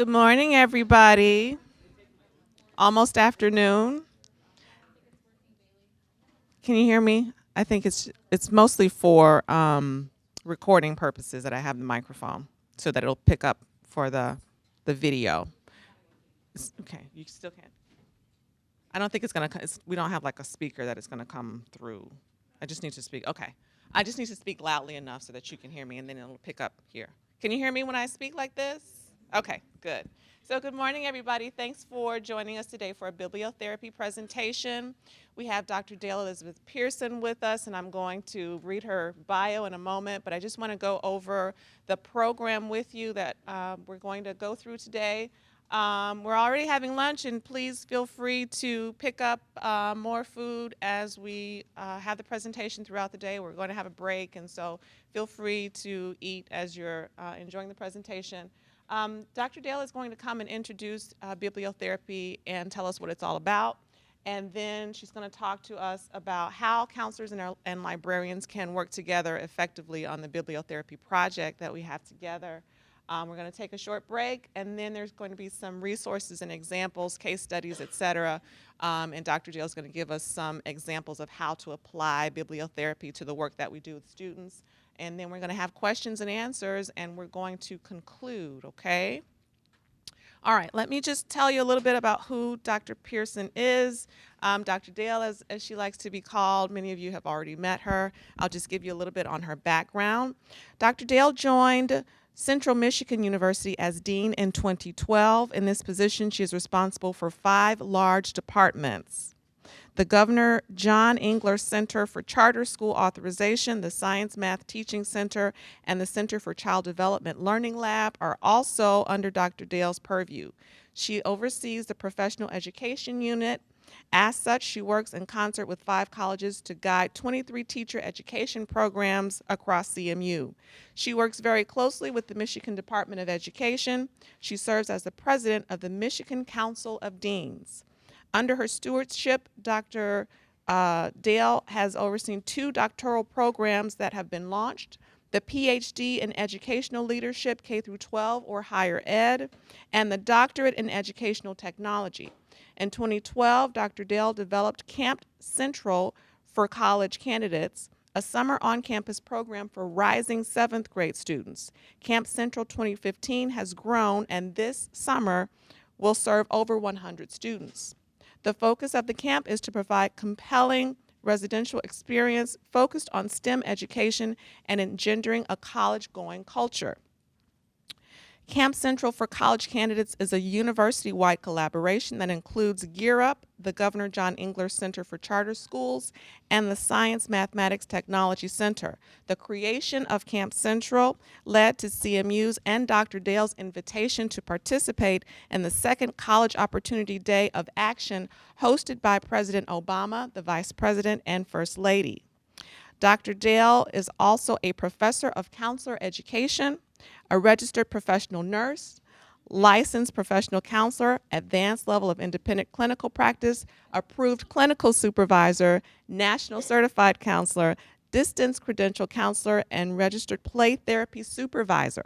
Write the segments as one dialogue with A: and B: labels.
A: Good morning, everybody. Almost afternoon. Can you hear me? I think it's mostly for recording purposes that I have the microphone so that it'll pick up for the video. Okay, you still can't. I don't think it's gonna. We don't have like a speaker that it's gonna come through. I just need to speak. Okay, I just need to speak loudly enough so that you can hear me, and then it'll pick up here. Can you hear me when I speak like this? Okay, good. So good morning, everybody. Thanks for joining us today for a bibliotherapy presentation. We have Dr. Dale Elizabeth Pearson with us, and I'm going to read her bio in a moment, but I just want to go over the program with you that we're going to go through today. We're already having lunch, and please feel free to pick up more food as we have the presentation throughout the day. We're going to have a break, and so feel free to eat as you're enjoying the presentation. Dr. Dale is going to come and introduce bibliotherapy and tell us what it's all about. And then she's going to talk to us about how counselors and librarians can work together effectively on the bibliotherapy project that we have together. We're going to take a short break, and then there's going to be some resources and examples, case studies, et cetera. And Dr. Dale is going to give us some examples of how to apply bibliotherapy to the work that we do with students. And then we're going to have questions and answers, and we're going to conclude, okay? All right, let me just tell you a little bit about who Dr. Pearson is. Dr. Dale, as she likes to be called, many of you have already met her. I'll just give you a little bit on her background. Dr. Dale joined Central Michigan University as dean in 2012. In this position, she is responsible for 5 large departments: the Governor John Engler Center for Charter School Authorization, the Science Math Teaching Center, and the Center for Child Development Learning Lab are also under Dr. Dale's purview. She oversees the Professional Education Unit. As such, she works in concert with 5 colleges to guide 23 teacher education programs across CMU. She works very closely with the Michigan Department of Education. She serves as the president of the Michigan Council of Deans. Under her stewardship, Dr. Dale has overseen 2 doctoral programs that have been launched: the PhD in Educational Leadership, K-12 or Higher Ed, and the Doctorate in Educational Technology. In 2012, Dr. Dale developed Camp Central for college candidates, a summer on-campus program for rising 7th grade students. Camp Central 2015 has grown, and this summer will serve over 100 students. The focus of the camp is to provide compelling residential experience focused on STEM education and engendering a college-going culture. Camp Central for College Candidates is a university-wide collaboration that includes Gear Up, the Governor John Engler Center for Charter Schools, and the Science Mathematics Technology Center. The creation of Camp Central led to CMU's and Dr. Dale's invitation to participate in the second College Opportunity Day of Action hosted by President Obama, the Vice President, and First Lady. Dr. Dale is also a professor of counselor education, a registered professional nurse, licensed professional counselor, advanced level of independent clinical practice, approved clinical supervisor, national certified counselor, distance credential counselor, and registered play therapy supervisor.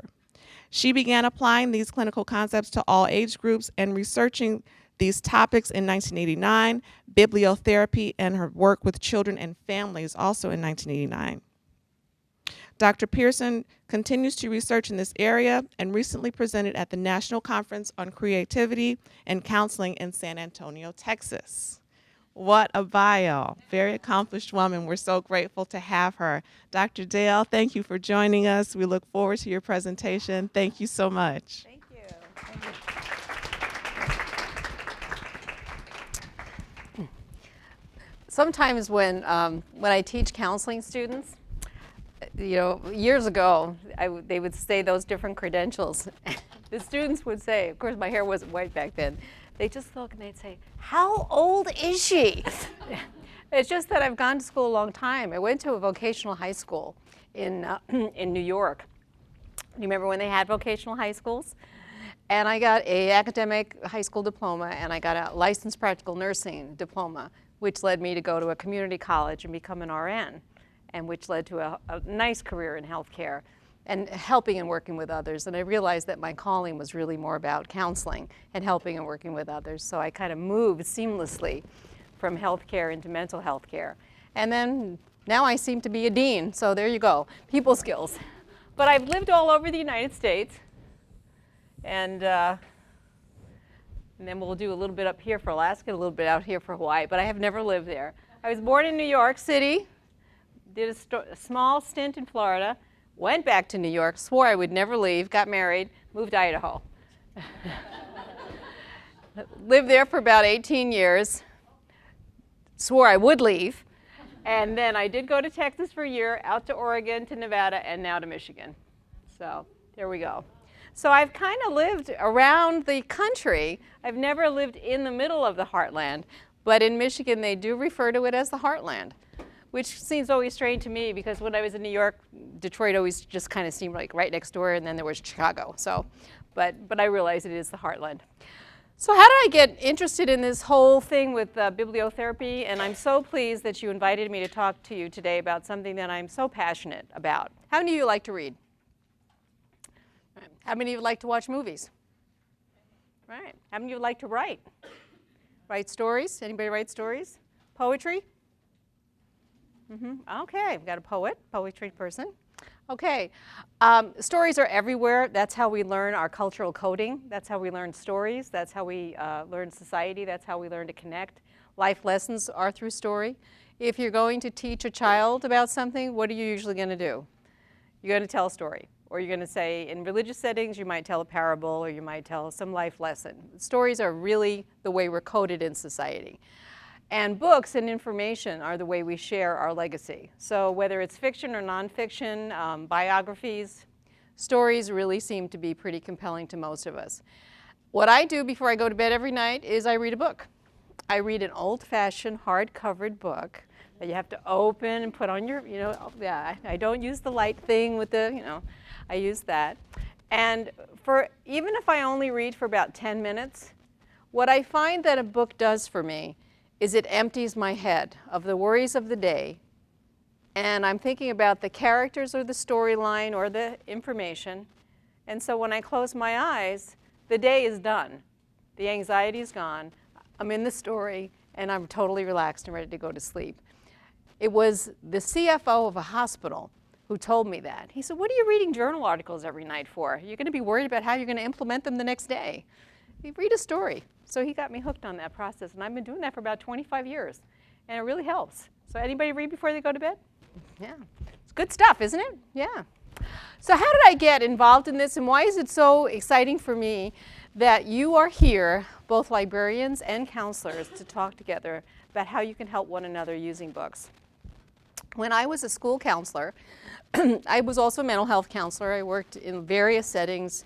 A: She began applying these clinical concepts to all age groups and researching these topics in 1989, bibliotherapy, and her work with children and families also in 1989. Dr. Pearson continues to research in this area and recently presented at the National Conference on Creativity and Counseling in San Antonio, Texas. What a bio. Very accomplished woman. We're so grateful to have her. Dr. Dale, thank you for joining us. We look forward to your presentation. Thank you so much.
B: Thank you. Thank you. Sometimes when I teach counseling students, years ago, they would say those different credentials. The students would say, of course my hair wasn't white back then, they just look and they'd say, "How old is she?" It's just that I've gone to school a long time. I went to a vocational high school in New York. You remember when they had vocational high schools? And I got an academic high school diploma, and I got a licensed practical nursing diploma, which led me to go to a community college and become an RN, and which led to a nice career in healthcare. and helping and working with others. And I realized that my calling was really more about counseling and helping and working with others. So I kind of moved seamlessly from healthcare into mental health care. And then now I seem to be a dean. So there you go, people skills. But I've lived all over the United States. And then we'll do a little bit up here for Alaska, a little bit out here for Hawaii. But I have never lived there. I was born in New York City, did a small stint in Florida, went back to New York, swore I would never leave, got married, moved to Idaho. Lived there for about 18 years, swore I would leave, and then I did go to Texas for a year, out to Oregon, to Nevada, and now to Michigan. So there we go. So I've kind of lived around the country. I've never lived in the middle of the heartland, but in Michigan they do refer to it as the heartland, which seems always strange to me because when I was in New York, Detroit always just kind of seemed like right next door, and then there was Chicago. So, but I realize it is the heartland. So how did I get interested in this whole thing with bibliotherapy? And I'm so pleased that you invited me to talk to you today about something that I'm so passionate about. How many of you like to read? How many of you like to watch movies? Right. How many of you like to write? Write stories? Anybody write stories? Poetry? Okay, we've got a poetry person. Okay, stories are everywhere. That's how we learn our cultural coding. That's how we learn stories. That's how we learn society. That's how we learn to connect. Life lessons are through story. If you're going to teach a child about something, what are you usually going to do? You're going to tell a story. Or you're going to say, in religious settings, you might tell a parable, or you might tell some life lesson. Stories are really the way we're coded in society. And books and information are the way we share our legacy. So whether it's fiction or nonfiction, biographies, stories really seem to be pretty compelling to most of us. What I do before I go to bed every night is I read a book. I read an old-fashioned hard-covered book that you have to open and put on your, yeah, I don't use the light thing with the, I use that. And even if I only read for about 10 minutes, what I find that a book does for me is it empties my head of the worries of the day, and I'm thinking about the characters or the storyline or the information. And so when I close my eyes, the day is done. The anxiety is gone. I'm in the story, and I'm totally relaxed and ready to go to sleep. It was the CFO of a hospital who told me that. He said, "What are you reading journal articles every night for? You're going to be worried about how you're going to implement them the next day. You read a story." So he got me hooked on that process, and I've been doing that for about 25 years, and it really helps. So anybody read before they go to bed? Yeah, it's good stuff, isn't it? Yeah. So how did I get involved in this, and why is it so exciting for me that you are here, both librarians and counselors, to talk together about how you can help one another using books? When I was a school counselor, I was also a mental health counselor. I worked in various settings.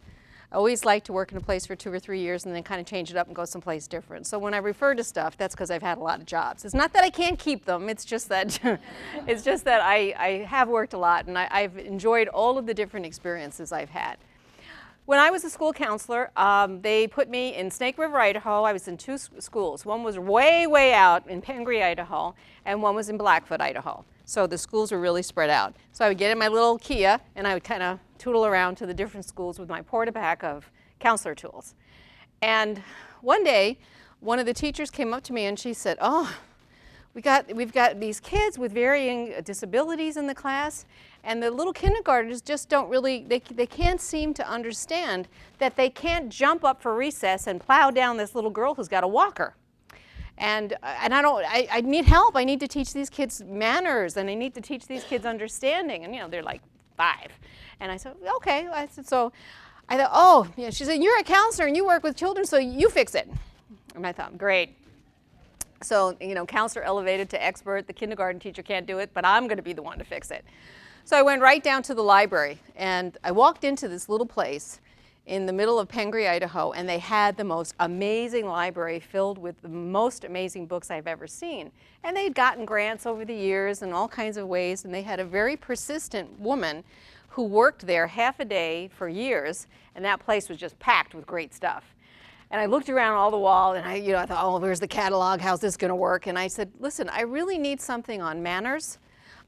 B: I always liked to work in a place for 2 or 3 years and then kind of change it up and go someplace different. So when I refer to stuff, that's because I've had a lot of jobs. It's not that I can't keep them. It's just that I have worked a lot, and I've enjoyed all of the different experiences I've had. When I was a school counselor, they put me in Snake River, Idaho. I was in 2 schools. One was way, way out in Pengri, Idaho, and one was in Blackfoot, Idaho. So the schools were really spread out. So I would get in my little Kia, and I would kind of tootle around to the different schools with my porta-pack of counselor tools. And one day, one of the teachers came up to me and she said, "Oh, we've got these kids with varying disabilities in the class, and the little kindergartners just don't really, they can't seem to understand that they can't jump up for recess and plow down this little girl who's got a walker. And I need help. I need to teach these kids manners, and I need to teach these kids understanding." And they're like 5. And I said, "Okay." I thought, "Oh, yeah." She said, "You're a counselor and you work with children, so you fix it." And I thought, great. So, counselor elevated to expert. The kindergarten teacher can't do it, but I'm going to be the one to fix it. So I went right down to the library, and I walked into this little place in the middle of Pengri, Idaho, and they had the most amazing library filled with the most amazing books I've ever seen. And they'd gotten grants over the years in all kinds of ways, and they had a very persistent woman who worked there half a day for years, and that place was just packed with great stuff. And I looked around all the wall, and I thought, "Oh, where's the catalog? How's this going to work?" And I said, "Listen, I really need something on manners.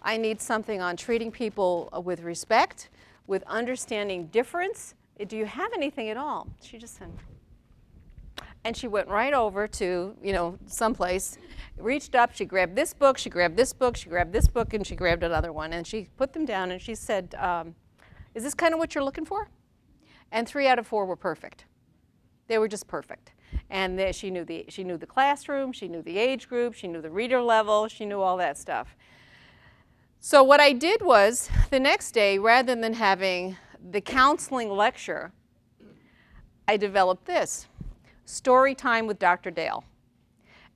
B: I need something on treating people with respect, with understanding difference. Do you have anything at all? She just said, and she went right over to, someplace, reached up, she grabbed this book, she grabbed this book, she grabbed this book, and she grabbed another one. And she put them down and she said, is this kind of what you're looking for? And 3 out of 4 were perfect. They were just perfect. And she knew the classroom, she knew the age group, she knew the reader level, she knew all that stuff. So what I did was, the next day, rather than having the counseling lecture, I developed this, Story Time with Dr. Dale.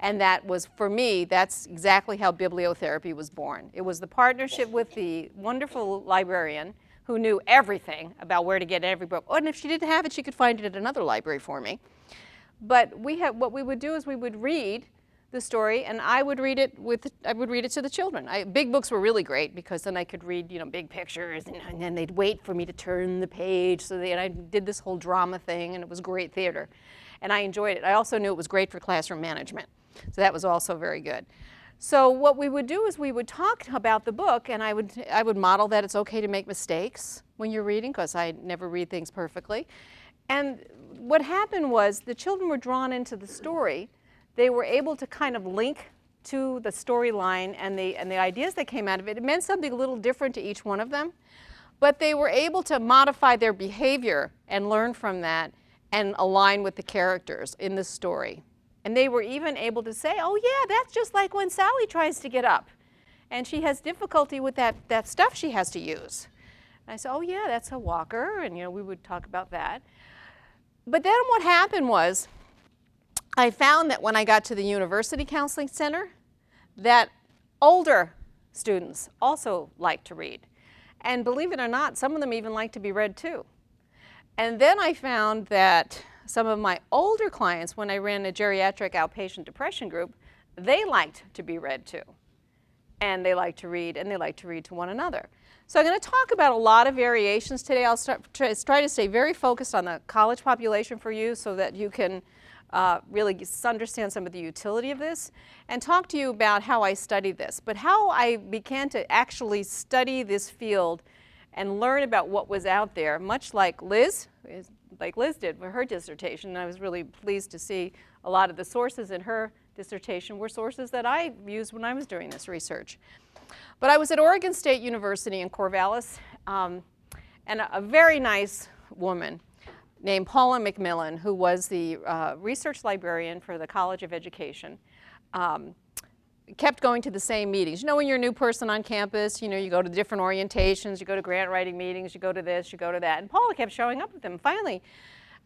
B: And that was, for me, that's exactly how bibliotherapy was born. It was the partnership with the wonderful librarian who knew everything about where to get every book. Oh, and if she didn't have it, she could find it at another library for me. But what we would do is we would read the story, and I would read it to the children. Big books were really great because then I could read, big pictures, and then they'd wait for me to turn the page. And I did this whole drama thing, and it was great theater, and I enjoyed it. I also knew it was great for classroom management, so that was also very good. So what we would do is we would talk about the book, and I would model that it's okay to make mistakes when you're reading, because I never read things perfectly. And what happened was the children were drawn into the story. They were able to kind of link to the storyline and the ideas that came out of it. It meant something a little different to each one of them, but they were able to modify their behavior and learn from that and align with the characters in the story. And they were even able to say, oh yeah, that's just like when Sally tries to get up and she has difficulty with that stuff she has to use. And I said, oh yeah, that's a walker, and we would talk about that. But then what happened was, I found that when I got to the University Counseling Center, that older students also like to read. And believe it or not, some of them even like to be read too. And then I found that some of my older clients, when I ran a geriatric outpatient depression group, they liked to be read too. And they like to read, and they like to read to one another. So I'm going to talk about a lot of variations today. I'll try to stay very focused on the college population for you so that you can really understand some of the utility of this, and talk to you about how I studied this, but how I began to actually study this field and learn about what was out there, much like Liz did for her dissertation. And I was really pleased to see a lot of the sources in her dissertation were sources that I used when I was doing this research. But I was at Oregon State University in Corvallis, and a very nice woman named Paula McMillan, who was the research librarian for the College of Education, kept going to the same meetings. When you're a new person on campus, you go to different orientations, you go to grant writing meetings, you go to this, you go to that. And Paula kept showing up with them. Finally,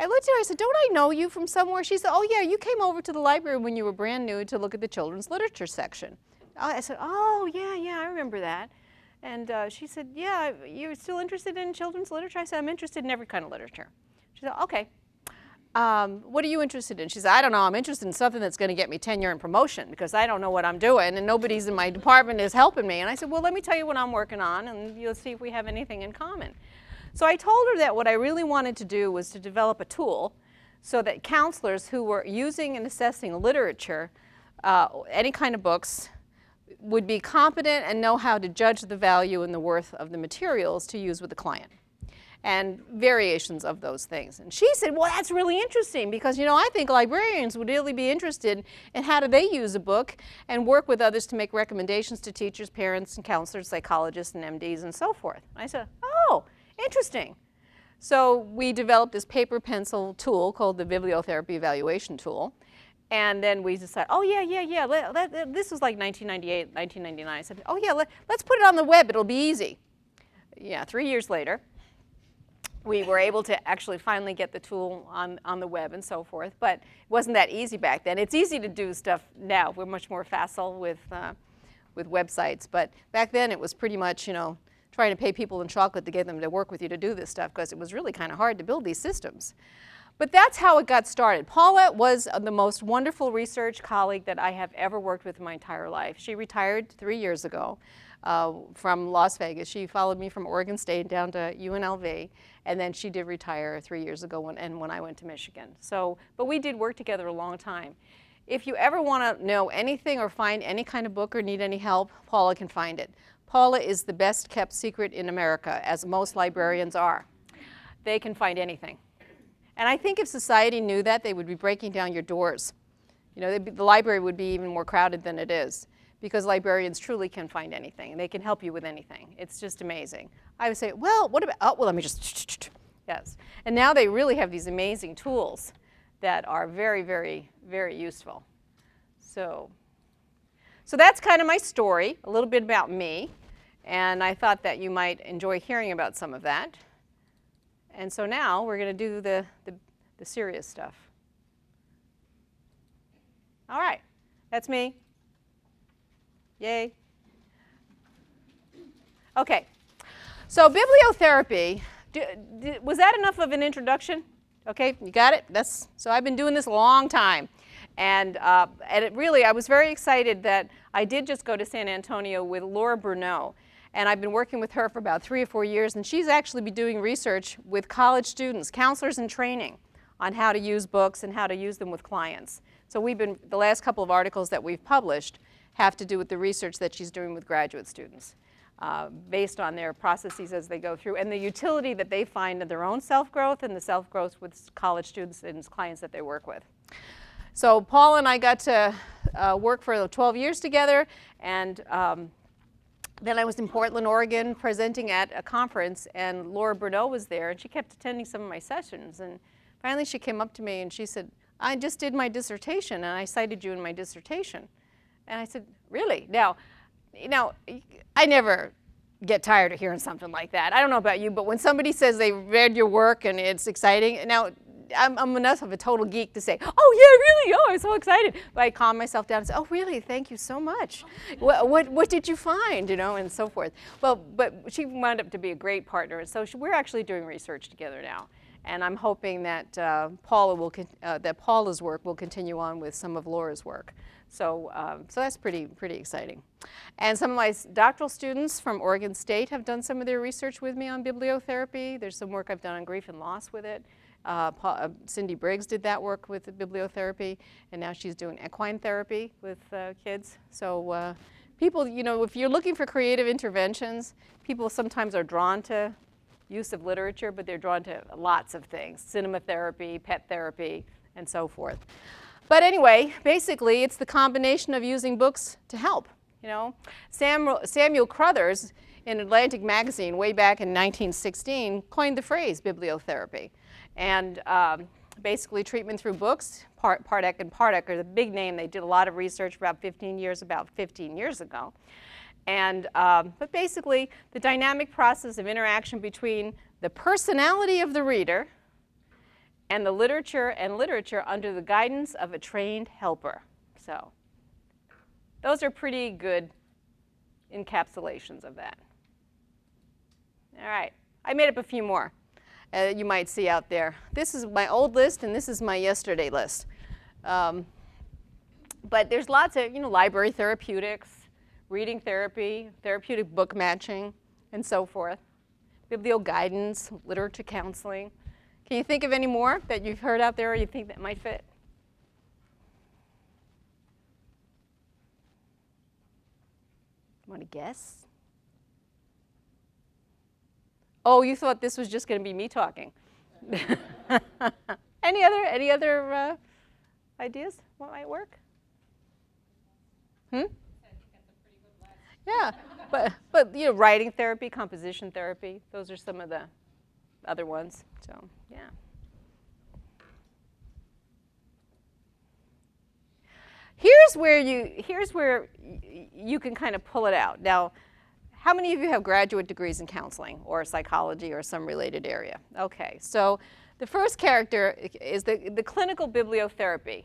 B: I looked at her, I said, don't I know you from somewhere? She said, oh yeah, you came over to the library when you were brand new to look at the children's literature section. I said, oh yeah, I remember that. And she said, yeah, you're still interested in children's literature? I said, I'm interested in every kind of literature. She said, okay. What are you interested in? She said, I don't know, I'm interested in something that's going to get me tenure and promotion because I don't know what I'm doing and nobody's in my department is helping me. And I said, well, let me tell you what I'm working on and you'll see if we have anything in common. So I told her that what I really wanted to do was to develop a tool so that counselors who were using and assessing literature, any kind of books, would be competent and know how to judge the value and the worth of the materials to use with the client, and variations of those things. And she said, well, that's really interesting because, I think librarians would really be interested in how do they use a book and work with others to make recommendations to teachers, parents, and counselors, psychologists, and MDs, and so forth. And I said, oh, interesting. So we developed this paper pencil tool called the Bibliotherapy Evaluation Tool. And then we decided, oh yeah, this was like 1998, 1999. I said, oh yeah, let's put it on the web, it'll be easy. Yeah, 3 years later, we were able to actually finally get the tool on the web and so forth, but it wasn't that easy back then. It's easy to do stuff now. We're much more facile with websites, but back then it was pretty much, trying to pay people in chocolate to get them to work with you to do this stuff because it was really kind of hard to build these systems. But that's how it got started. Paula was the most wonderful research colleague that I have ever worked with in my entire life. She retired 3 years ago from Las Vegas. She followed me from Oregon State down to UNLV, and then she did retire 3 years ago when I went to Michigan. But we did work together a long time. If you ever want to know anything or find any kind of book or need any help, Paula can find it. Paula is the best kept secret in America, as most librarians are. They can find anything. And I think if society knew that, they would be breaking down your doors. You know, the library would be even more crowded than it is, because librarians truly can find anything, and they can help you with anything. It's just amazing. I would say, well, what about, oh, well, let me just, yes. And now they really have these amazing tools that are very, very, very useful. So that's kind of my story, a little bit about me, and I thought that you might enjoy hearing about some of that. And so now we're going to do the serious stuff. All right, that's me. Yay. Okay, so bibliotherapy, was that enough of an introduction? Okay, you got it? So I've been doing this a long time. And it really, I was very excited that I did just go to San Antonio with Laura Bruneau. And I've been working with her for about 3 or 4 years. And she's actually been doing research with college students, counselors in training, on how to use books and how to use them with clients. So the last couple of articles that we've published have to do with the research that she's doing with graduate students, based on their processes as they go through, and the utility that they find in their own self-growth and the self-growth with college students and clients that they work with. So Paul and I got to work for 12 years together, and then I was in Portland, Oregon, presenting at a conference, and Laura Bruneau was there, and she kept attending some of my sessions. And finally she came up to me and she said, I just did my dissertation, and I cited you in my dissertation. And I said, really? Now, I never get tired of hearing something like that. I don't know about you, but when somebody says they read your work and it's exciting, now, I'm enough of a total geek to say, oh, yeah, really? Oh, I'm so excited. But I calm myself down and say, oh, really? Thank you so much. What did you find? And so forth. Well, but she wound up to be a great partner. And so we're actually doing research together now. And I'm hoping that Paula's work will continue on with some of Laura's work. So that's pretty exciting. And some of my doctoral students from Oregon State have done some of their research with me on bibliotherapy. There's some work I've done on grief and loss with it. Cindy Briggs did that work with the bibliotherapy, and now she's doing equine therapy with kids. So people, if you're looking for creative interventions, people sometimes are drawn to use of literature, but they're drawn to lots of things, cinema therapy, pet therapy, and so forth. But anyway, basically, it's the combination of using books to help. Samuel Crothers in Atlantic Magazine way back in 1916 coined the phrase bibliotherapy. And basically treatment through books, Pardek and Pardek are the big name. They did a lot of research about 15 years ago. And, but basically the dynamic process of interaction between the personality of the reader and the literature under the guidance of a trained helper. So those are pretty good encapsulations of that. All right, I made up a few more. You might see out there. This is my old list, and this is my yesterday list. But there's lots of, library therapeutics, reading therapy, therapeutic book matching, and so forth. Biblio-guidance, literature counseling. Can you think of any more that you've heard out there or you think that might fit? Want to guess? Oh, you thought this was just going to be me talking. Any other ideas? What might work? Yeah, but writing therapy, composition therapy, those are some of the other ones. So yeah. Here's where you can kind of pull it out. Now, how many of you have graduate degrees in counseling or psychology or some related area? Okay, so the first character is the clinical bibliotherapy.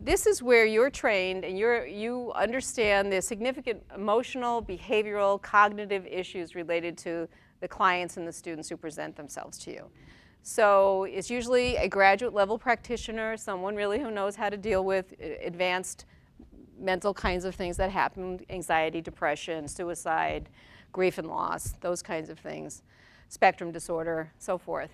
B: This is where you're trained and you understand the significant emotional, behavioral, cognitive issues related to the clients and the students who present themselves to you. So it's usually a graduate level practitioner, someone really who knows how to deal with advanced mental kinds of things that happen, anxiety, depression, suicide, grief and loss, those kinds of things, spectrum disorder, so forth.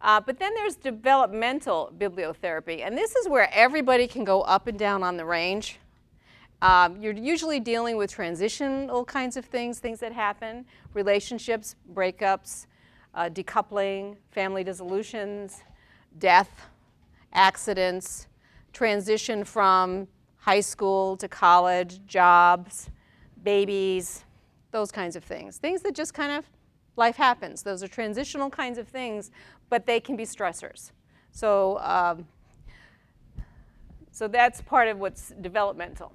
B: But then there's developmental bibliotherapy, and this is where everybody can go up and down on the range. You're usually dealing with transitional kinds of things that happen, relationships, breakups, decoupling, family dissolutions, death, accidents, transition from high school to college, jobs, babies, those kinds of things. Things that just kind of, life happens. Those are transitional kinds of things, but they can be stressors. So, so that's part of what's developmental.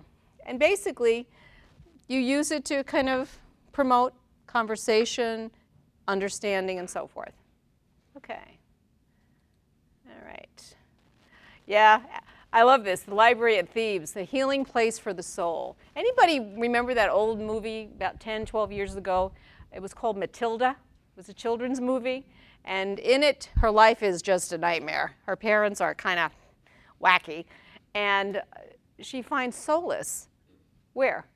B: And basically, you use it to kind of promote conversation, understanding, and so forth. Okay. All right. Yeah, I love this. The Library at Thebes, the healing place for the soul. Anybody remember that old movie about 10, 12 years ago? It was called Matilda. It was a children's movie. And in it, her life is just a nightmare. Her parents are kind of wacky. And she finds solace. Where?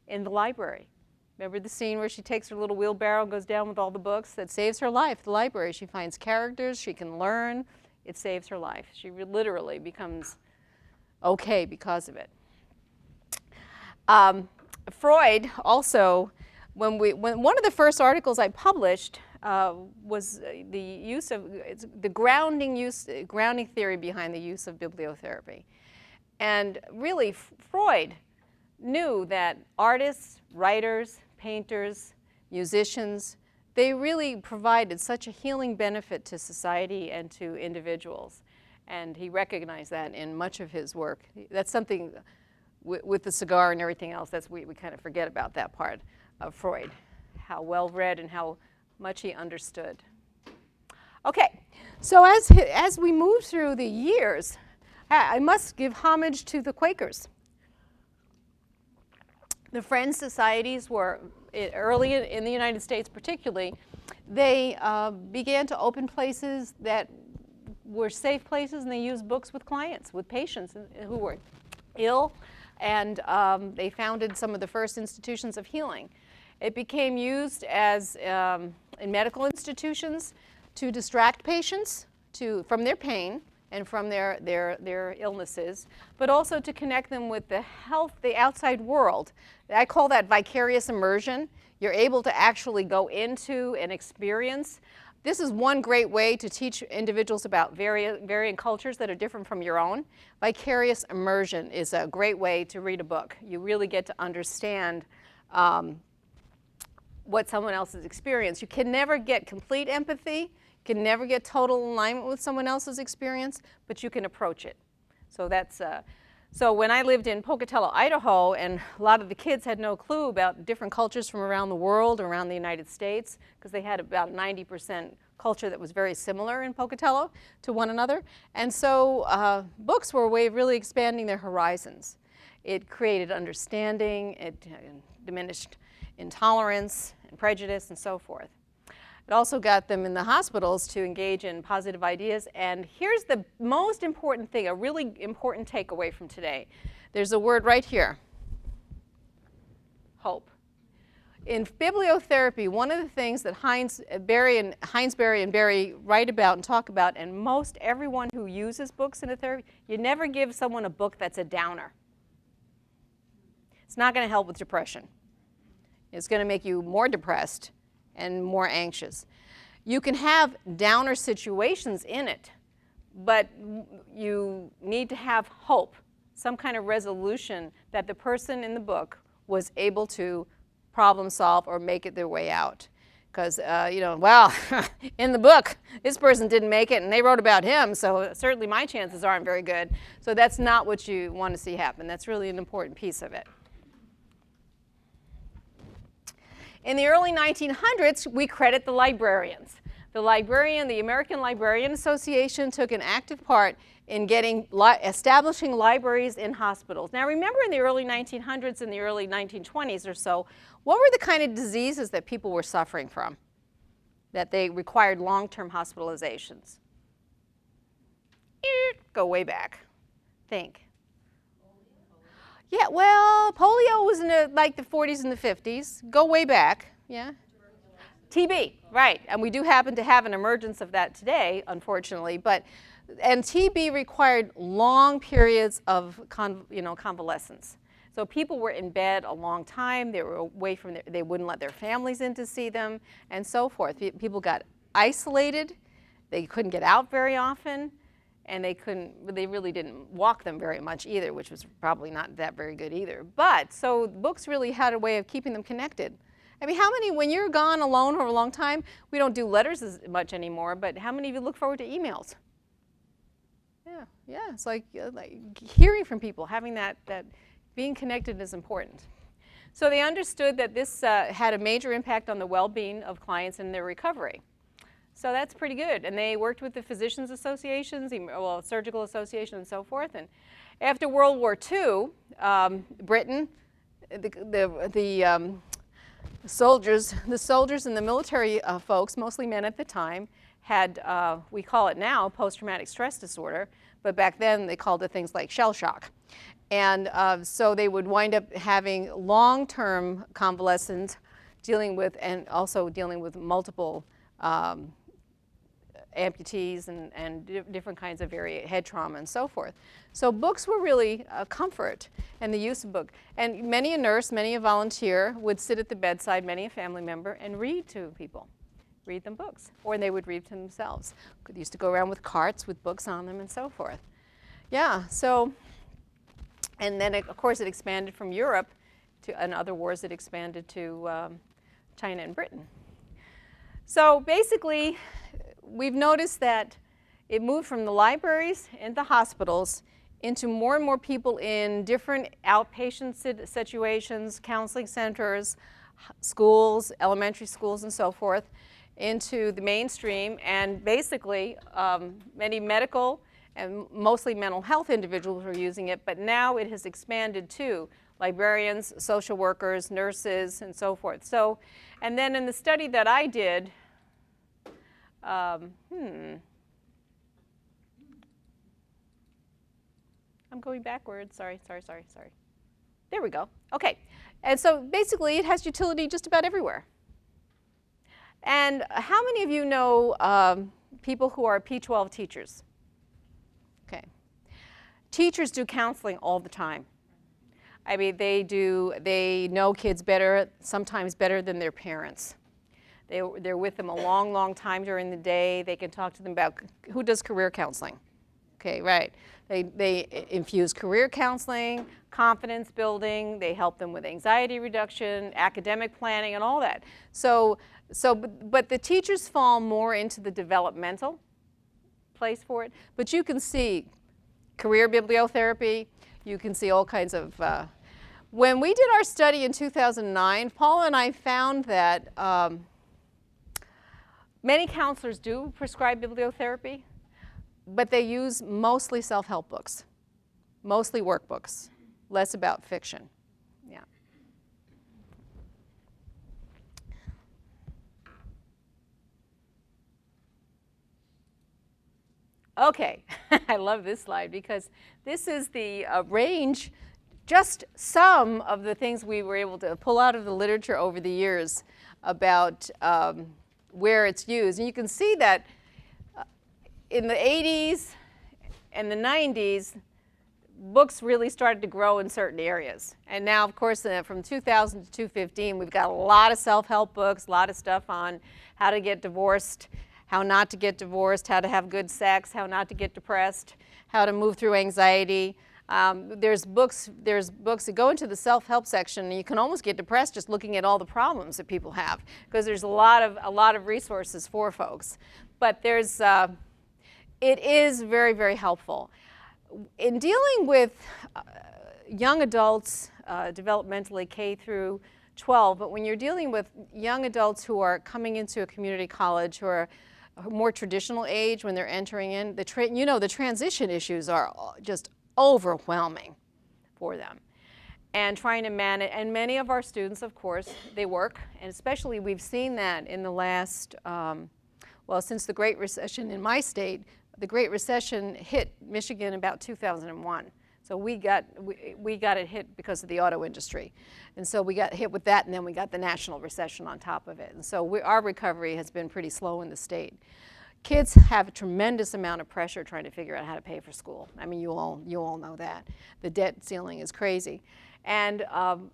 B: In the library. Remember the scene where she takes her little wheelbarrow and goes down with all the books? That saves her life, the library. She finds characters, she can learn. It saves her life. She literally becomes okay because of it. Freud also, when one of the first articles I published was the use of, the grounding theory behind the use of bibliotherapy. And really, Freud knew that artists, writers, painters, musicians, they really provided such a healing benefit to society and to individuals. And he recognized that in much of his work. That's something with the cigar and everything else, we kind of forget about that part of Freud, how well read and how much he understood. Okay, so as we move through the years, I must give homage to the Quakers. The Friends Societies were, early in the United States particularly, they began to open places that were safe places, and they used books with clients, with patients who were ill, and they founded some of the first institutions of healing. It became used as, in medical institutions, to distract patients from their pain and from their illnesses, but also to connect them with the outside world. I call that vicarious immersion. You're able to actually go into and experience. This is one great way to teach individuals about varying cultures that are different from your own. Vicarious immersion is a great way to read a book. You really get to understand what someone else's experience. You can never get complete empathy. You can never get total alignment with someone else's experience, but you can approach it. So that's, so when I lived in Pocatello, Idaho, and a lot of the kids had no clue about different cultures from around the world, around the United States, because they had about 90% culture that was very similar in Pocatello to one another. And so books were a way of really expanding their horizons. It created understanding, it diminished intolerance and prejudice and so forth. It also got them in the hospitals to engage in positive ideas. And here's the most important thing, a really important takeaway from today. There's a word right here, hope. In bibliotherapy, one of the things that Heinsberry and Berry write about and talk about, and most everyone who uses books in a therapy, you never give someone a book that's a downer. It's not going to help with depression. It's going to make you more depressed and more anxious. You can have downer situations in it, but you need to have hope, some kind of resolution that the person in the book was able to problem solve or make it their way out. Because, you know, well, in the book, this person didn't make it and they wrote about him, so certainly my chances aren't very good. So that's not what you want to see happen. That's really an important piece of it. In the early 1900s, we credit the librarians. The American Librarian Association took an active part in establishing libraries in hospitals. Now remember, in the early 1900s and the early 1920s or so, what were the kind of diseases that people were suffering from, that they required long-term hospitalizations? Go way back. Think. Yeah, well, polio was in like the 40s and the 50s. Go way back, yeah? TB, right. And we do happen to have an emergence of that today, unfortunately. But And TB required long periods of convalescence. So people were in bed a long time. They were away from they wouldn't let their families in to see them, and so forth. People got isolated. They couldn't get out very often, and they really didn't walk them very much either, which was probably not that very good either. But so books really had a way of keeping them connected. I mean, how many, when you're gone alone for a long time, we don't do letters as much anymore, but how many of you look forward to emails? Yeah, it's like hearing from people, having that being connected is important. So they understood that this had a major impact on the well-being of clients and their recovery. So that's pretty good. And they worked with the physicians associations, well, surgical association and so forth. And after World War II, Britain, the soldiers and the military folks, mostly men at the time, had, we call it now, post-traumatic stress disorder, but back then they called it things like shell shock. And so they would wind up having long-term convalescence, and also dealing with multiple amputees and different kinds of head trauma and so forth. So books were really a comfort, and the use of book. And many a nurse, many a volunteer would sit at the bedside, many a family member, and read to people, read them books, or they would read to themselves. They used to go around with carts with books on them and so forth. Yeah, so, and then of course it expanded from Europe to, in other wars it expanded to China and Britain. So basically, we've noticed that it moved from the libraries and the hospitals into more and more people in different outpatient situations, counseling centers, schools, elementary schools, and so forth, into the mainstream. And basically, many medical and mostly mental health individuals are using it, but now it has expanded to librarians, social workers, nurses, and so forth. So, and then in the study that I did, I'm going backwards. Sorry. There we go. Okay. And so basically it has utility just about everywhere. And how many of you know people who are P12 teachers? Okay. Teachers do counseling all the time. I mean, they know kids better, sometimes better than their parents. They're with them a long, long time during the day. They can talk to them about, who does career counseling? Okay, right. They infuse career counseling, confidence building. They help them with anxiety reduction, academic planning, and all that. But the teachers fall more into the developmental place for it. But you can see career bibliotherapy. You can see all kinds of, when we did our study in 2009, Paula and I found that many counselors do prescribe bibliotherapy, but they use mostly self-help books, mostly workbooks, less about fiction. Yeah. Okay, I love this slide because this is the range, just some of the things we were able to pull out of the literature over the years about where it's used. And you can see that in the 80s and the 90s, books really started to grow in certain areas. And now, of course, from 2000 to 2015, we've got a lot of self-help books, a lot of stuff on how to get divorced, how not to get divorced, how to have good sex, how not to get depressed, how to move through anxiety. There's books that go into the self-help section, and you can almost get depressed just looking at all the problems that people have, because there's a lot of resources for folks. But it is very, very helpful. In dealing with young adults, developmentally K through 12, but when you're dealing with young adults who are coming into a community college, who are more traditional age when they're entering in, the transition issues are just overwhelming for them. And trying to manage, and many of our students, of course, they work, and especially we've seen that in the last, well, since the Great Recession in my state. The Great Recession hit Michigan about 2001. So we got it hit because of the auto industry. And so we got hit with that, and then we got the national recession on top of it. And so our recovery has been pretty slow in the state. Kids have a tremendous amount of pressure trying to figure out how to pay for school. I mean, you all know that. The debt ceiling is crazy. And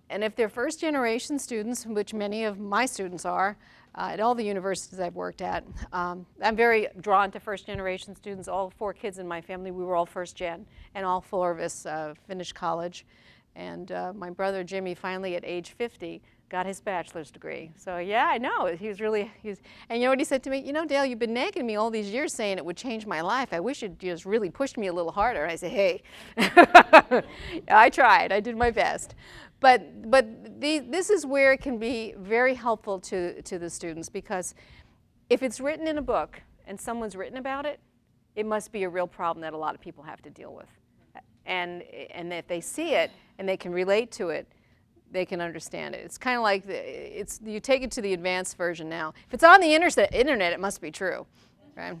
B: if they're first generation students, which many of my students are, at all the universities I've worked at, I'm very drawn to first generation students. All 4 kids in my family, we were all first gen, and all 4 of us finished college. And my brother Jimmy finally at age 50 got his bachelor's degree. So yeah, I know, and you know what he said to me? You know, Dale, you've been nagging me all these years saying it would change my life. I wish you'd just really pushed me a little harder. And I said, hey, I tried, I did my best. But this is where it can be very helpful to the students, because if it's written in a book and someone's written about it, it must be a real problem that a lot of people have to deal with. And if they see it and they can relate to it, they can understand it. It's kind of like you take it to the advanced version now. If it's on the internet, it must be true, right?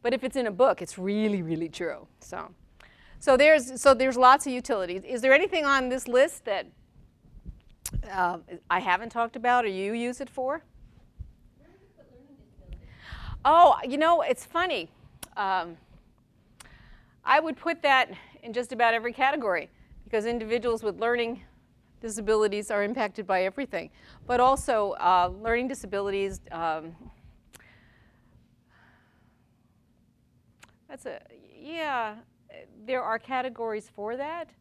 B: But if it's in a book, it's really, really true. So there's lots of utilities. Is there anything on this list that I haven't talked about or you use it for? Oh, you know, it's funny. I would put that in just about every category, because individuals with learning disabilities are impacted by everything. But also learning disabilities, there are categories for that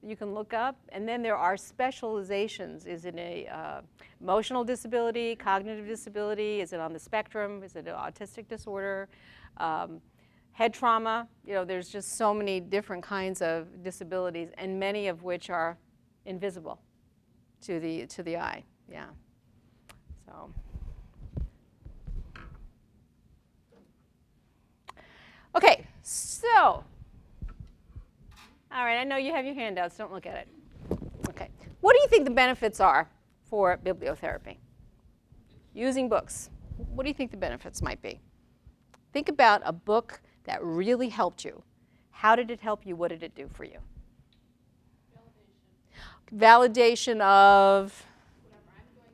B: you can look up. And then there are specializations. Is it a emotional disability, cognitive disability? Is it on the spectrum? Is it an autistic disorder? Head trauma? You know, there's just so many different kinds of disabilities, and many of which are invisible to the eye. Yeah. So. Okay, so, all right, I know you have your handouts, don't look at it. Okay, what do you think the benefits are for bibliotherapy? Using books, what do you think the benefits might be? Think about a book that really helped you. How did it help you? What did it do for you? Validation of? Whatever I'm going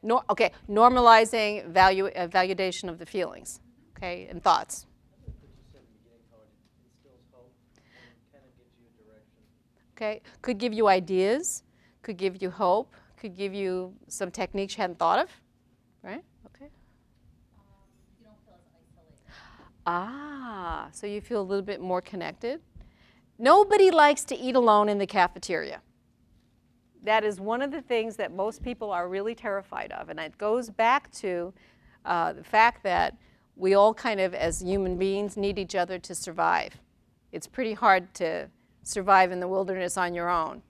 B: through, okay, normalizing validation of the feelings, okay, and thoughts. Okay, could give you ideas, could give you hope, could give you some techniques you hadn't thought of, right? Okay.
C: You don't feel as isolated.
B: Ah, so you feel a little bit more connected. Nobody likes to eat alone in the cafeteria. That is one of the things that most people are really terrified of, and it goes back to the fact that we all kind of, as human beings, need each other to survive. It's pretty hard to survive in the wilderness on your own.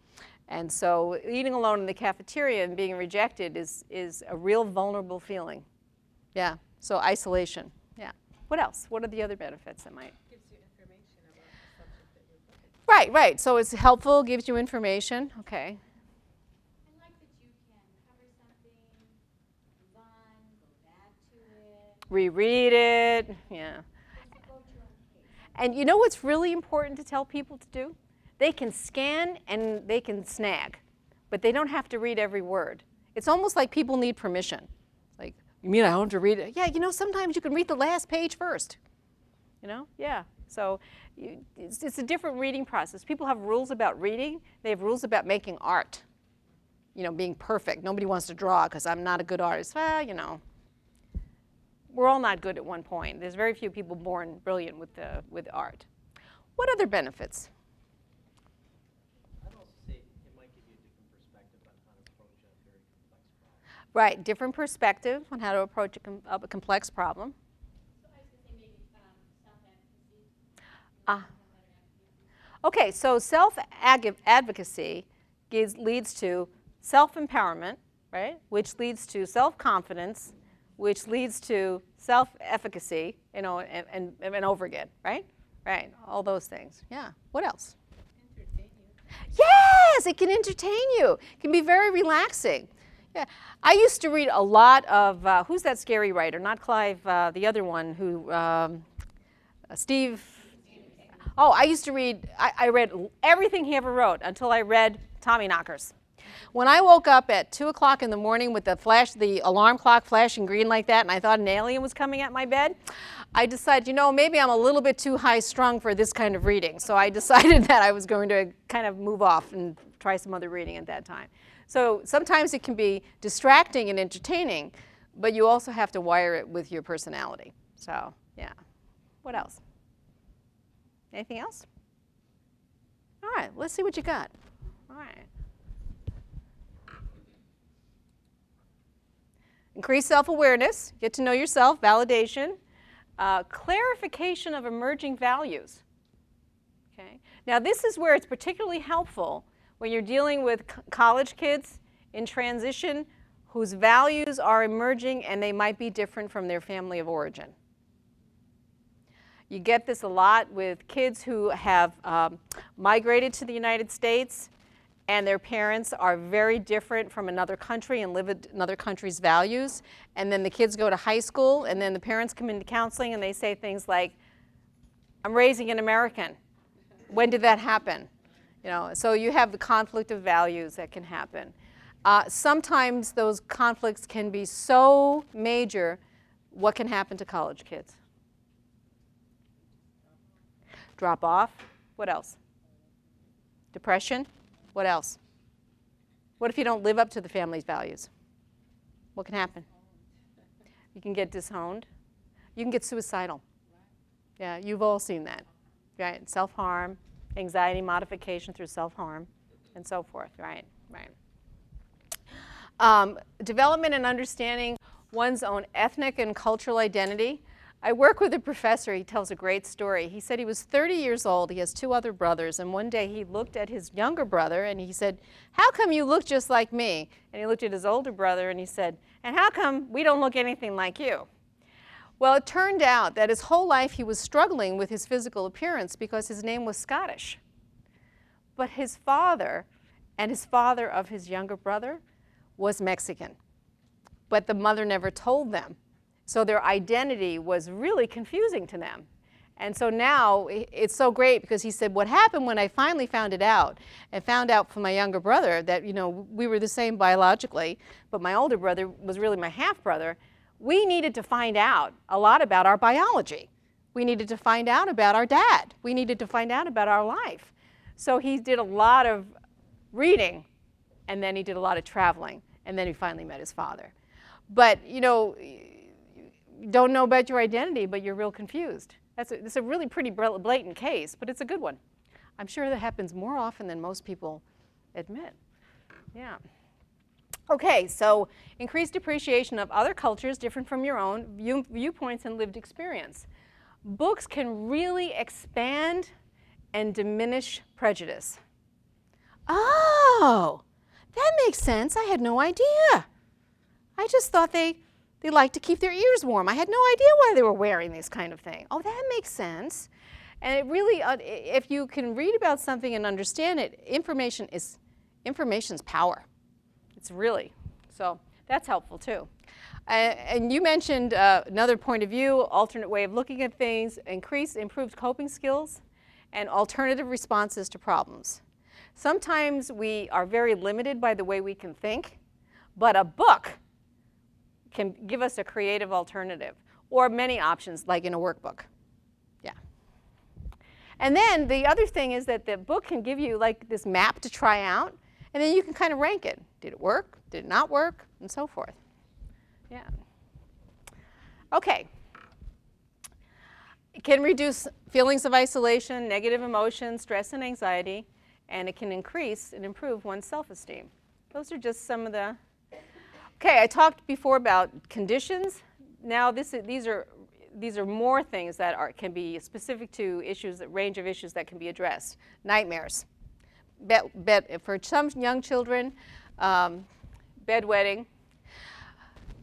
B: And so eating alone in the cafeteria and being rejected is a real vulnerable feeling. Yeah, so isolation, yeah. What else? What are the other benefits that might?
A: Gives you information about the subject that you're looking at.
B: Right, so it's helpful, gives you information, okay.
C: I like that you can cover something, run, go back to it.
B: Reread it, yeah.
C: Go to your own pace.
B: And you know what's really important to tell people to do? They can scan and they can snag, but they don't have to read every word. It's almost like people need permission. Like, you mean I don't have to read it? Yeah, you know, sometimes you can read the last page first. You know, yeah. So it's a different reading process. People have rules about reading. They have rules about making art. You know, being perfect. Nobody wants to draw because I'm not a good artist. Well, you know, we're all not good at one point. There's very few people born brilliant with art. What other benefits?
D: I'd also say it might give you a different perspective on how to approach a very complex problem.
B: Right, different perspective on how to approach a complex problem.
C: So I was going to say maybe self-advocacy.
B: Okay, so self-advocacy leads to self-empowerment, right? Which leads to self-confidence, which leads to self-efficacy, you know, and over again, right? Right, all those things. Yeah, what else?
A: Entertain you.
B: Yes, it can entertain you. It can be very relaxing. Yeah, I used to read a lot of, who's that scary writer? Not Clive, the other one who, Steve. Oh, I used to read, I read everything he ever wrote until I read Tommyknockers. When I woke up at 2 o'clock in the morning with the alarm clock flashing green like that, and I thought an alien was coming at my bed, I decided, you know, maybe I'm a little bit too high strung for this kind of reading. So I decided that I was going to kind of move off and try some other reading at that time. So sometimes it can be distracting and entertaining, but you also have to wire it with your personality. So, yeah. What else? Anything else? All right, let's see what you got. All right. Increase self-awareness, get to know yourself, validation, clarification of emerging values. Okay? Now this is where it's particularly helpful when you're dealing with college kids in transition whose values are emerging and they might be different from their family of origin. You get this a lot with kids who have migrated to the United States and their parents are very different from another country and live another country's values. And then the kids go to high school and then the parents come into counseling and they say things like, I'm raising an American. When did that happen? You know, so you have the conflict of values that can happen. Sometimes those conflicts can be so major, what can happen to college kids? Drop off. What else? Depression. What else? What if you don't live up to the family's values? What can happen? You can get disowned. You can get suicidal. Yeah, you've all seen that, right? Self-harm, anxiety modification through self-harm, and so forth, right? Right. Development and understanding one's own ethnic and cultural identity. I work with a professor, he tells a great story. He said he was 30 years old, he has 2 other brothers, and one day he looked at his younger brother and he said, how come you look just like me? And he looked at his older brother and he said, and how come we don't look anything like you? Well, it turned out that his whole life he was struggling with his physical appearance because his name was Scottish. But his father and his father of his younger brother was Mexican. But the mother never told them. So their identity was really confusing to them. And so now it's so great because he said, what happened when I finally found it out and found out from my younger brother that, you know, we were the same biologically, but my older brother was really my half-brother, we needed to find out a lot about our biology. We needed to find out about our dad. We needed to find out about our life. So he did a lot of reading, and then he did a lot of traveling, and then he finally met his father. But, you know, you don't know about your identity, but you're real confused. It's a really pretty blatant case, but it's a good one. I'm sure that happens more often than most people admit. Yeah. Okay, so increased appreciation of other cultures different from your own, viewpoints and lived experience. Books can really expand and diminish prejudice. Oh, that makes sense. I had no idea. I just thought they like to keep their ears warm. I had no idea why they were wearing this kind of thing. Oh, that makes sense. And it really, if you can read about something and understand it, information's power. It's really, so that's helpful too. And you mentioned another point of view, alternate way of looking at things, improved coping skills, and alternative responses to problems. Sometimes we are very limited by the way we can think, but a book can give us a creative alternative, or many options, like in a workbook. Yeah. And then the other thing is that the book can give you like this map to try out, and then you can kind of rank it. Did it work? Did it not work? And so forth. Yeah. Okay. It can reduce feelings of isolation, negative emotions, stress and anxiety, and it can increase and improve one's self-esteem. Those are just some of the. Okay, I talked before about conditions. Now these are more things that can be specific to issues, a range of issues that can be addressed. Nightmares. For some young children, bedwetting.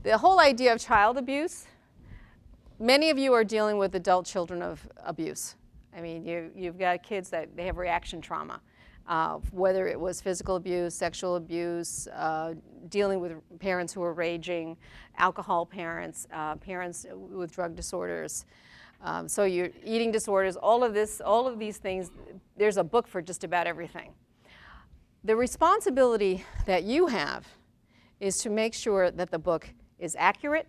B: The whole idea of child abuse, many of you are dealing with adult children of abuse. I mean, you've got kids that they have reaction trauma. Whether it was physical abuse, sexual abuse, dealing with parents who are raging, alcohol parents, parents with drug disorders. So you're eating disorders, all of these things, there's a book for just about everything. The responsibility that you have is to make sure that the book is accurate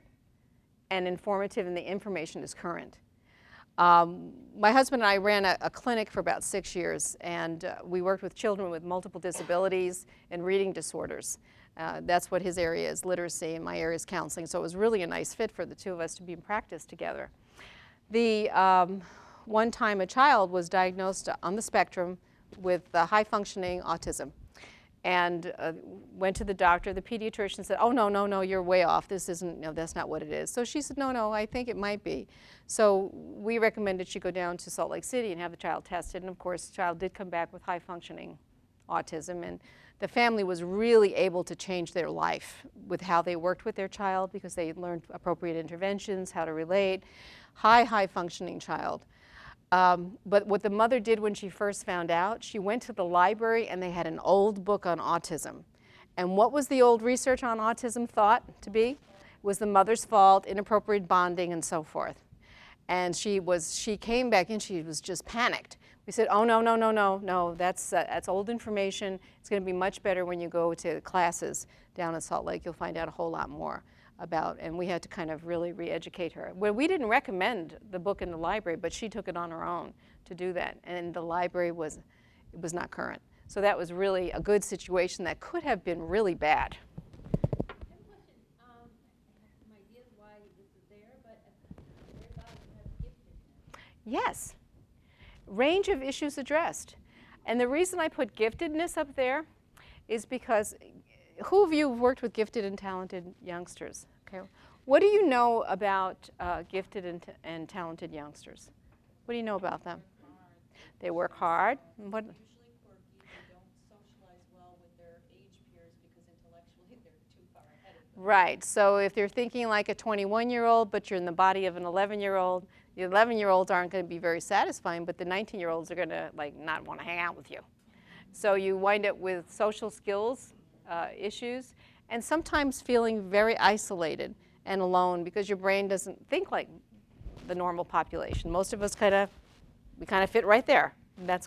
B: and informative and the information is current. My husband and I ran a clinic for about 6 years, and we worked with children with multiple disabilities and reading disorders. That's what his area is, literacy, and my area is counseling. So it was really a nice fit for the two of us to be in practice together. One time a child was diagnosed on the spectrum with high-functioning autism, and went to the doctor. The pediatrician said, "Oh, no, no, no, you're way off. This isn't, no, that's not what it is." So she said, "No, no, I think it might be." So we recommended she go down to Salt Lake City and have the child tested. And of course, the child did come back with high-functioning autism. And the family was really able to change their life with how they worked with their child, because they learned appropriate interventions, how to relate. High-functioning child. But what the mother did when she first found out, she went to the library and they had an old book on autism. And what was the old research on autism thought to be? It was the mother's fault, inappropriate bonding, and so forth. And she came back and she was just panicked. We said, "Oh, no, no, no, no, no, that's old information. It's going to be much better when you go to classes down in Salt Lake. You'll find out a whole lot more about," and we had to kind of really re-educate her. Well, we didn't recommend the book in the library, but she took it on her own to do that, and the library was not current. So that was really a good situation that could have been really bad.
C: I have a question. I have some ideas why this is there, but what about you have giftedness?
B: Yes, range of issues addressed. And the reason I put giftedness up there is because who of you have worked with gifted and talented youngsters? Okay. What do you know about gifted and talented youngsters? What do you know about them? They work hard. What?
E: Usually quirky. They don't socialize well with their age peers because intellectually they're too far ahead of them.
B: Right. So if they're thinking like a 21-year-old, but you're in the body of an 11-year-old, the 11-year-olds aren't going to be very satisfying, but the 19-year-olds are going to not want to hang out with you. So you wind up with social skills issues, and sometimes feeling very isolated and alone because your brain doesn't think like the normal population. Most of us we kind of fit right there.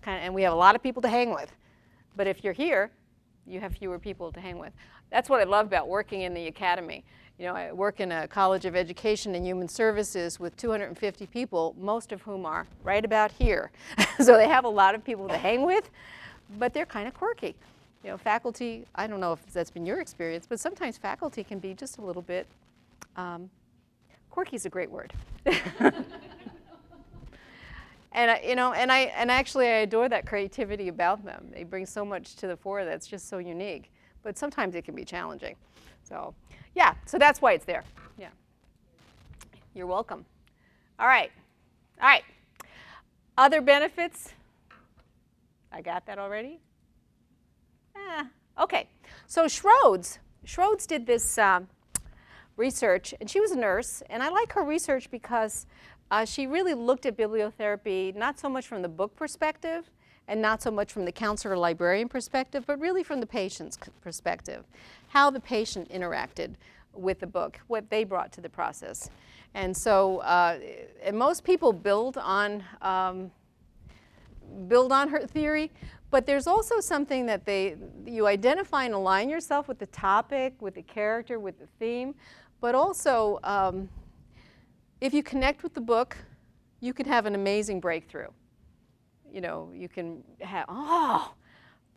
B: And we have a lot of people to hang with. But if you're here, you have fewer people to hang with. That's what I love about working in the academy. You know, I work in a college of education and human services with 250 people, most of whom are right about here. So they have a lot of people to hang with, but they're kind of quirky. You know, faculty, I don't know if that's been your experience, but sometimes faculty can be just a little bit, quirky is a great word. And actually I adore that creativity about them. They bring so much to the fore that's just so unique. But sometimes it can be challenging. So yeah, so that's why it's there. Yeah. You're welcome. All right. All right. Other benefits? I got that already? Okay. So Schroeds did this research, and she was a nurse, and I like her research because she really looked at bibliotherapy not so much from the book perspective and not so much from the counselor-librarian perspective, but really from the patient's perspective, how the patient interacted with the book, what they brought to the process. And so and most people build on her theory, but there's also something that you identify and align yourself with the topic, with the character, with the theme, but also if you connect with the book, you can have an amazing breakthrough. You know, you can have, oh,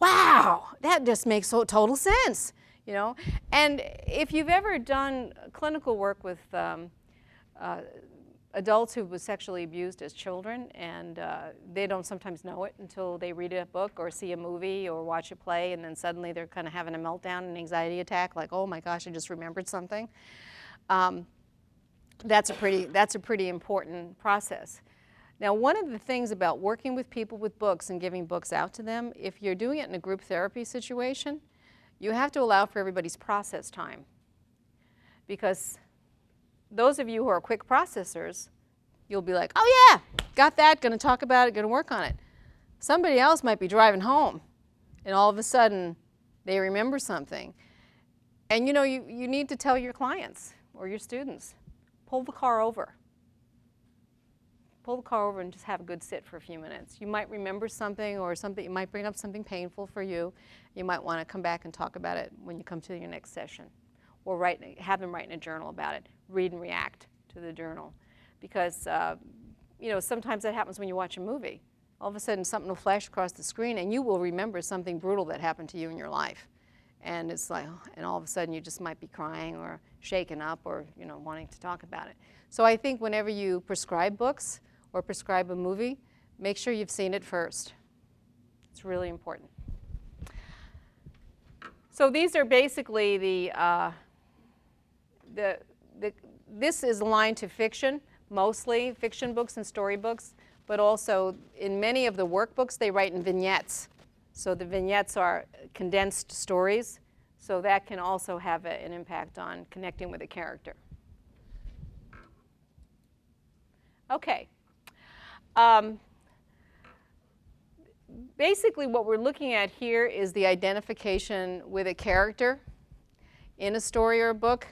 B: wow, that just makes total sense, you know. And if you've ever done clinical work with adults who were sexually abused as children, and they don't sometimes know it until they read a book or see a movie or watch a play, and then suddenly they're kind of having a meltdown, an anxiety attack, like, oh my gosh, I just remembered something. That's a pretty important process. Now, one of the things about working with people with books and giving books out to them, if you're doing it in a group therapy situation, you have to allow for everybody's process time. Because those of you who are quick processors, you'll be like, oh yeah, got that, gonna talk about it, gonna work on it. Somebody else might be driving home, and all of a sudden, they remember something. And you know, you need to tell your clients or your students, pull the car over. pull the car over and just have a good sit for a few minutes. You might remember something, or something, it might bring up something painful for you. You might want to come back and talk about it when you come to your next session. Or have them write in a journal about it. Read and react to the journal. Because you know, sometimes that happens when you watch a movie. All of a sudden something will flash across the screen and you will remember something brutal that happened to you in your life. And it's like, and all of a sudden you just might be crying or shaken up or, you know, wanting to talk about it. So I think whenever you prescribe books or prescribe a movie, make sure you've seen it first. It's really important. So these are basically this is aligned to fiction, mostly fiction books and storybooks, but also in many of the workbooks they write in vignettes. So the vignettes are condensed stories, so that can also have an impact on connecting with a character. Okay. Basically what we're looking at here is the identification with a character in a story or a book.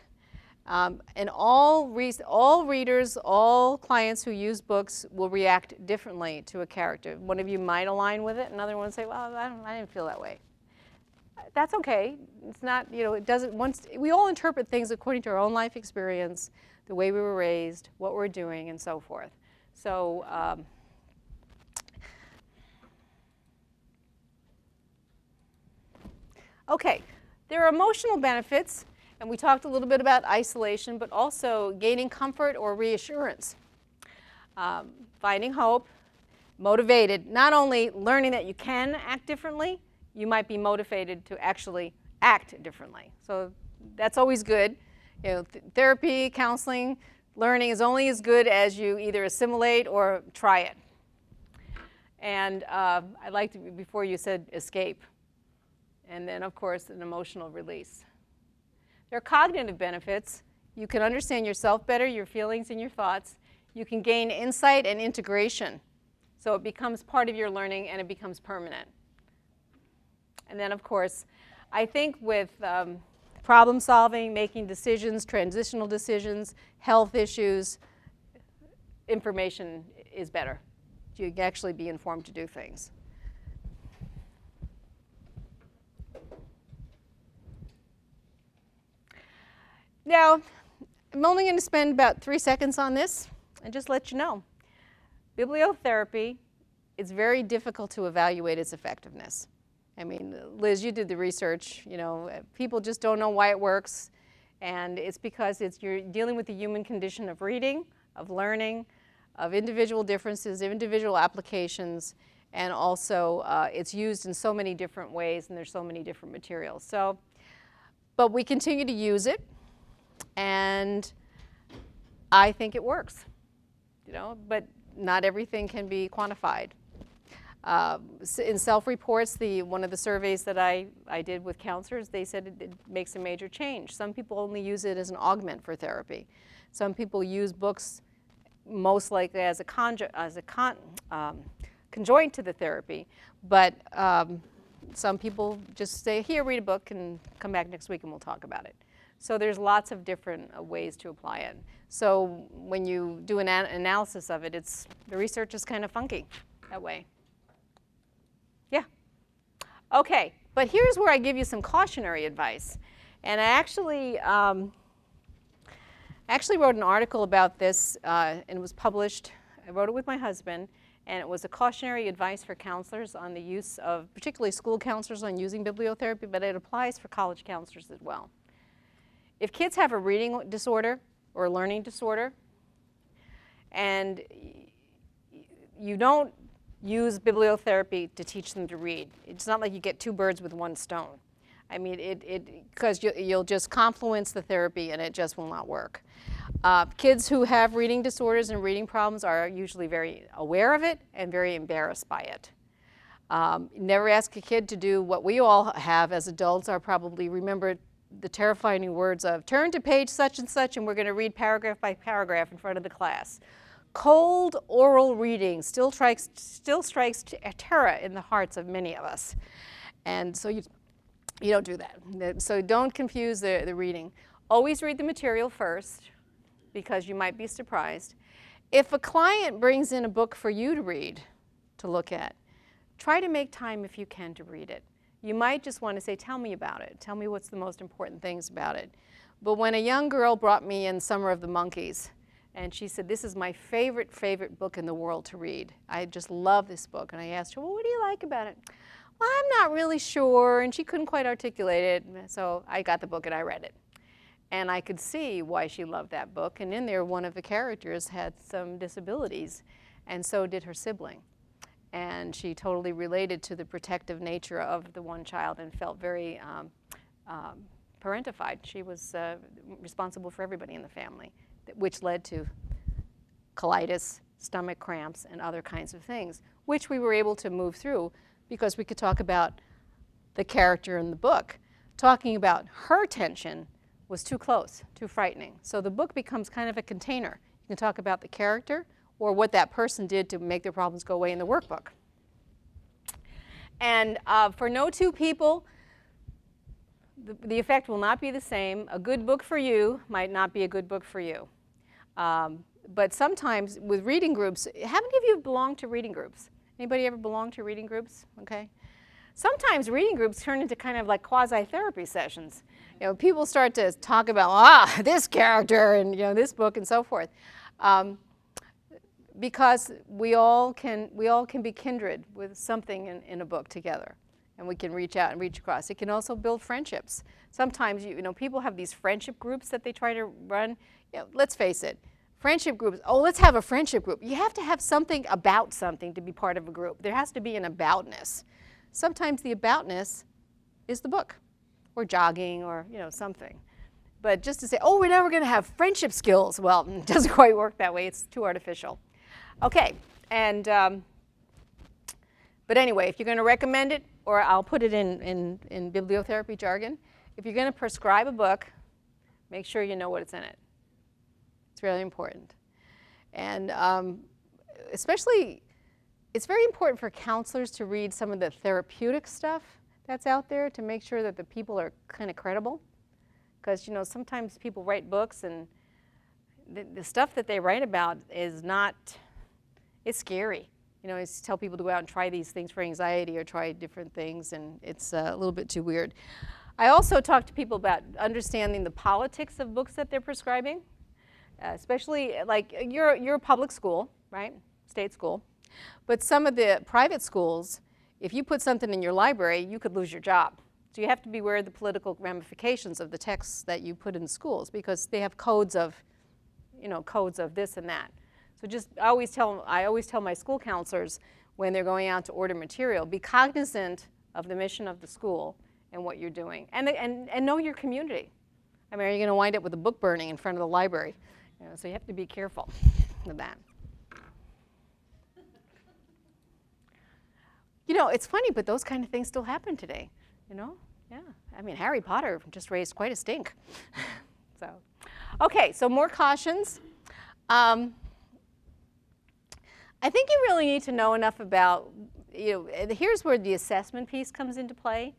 B: And all readers, all clients who use books will react differently to a character. One of you might align with it, another one will say, well, I didn't feel that way. That's okay. It's not, you know, it doesn't, we all interpret things according to our own life experience, the way we were raised, what we're doing, and so forth. So, okay, there are emotional benefits. And we talked a little bit about isolation, but also gaining comfort or reassurance. Finding hope, motivated, not only learning that you can act differently, you might be motivated to actually act differently. So that's always good. You know, therapy, counseling, learning is only as good as you either assimilate or try it. And I liked before you said escape. And then, of course, an emotional release. There are cognitive benefits. You can understand yourself better, your feelings and your thoughts. You can gain insight and integration. So it becomes part of your learning and it becomes permanent. And then, of course, I think with problem solving, making decisions, transitional decisions, health issues, information is better. You can actually be informed to do things. Now, I'm only going to spend about 3 seconds on this and just let you know. Bibliotherapy is very difficult to evaluate its effectiveness. I mean, Liz, you did the research. You know, people just don't know why it works. And it's because you're dealing with the human condition of reading, of learning, of individual differences, individual applications, and also it's used in so many different ways and there's so many different materials. So, but we continue to use it. And I think it works, you know, but not everything can be quantified. In self-reports, one of the surveys that I did with counselors, they said it makes a major change. Some people only use it as an augment for therapy. Some people use books most likely as a conjoint to the therapy, but some people just say, here, read a book and come back next week and we'll talk about it. So there's lots of different ways to apply it. So when you do an analysis of it, the research is kind of funky that way. Yeah. Okay, but here's where I give you some cautionary advice. And I actually wrote an article about this, and it was published. I wrote it with my husband, and it was a cautionary advice for counselors on the use of, particularly school counselors, on using bibliotherapy, but it applies for college counselors as well. If kids have a reading disorder or a learning disorder, and you don't use bibliotherapy to teach them to read, it's not like you get 2 birds with 1 stone. I mean, because you'll just confluence the therapy and it just will not work. Kids who have reading disorders and reading problems are usually very aware of it and very embarrassed by it. Never ask a kid to do what we all have as adults, are probably remember the terrifying words of, turn to page such and such and we're going to read paragraph by paragraph in front of the class. Cold oral reading still strikes terror in the hearts of many of us. And so you don't do that. So don't confuse the reading. Always read the material first because you might be surprised. If a client brings in a book for you to read, to look at, try to make time if you can to read it. You might just want to say, tell me about it. Tell me what's the most important things about it. But when a young girl brought me in Summer of the Monkeys, and she said, this is my favorite book in the world to read. I just love this book. And I asked her, well, what do you like about it? Well, I'm not really sure. And she couldn't quite articulate it. So I got the book and I read it. And I could see why she loved that book. And in there, one of the characters had some disabilities. And so did her sibling. And she totally related to the protective nature of the one child and felt very parentified. She was responsible for everybody in the family, which led to colitis, stomach cramps, and other kinds of things, which we were able to move through because we could talk about the character in the book. Talking about her tension was too close, too frightening. So the book becomes kind of a container. You can talk about the character or what that person did to make their problems go away in the workbook. And for no two people, the effect will not be the same. A good book for you might not be a good book for you. But sometimes with reading groups, how many of you belong to reading groups? Anybody ever belong to reading groups? Okay. Sometimes reading groups turn into kind of like quasi-therapy sessions. You know, people start to talk about, this character and this book and so forth. Because we all can be kindred with something in a book together. And we can reach out and reach across. It can also build friendships. Sometimes people have these friendship groups that they try to run. Let's face it, friendship groups, let's have a friendship group. You have to have something about something to be part of a group. There has to be an aboutness. Sometimes the aboutness is the book or jogging or something. But just to say, we're never going to have friendship skills, well, it doesn't quite work that way. It's too artificial. Okay, and but anyway, if you're going to recommend it, or I'll put it in bibliotherapy jargon, if you're going to prescribe a book, make sure you know what it's in it. It's really important. And especially, it's very important for counselors to read some of the therapeutic stuff that's out there to make sure that the people are kind of credible. Because sometimes people write books and the stuff that they write about is not, it's scary. I tell people to go out and try these things for anxiety or try different things, and it's a little bit too weird. I also talk to people about understanding the politics of books that they're prescribing, especially like you're a public school, right? State school. But some of the private schools, if you put something in your library, you could lose your job. So you have to be aware of the political ramifications of the texts that you put in schools because they have codes of, codes of this and that. So I always tell my school counselors when they're going out to order material, be cognizant of the mission of the school and what you're doing, and know your community. I mean, are you going to wind up with a book burning in front of the library? So you have to be careful with that. It's funny, but those kind of things still happen today. Yeah. I mean, Harry Potter just raised quite a stink. So, okay. So more cautions. I think you really need to know enough about, here's where the assessment piece comes into play.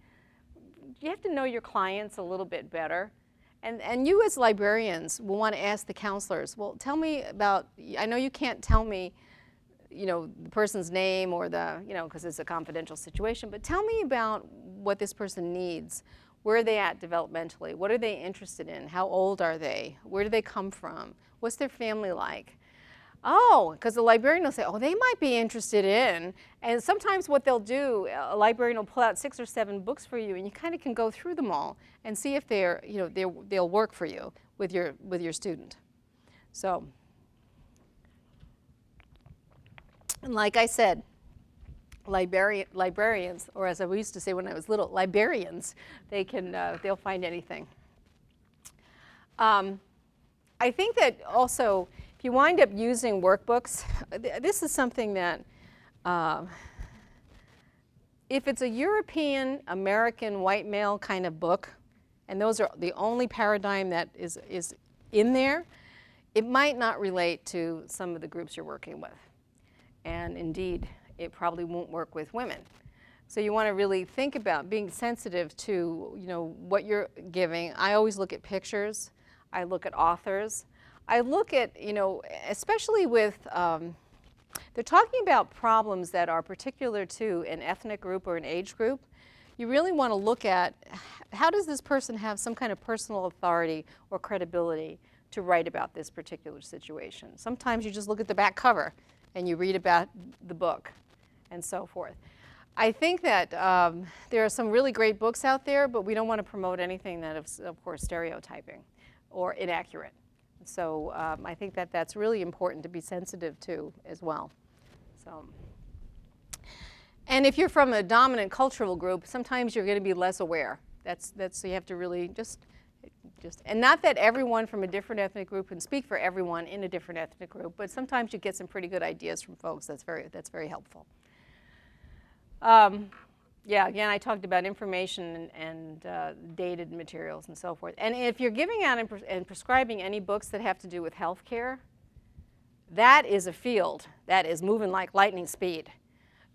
B: You have to know your clients a little bit better. And you as librarians will want to ask the counselors, well, tell me about, I know you can't tell me, the person's name or because it's a confidential situation, but tell me about what this person needs. Where are they at developmentally? What are they interested in? How old are they? Where do they come from? What's their family like? Because the librarian will say, they might be interested in. And sometimes what they'll do, a librarian will pull out 6 or 7 books for you, and you kind of can go through them all and see if they'll work for you with your student. So, and like I said, librarians, or as I used to say when I was little, librarians, they'll find anything. I think that also, if you wind up using workbooks, this is something that, if it's a European, American, white male kind of book, and those are the only paradigm that is in there, it might not relate to some of the groups you're working with. And indeed, it probably won't work with women. So you want to really think about being sensitive to what you're giving. I always look at pictures. I look at authors. I look at, you know, especially with, they're talking about problems that are particular to an ethnic group or an age group. You really want to look at how does this person have some kind of personal authority or credibility to write about this particular situation. Sometimes you just look at the back cover and you read about the book and so forth. I think that there are some really great books out there, but we don't want to promote anything that is, of course, stereotyping or inaccurate. So I think that that's really important to be sensitive to as well. So, and if you're from a dominant cultural group, sometimes you're going to be less aware. So you have to really just, and not that everyone from a different ethnic group can speak for everyone in a different ethnic group, but sometimes you get some pretty good ideas from folks. That's very helpful. Yeah, again, I talked about information and dated materials and so forth. And if you're giving out and prescribing any books that have to do with healthcare, that is a field that is moving like lightning speed.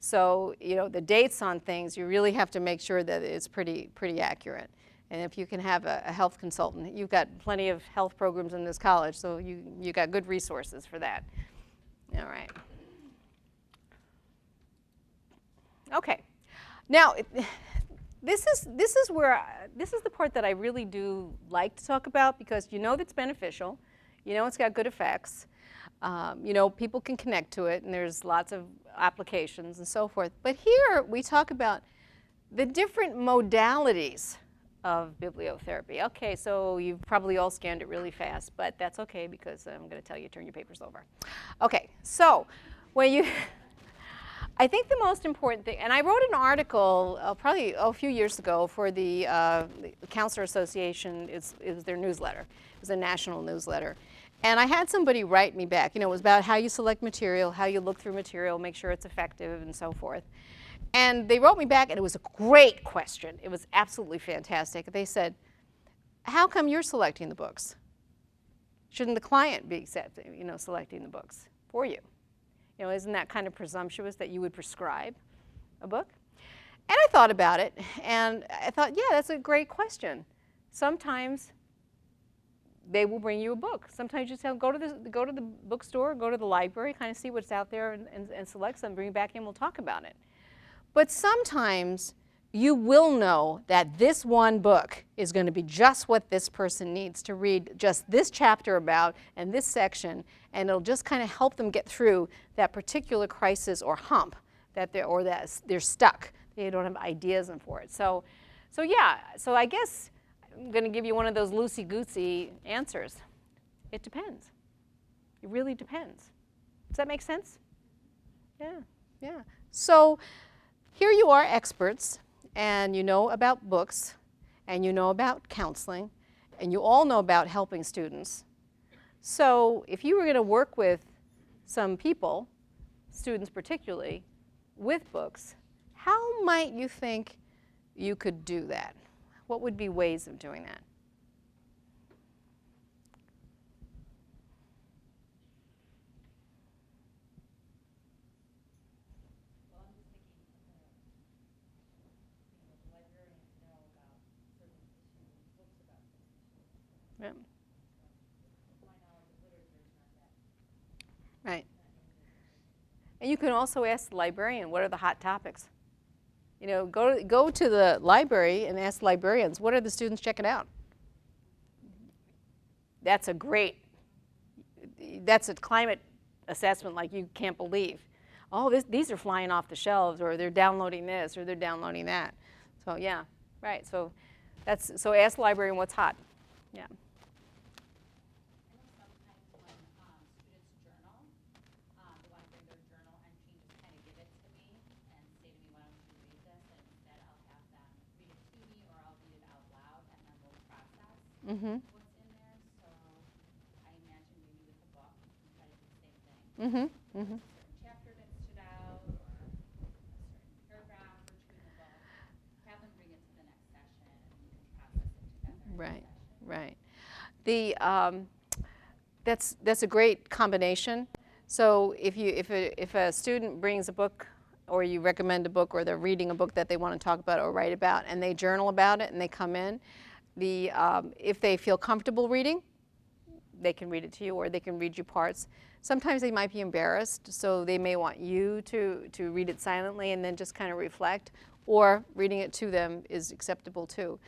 B: So, you know, the dates on things, you really have to make sure that it's pretty accurate. And if you can have a health consultant, you've got plenty of health programs in this college, so you got good resources for that. All right. Okay. Now, this is the part that I really do like to talk about, because you know that's beneficial, you know it's got good effects, you know people can connect to it, and there's lots of applications and so forth. But here we talk about the different modalities of bibliotherapy. Okay, so you've probably all scanned it really fast, but that's okay because I'm going to tell you to turn your papers over. Okay, so when you I think the most important thing, and I wrote an article probably a few years ago for the Counselor Association. It was their newsletter. It was a national newsletter. And I had somebody write me back. You know, it was about how you select material, how you look through material, make sure it's effective, and so forth. And they wrote me back, and it was a great question. It was absolutely fantastic. They said, how come you're selecting the books? Shouldn't the client be selecting the books for you? You know, isn't that kind of presumptuous that you would prescribe a book? And I thought about it, and I thought, yeah, that's a great question. Sometimes they will bring you a book. Sometimes you just go to the bookstore, go to the library, kind of see what's out there and select some, bring it back in, we'll talk about it. But sometimes you will know that this one book is going to be just what this person needs to read just this chapter about and this section, and it'll just kind of help them get through that particular crisis or hump that they're stuck. They don't have ideas for it. So yeah, so I guess I'm going to give you one of those loosey-goosey answers. It depends. It really depends. Does that make sense? Yeah. So here you are, experts, and you know about books, and you know about counseling, and you all know about helping students. So if you were going to work with some people, students particularly, with books, how might you think you could do that? What would be ways of doing that?
E: Well, I'm just thinking, librarians know about certain issues, books about certain issues.
B: Yeah.
E: My knowledge of literature is not that.
B: Right. And you can also ask the librarian, what are the hot topics? You know, go to the library and ask librarians, what are the students checking out? That's a climate assessment like you can't believe. Oh, these are flying off the shelves, or they're downloading this, or they're downloading that. So yeah, right. So so ask the librarian what's hot. Yeah.
C: I know sometimes when students journal, they want to bring their journal entry and just kind of give it to me and say to me, why don't you read this? And instead I'll have them read it to me, or I'll read it out loud, and then we'll process what's in there. So I imagine maybe with the book, you can try to do the same thing. A certain chapter that stood out, or a certain paragraph or two in the book. Have them bring it to the next session, and we can process it together.
B: Right. Right. That's a great combination. So if a student brings a book, or you recommend a book, or they're reading a book that they want to talk about or write about, and they journal about it and they come in, if they feel comfortable reading, they can read it to you, or they can read you parts. Sometimes they might be embarrassed, so they may want you to read it silently and then just kind of reflect, or reading it to them is acceptable too.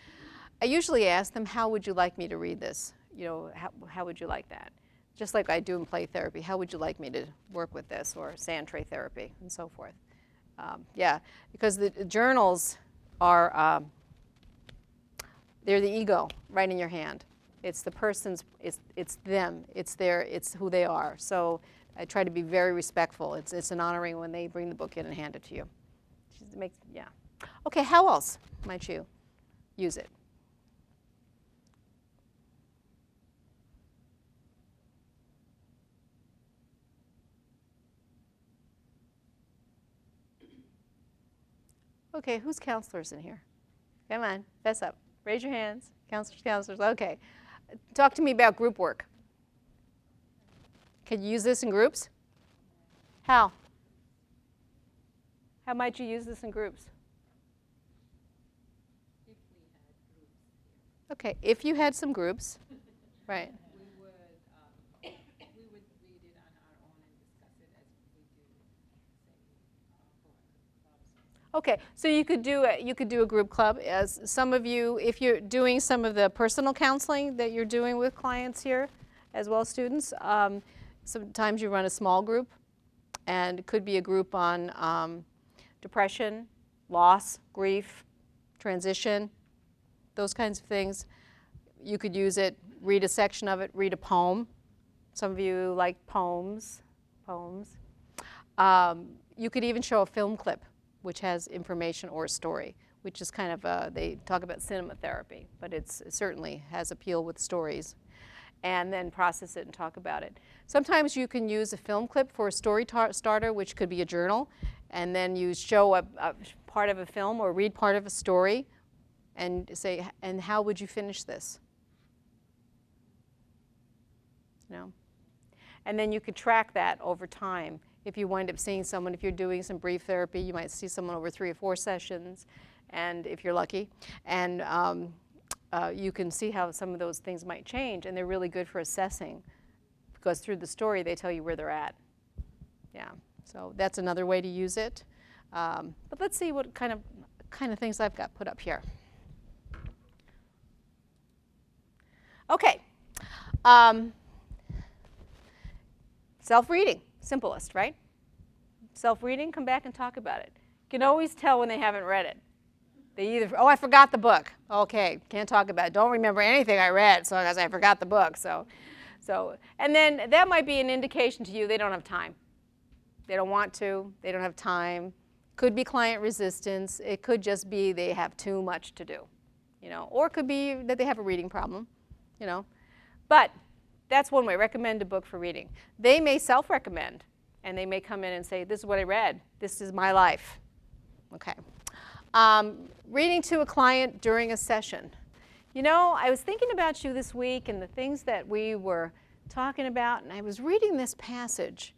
B: I usually ask them, how would you like me to read this? You know, how would you like that? Just like I do in play therapy, how would you like me to work with this, or sand tray therapy, and so forth. Yeah, because the journals are, they're the ego right in your hand. It's the person's, it's them, it's who they are. So I try to be very respectful. It's an honoring when they bring the book in and hand it to you. Yeah. Okay, how else might you use it? Okay, who's counselors in here? Come on, fess up. Raise your hands. Counselors, okay. Talk to me about group work. Can you use this in groups? How? How might you use this in groups?
E: If we had groups here,
B: Okay, if you had some groups, right.
E: we would read it on our own and discuss it as we do, say, poetry clubs.
B: Okay, so you could do a group club. As some of you, if you're doing some of the personal counseling that you're doing with clients here, as well as students, sometimes you run a small group, and it could be a group on depression, loss, grief, transition, those kinds of things. You could use it, read a section of it, read a poem. Some of you like poems. You could even show a film clip which has information or a story, which is kind of, they talk about cinema therapy, but it certainly has appeal with stories, and then process it and talk about it. Sometimes you can use a film clip for a story starter, which could be a journal, and then you show a part of a film or read part of a story and say, and how would you finish this? You know? And then you could track that over time. If you wind up seeing someone, if you're doing some brief therapy, you might see someone over 3 or 4 sessions, and if you're lucky, and you can see how some of those things might change, and they're really good for assessing, because through the story they tell you where they're at. Yeah, so that's another way to use it. But let's see what kind of things I've got put up here. Okay, self-reading. Simplest, right? Self-reading, come back and talk about it. You can always tell when they haven't read it. They either, oh, I forgot the book. Okay, can't talk about it. Don't remember anything I read, so I forgot the book. So, and then that might be an indication to you they don't have time. They don't want to, they don't have time. Could be client resistance. It could just be they have too much to do, you know, or it could be that they have a reading problem, you know. But that's one way, recommend a book for reading. They may self-recommend, and they may come in and say, this is what I read. This is my life. Okay. Reading to a client during a session. You know, I was thinking about you this week and the things that we were talking about, and I was reading this passage,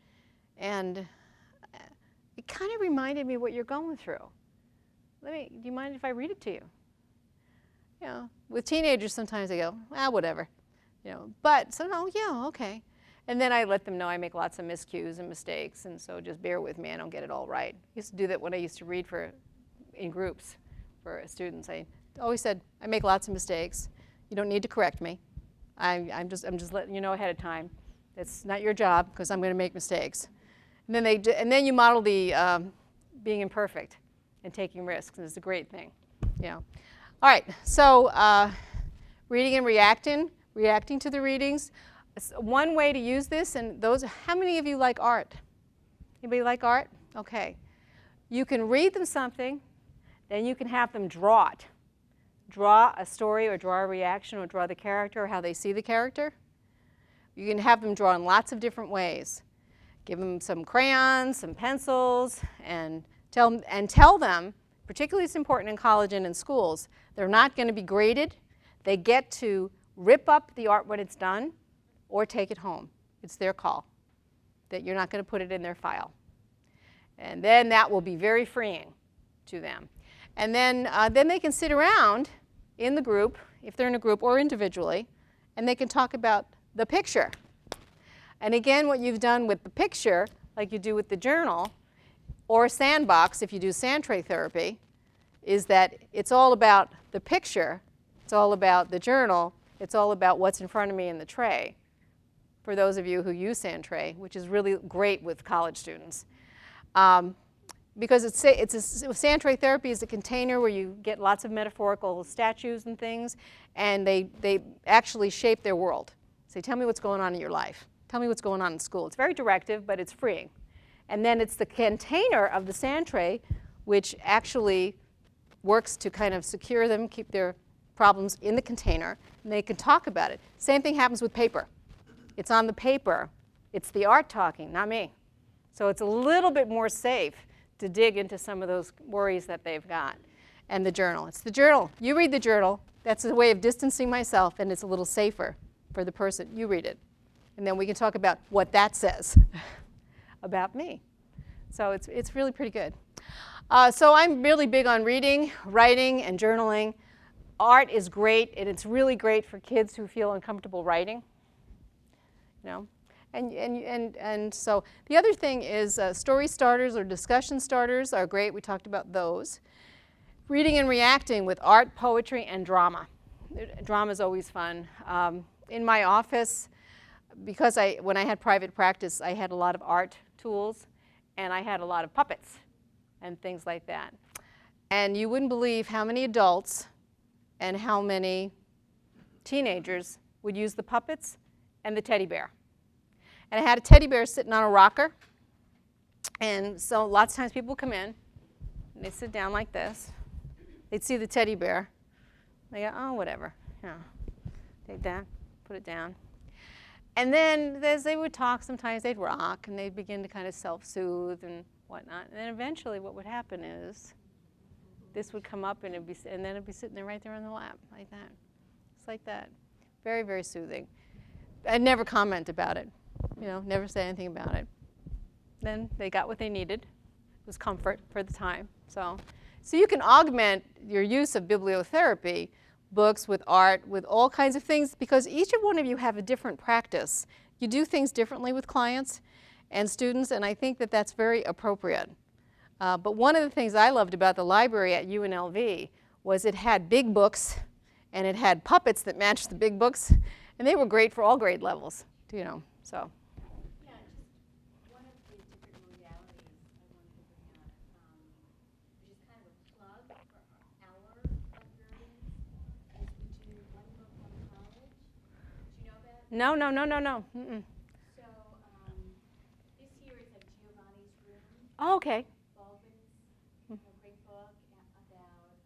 B: and it kind of reminded me what you're going through. Do you mind if I read it to you? You know, with teenagers, sometimes they go, ah, whatever. You know, but so, oh, yeah, okay. And then I let them know I make lots of miscues and mistakes, and so just bear with me, I don't get it all right. I used to do that when I used to read in groups for students. I always said, I make lots of mistakes. You don't need to correct me. I'm just letting you know ahead of time. It's not your job, because I'm going to make mistakes. And then you model the being imperfect and taking risks, and it's a great thing. Yeah. All right, so reading and reacting to the readings. One way to use this, and how many of you like art? Anybody like art? Okay. You can read them something, then you can have them draw it. Draw a story, or draw a reaction, or draw the character, or how they see the character. You can have them draw in lots of different ways. Give them some crayons, some pencils, and tell them, particularly it's important in college and in schools, they're not going to be graded. They get to rip up the art when it's done, or take it home. It's their call, that you're not going to put it in their file. And then that will be very freeing to them. And then they can sit around in the group, if they're in a group, or individually, and they can talk about the picture. And again, what you've done with the picture, like you do with the journal, or sandbox if you do sand tray therapy, is that it's all about the picture, it's all about the journal, it's all about what's in front of me in the tray. For those of you who use sand tray, which is really great with college students. Because sand tray therapy is a container where you get lots of metaphorical statues and things, and they actually shape their world. Say, tell me what's going on in your life. Tell me what's going on in school. It's very directive, but it's freeing. And then it's the container of the sand tray which actually works to kind of secure them, keep their problems in the container, and they can talk about it. Same thing happens with paper. It's on the paper. It's the art talking, not me. So it's a little bit more safe to dig into some of those worries that they've got. And the journal. It's the journal. You read the journal. That's a way of distancing myself, and it's a little safer for the person. You read it. And then we can talk about what that says about me. So it's really pretty good. So I'm really big on reading, writing, and journaling. Art is great, and it's really great for kids who feel uncomfortable writing. You know? And so the other thing is story starters or discussion starters are great. We talked about those. Reading and reacting with art, poetry, and drama. Drama is always fun. In my office, because when I had private practice, I had a lot of art tools, and I had a lot of puppets and things like that. And you wouldn't believe how many adults and how many teenagers would use the puppets and the teddy bear. And I had a teddy bear sitting on a rocker. And so lots of times people would come in, and they'd sit down like this. They'd see the teddy bear. They go, oh, whatever. Yeah. Take that, put it down. And then as they would talk, sometimes they'd rock, and they'd begin to kind of self-soothe and whatnot. And then eventually what would happen is this would come up, and then it'd be sitting there right there on the lap, like that. Just like that. Very, very soothing. I'd never comment about it. You know, never say anything about it. Then they got what they needed. It was comfort for the time. So you can augment your use of bibliotherapy, books with art, with all kinds of things, because each one of you have a different practice. You do things differently with clients and students, and I think that that's very appropriate. But one of the things I loved about the library at UNLV was it had big books, and it had puppets that matched the big books, and they were great for all grade levels, you know, so.
C: Yeah, just one of the different modalities I wanted to bring up, which is kind of a plug for our librarians, is we do one book, one college. Do you know about it?
B: No. Mm-mm.
C: So this year is at Giovanni's Room.
B: Oh, okay.
C: Baldwin's great book about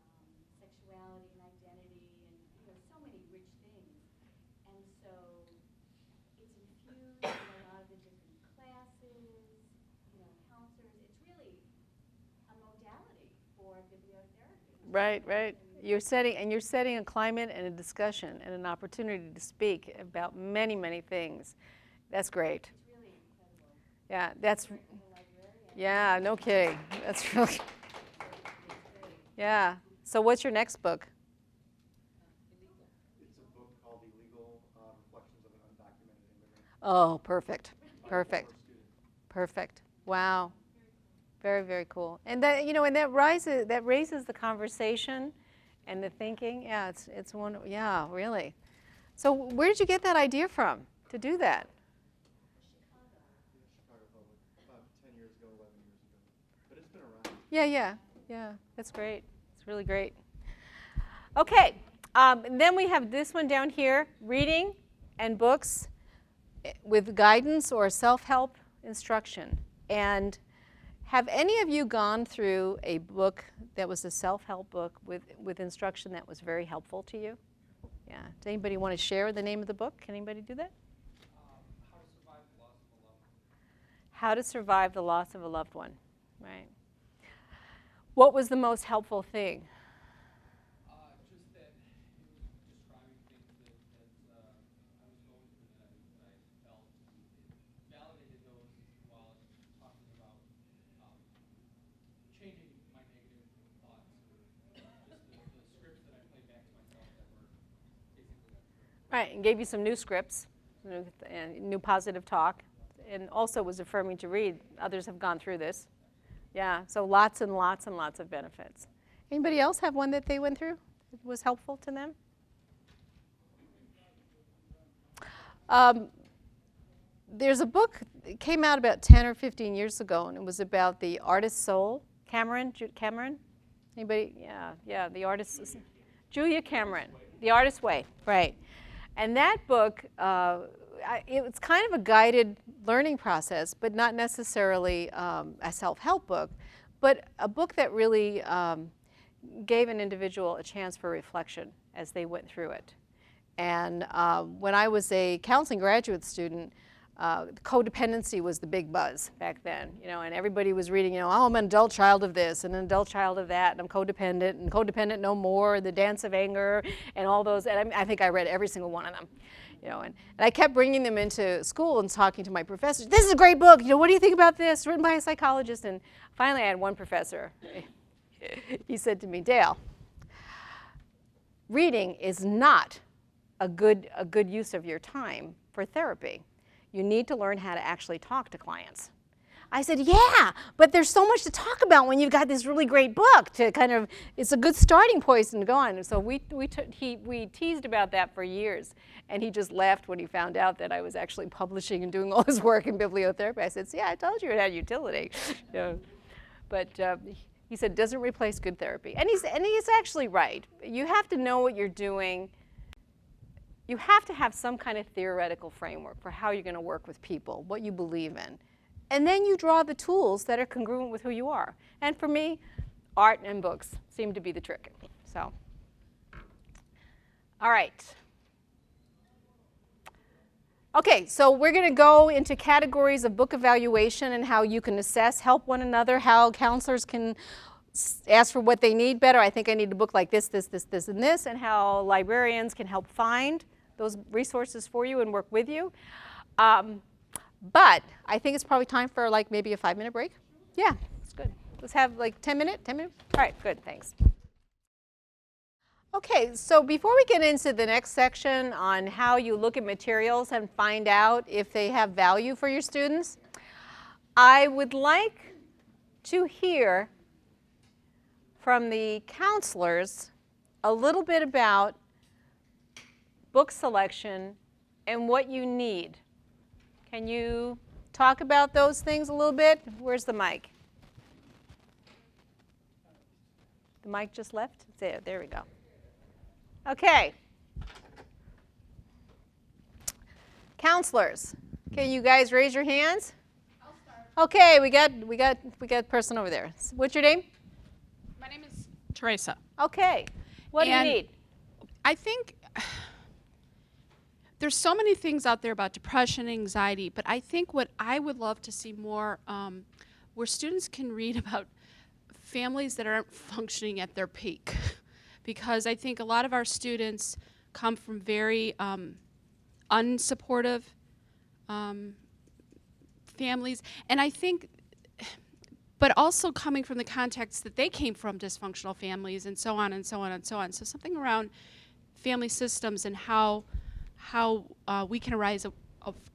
C: sexuality and identity and so many rich things. And so it's infused in a lot of the different classes, counselors. It's really a modality for bibliotherapy.
B: Right. You're setting a climate and a discussion and an opportunity to speak about many, many things. That's great.
C: It's really incredible.
B: Yeah, that's.
C: For the librarian.
B: Yeah, no kidding. That's really. Yeah. So what's your next book?
D: It's a book called Illegal Reflections of an Undocumented Immigrant.
B: Oh, perfect.
D: For students.
B: Perfect. Wow. Very, very cool. And that, and that raises the conversation and the thinking. Yeah, it's one. Yeah, really. So where did you get that idea from to do that?
D: Chicago Public, about 10 years ago, 11 years ago. But it's been around.
B: Yeah. That's great. It's really great. Okay. Then we have this one down here: reading and books with guidance or self-help instruction. And have any of you gone through a book that was a self-help book with instruction that was very helpful to you? Yeah. Does anybody want to share the name of the book? Can anybody do that? How to Survive the Loss of a Loved One. Right. What was the most helpful thing?
F: Just that it was describing things that I was going through that I felt it validated those while talking about changing my negative thoughts or just the scripts that I played back to myself that were basically untrue.
B: Right, and gave you some new scripts and new positive talk, and also was affirming to read. Others have gone through this. Yeah, so lots and lots and lots of benefits. Anybody else have one that they went through that was helpful to them? There's a book that came out about 10 or 15 years ago, and it was about the artist's soul. Cameron? Anybody? Yeah, the artist. Julia Cameron, The Artist's Way, right. And that book, it was kind of a guided learning process, but not necessarily a self-help book, but a book that really gave an individual a chance for reflection as they went through it. And when I was a counseling graduate student, codependency was the big buzz back then, and everybody was reading, oh, I'm an adult child of this and an adult child of that, and I'm codependent and codependent no more, the dance of anger, and all those. And I think I read every single one of them, and I kept bringing them into school and talking to my professors. This is a great book. What do you think about this? Written by a psychologist. And finally, I had one professor. He said to me, Dale, reading is not a good use of your time for therapy. You need to learn how to actually talk to clients. I said, yeah, but there's so much to talk about when you've got this really great book to kind of, it's a good starting point and go on. So we teased about that for years, and he just laughed when he found out that I was actually publishing and doing all this work in bibliotherapy. I said, see, I told you it had utility. But he said, it doesn't replace good therapy. And he's actually right. You have to know what you're doing. You have to have some kind of theoretical framework for how you're going to work with people, what you believe in. And then you draw the tools that are congruent with who you are. And for me, art and books seem to be the trick. So, all right. Okay, so we're going to go into categories of book evaluation and how you can assess, help one another, how counselors can ask for what they need better. I think I need a book like this, and this, and how librarians can help find those resources for you and work with you. But I think it's probably time for like maybe a 5-minute break. Yeah, that's good. Let's have like 10 minutes. All right, good, thanks. Okay, so before we get into the next section on how you look at materials and find out if they have value for your students, I would like to hear from the counselors a little bit about book selection and what you need. Can you talk about those things a little bit? Where's the mic? The mic just left? There we go. Okay. Counselors, can you guys raise your hands?
E: I'll start.
B: Okay, we got person over there. What's your name?
G: My name is Teresa.
B: Okay. What do you need?
G: I think there's so many things out there about depression, anxiety, but I think what I would love to see more where students can read about families that aren't functioning at their peak. Because I think a lot of our students come from very unsupportive families. And I think, but also coming from the context that they came from dysfunctional families and so on and so on and so on. So something around family systems and how we can arise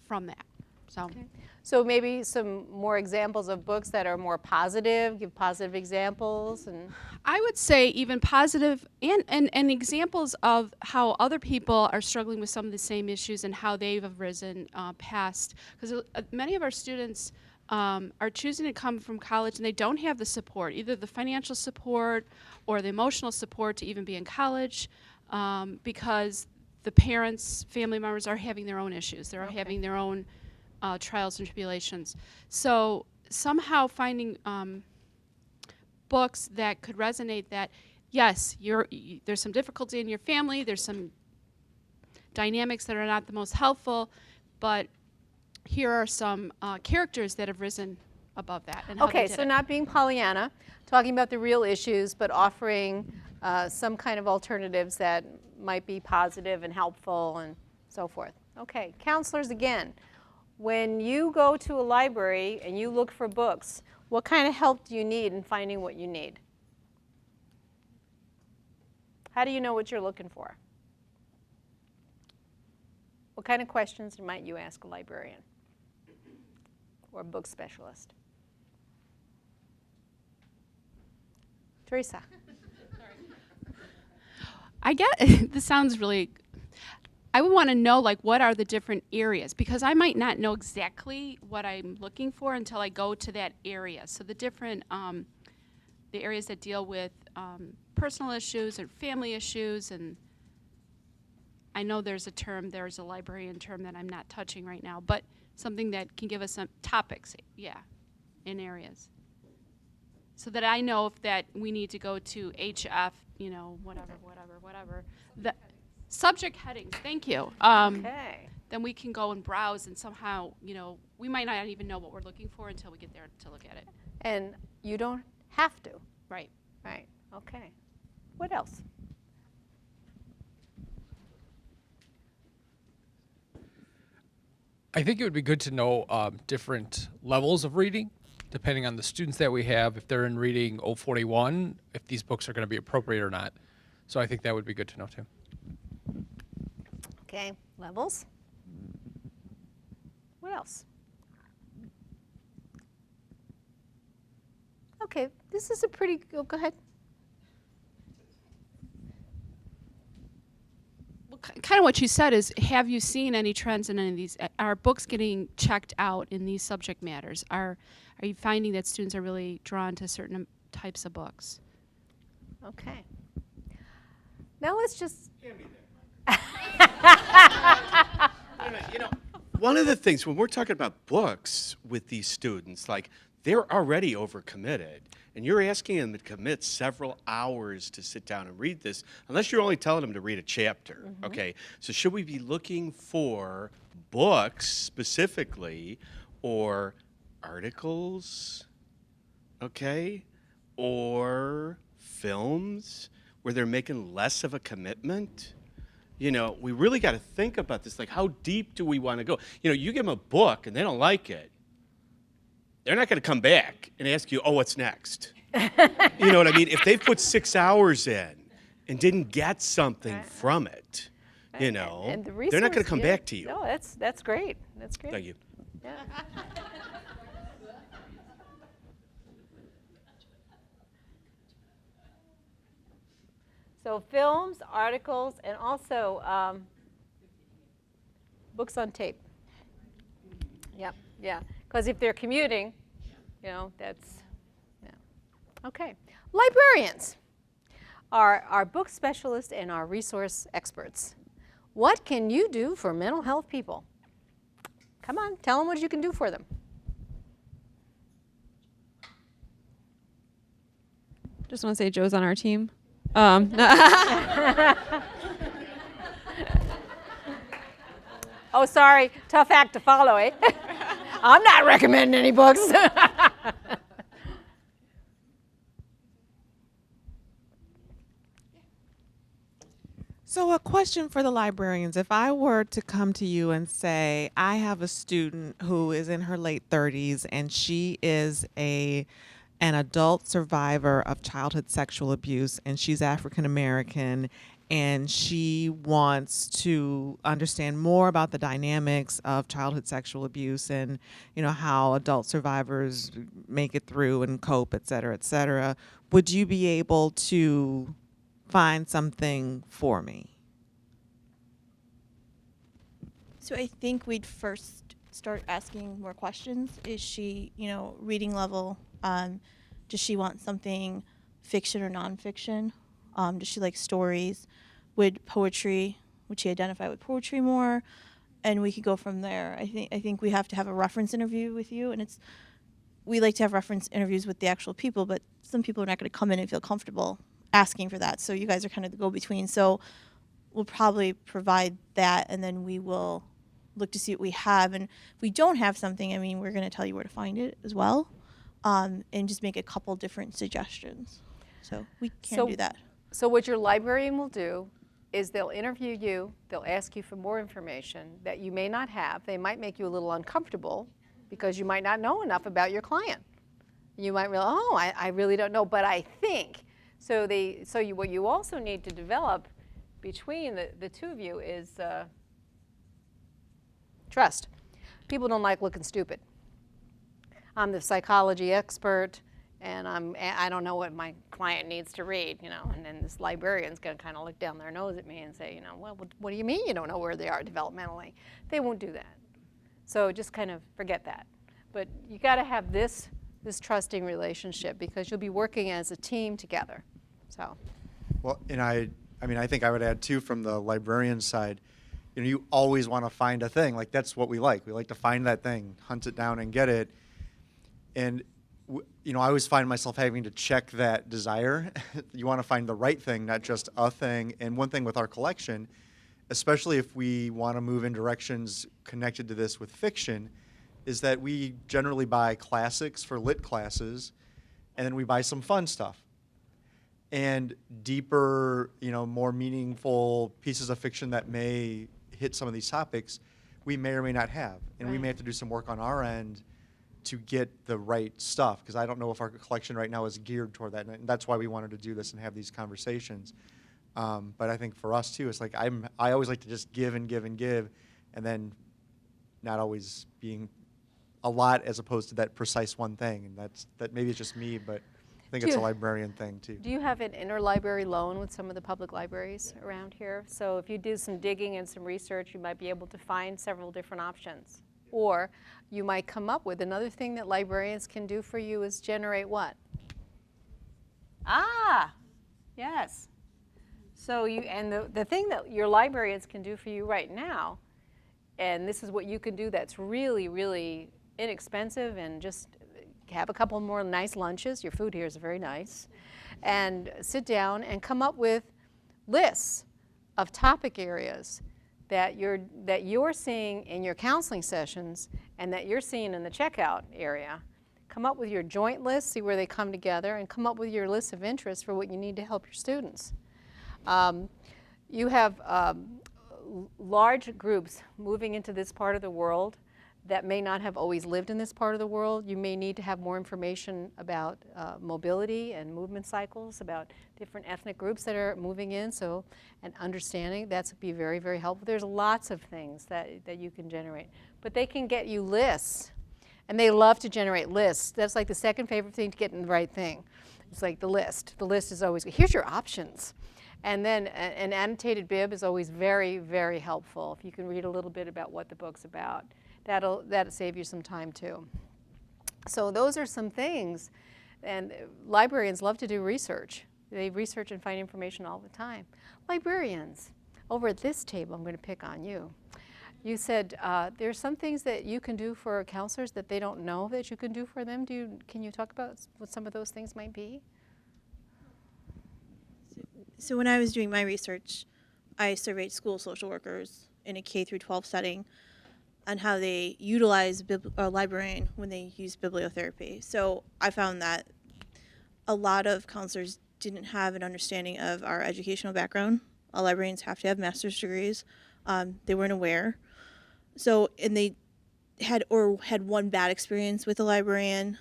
G: from that. So.
B: Okay. So maybe some more examples of books that are more positive, give positive examples. And
G: I would say even positive and examples of how other people are struggling with some of the same issues and how they've arisen past. Because many of our students are choosing to come from college and they don't have the support, either the financial support or the emotional support to even be in college because the parents, family members are having their own issues. They're having their own trials and tribulations. So somehow finding books that could resonate that, yes, there's some difficulty in your family, there's some dynamics that are not the most helpful, but here are some characters that have risen above that. And how they did
B: so
G: it.
B: not being Pollyanna, talking about the real issues, but offering some kind of alternatives that might be positive and helpful and so forth. Okay, counselors again. When you go to a library and you look for books, what kind of help do you need in finding what you need? How do you know what you're looking for? What kind of questions might you ask a librarian or a book specialist? Teresa.
G: I get this sounds really. I would want to know like what are the different areas, because I might not know exactly what I'm looking for until I go to that area. So the different the areas that deal with personal issues or family issues, and I know there's a librarian term that I'm not touching right now, but something that can give us some topics, in areas. So that I know if that we need to go to HF, whatever. The subject headings, thank you.
B: Okay.
G: Then we can go and browse, and somehow, we might not even know what we're looking for until we get there to look at it.
B: And you don't have to.
G: Right.
B: Right. Okay. What else?
F: I think it would be good to know different levels of reading, depending on the students that we have, if they're in reading 041, if these books are going to be appropriate or not. So I think that would be good to know too.
B: Okay. Levels. What else? Okay. This is a pretty, go ahead.
G: Kind of what you said is, have you seen any trends in any of these? Are books getting checked out in these subject matters? Are you finding that students are really drawn to certain types of books?
B: Okay. Now let's just.
H: One of the things when we're talking about books with these students, like they're already overcommitted, and you're asking them to commit several hours to sit down and read this, unless you're only telling them to read a chapter, okay? So should we be looking for books specifically, or articles, okay? Or films where they're making less of a commitment? We really got to think about this, like how deep do we want to go? You give them a book and they don't like it, they're not going to come back and ask you, oh, what's next? You know what I mean? If they've put 6 hours in and didn't get something from it,
B: And the
H: they're not going to come
B: resource,
H: back to you.
B: No, that's great. That's great.
H: Thank you.
B: Yeah. So films, articles, and also books on tape. Yep, yeah. Because if they're commuting, that's, yeah. Okay. Librarians are our book specialists and our resource experts. What can you do for mental health people? Come on, tell them what you can do for them.
I: Just want to say Joe's on our team.
B: Oh, sorry, tough act to follow, eh? I'm not recommending any books.
A: So a question for the librarians. If I were to come to you and say, I have a student who is in her late 30s and she is an adult survivor of childhood sexual abuse, and she's African American, and she wants to understand more about the dynamics of childhood sexual abuse and how adult survivors make it through and cope, et cetera, would you be able to find something for me?
J: So I think we'd first start asking more questions. Is she, reading level? Does she want something fiction or nonfiction? Does she like stories? Would she identify with poetry more? And we could go from there. I think we have to have a reference interview with you, and we like to have reference interviews with the actual people, but some people are not going to come in and feel comfortable asking for that. So you guys are kind of the go-between. So we'll probably provide that, and then we will look to see what we have. And if we don't have something, we're going to tell you where to find it as well, and just make a couple different suggestions. So we can do that.
B: So what your librarian will do is they'll interview you, they'll ask you for more information that you may not have. They might make you a little uncomfortable because you might not know enough about your client. You might realize, I really don't know, but I think. What you also need to develop between the two of you is Trust. People don't like looking stupid. I'm the psychology expert, and I don't know what my client needs to read, you know, and then this librarian's going to kind of look down their nose at me and say, you know, well, what do you mean you don't know where they are developmentally? They won't do that. So just kind of forget that. But you got to have this trusting relationship because you'll be working as a team together. So.
K: Well, and I mean, I think I would add too from the librarian side, you know, you always want to find a thing. Like that's what we like. We like to find that thing, hunt it down and get it. And you know, I always find myself having to check that desire. You want to find the right thing, not just a thing. And one thing with our collection, especially if we want to move in directions connected to this with fiction, is that we generally buy classics for lit classes, and then we buy some fun stuff. And deeper, you know, more meaningful pieces of fiction that may hit some of these topics, we may or may not have. And we may have to do some work on our end to get the right stuff, because I don't know if our collection right now is geared toward that, and that's why we wanted to do this and have these conversations. But I think for us too, it's like I always like to just give and give and give, and then not always being a lot as opposed to that precise one thing. And that maybe it's just me, but I think it's a librarian thing too.
B: Do you have an interlibrary loan with some of the public libraries around here? So if you do some digging and some research, you might be able to find several different options. Or you might come up with another thing that librarians can do for you is generate what? Ah, yes. So the thing that your librarians can do for you right now, and this is what you can do that's really, really inexpensive, and just have a couple more nice lunches. Your food here is very nice. And sit down and come up with lists of topic areas that you're seeing in your counseling sessions and that you're seeing in the checkout area. Come up with your joint list, see where they come together, and come up with your list of interest for what you need to help your students. You have large groups moving into this part of the world that may not have always lived in this part of the world. You may need to have more information about mobility and movement cycles, about different ethnic groups that are moving in, and understanding that's would be very, very helpful. There's lots of things that you can generate, but they can get you lists, and they love to generate lists. That's like the second favorite thing to get in the right thing. It's like the list. The list is always, here's your options. And then an annotated bib is always very, very helpful. If you can read a little bit about what the book's about, that'll save you some time too. So those are some things, and librarians love to do research. They research and find information all the time. Librarians, over at this table, I'm going to pick on you. You said there's some things that you can do for counselors that they don't know that you can do for them. Can you talk about what some of those things might be?
J: So when I was doing my research, I surveyed school social workers in a K through 12 setting on how they utilize a librarian when they use bibliotherapy. So I found that a lot of counselors didn't have an understanding of our educational background. All librarians have to have master's degrees. They weren't aware. So, and they had one bad experience with a librarian,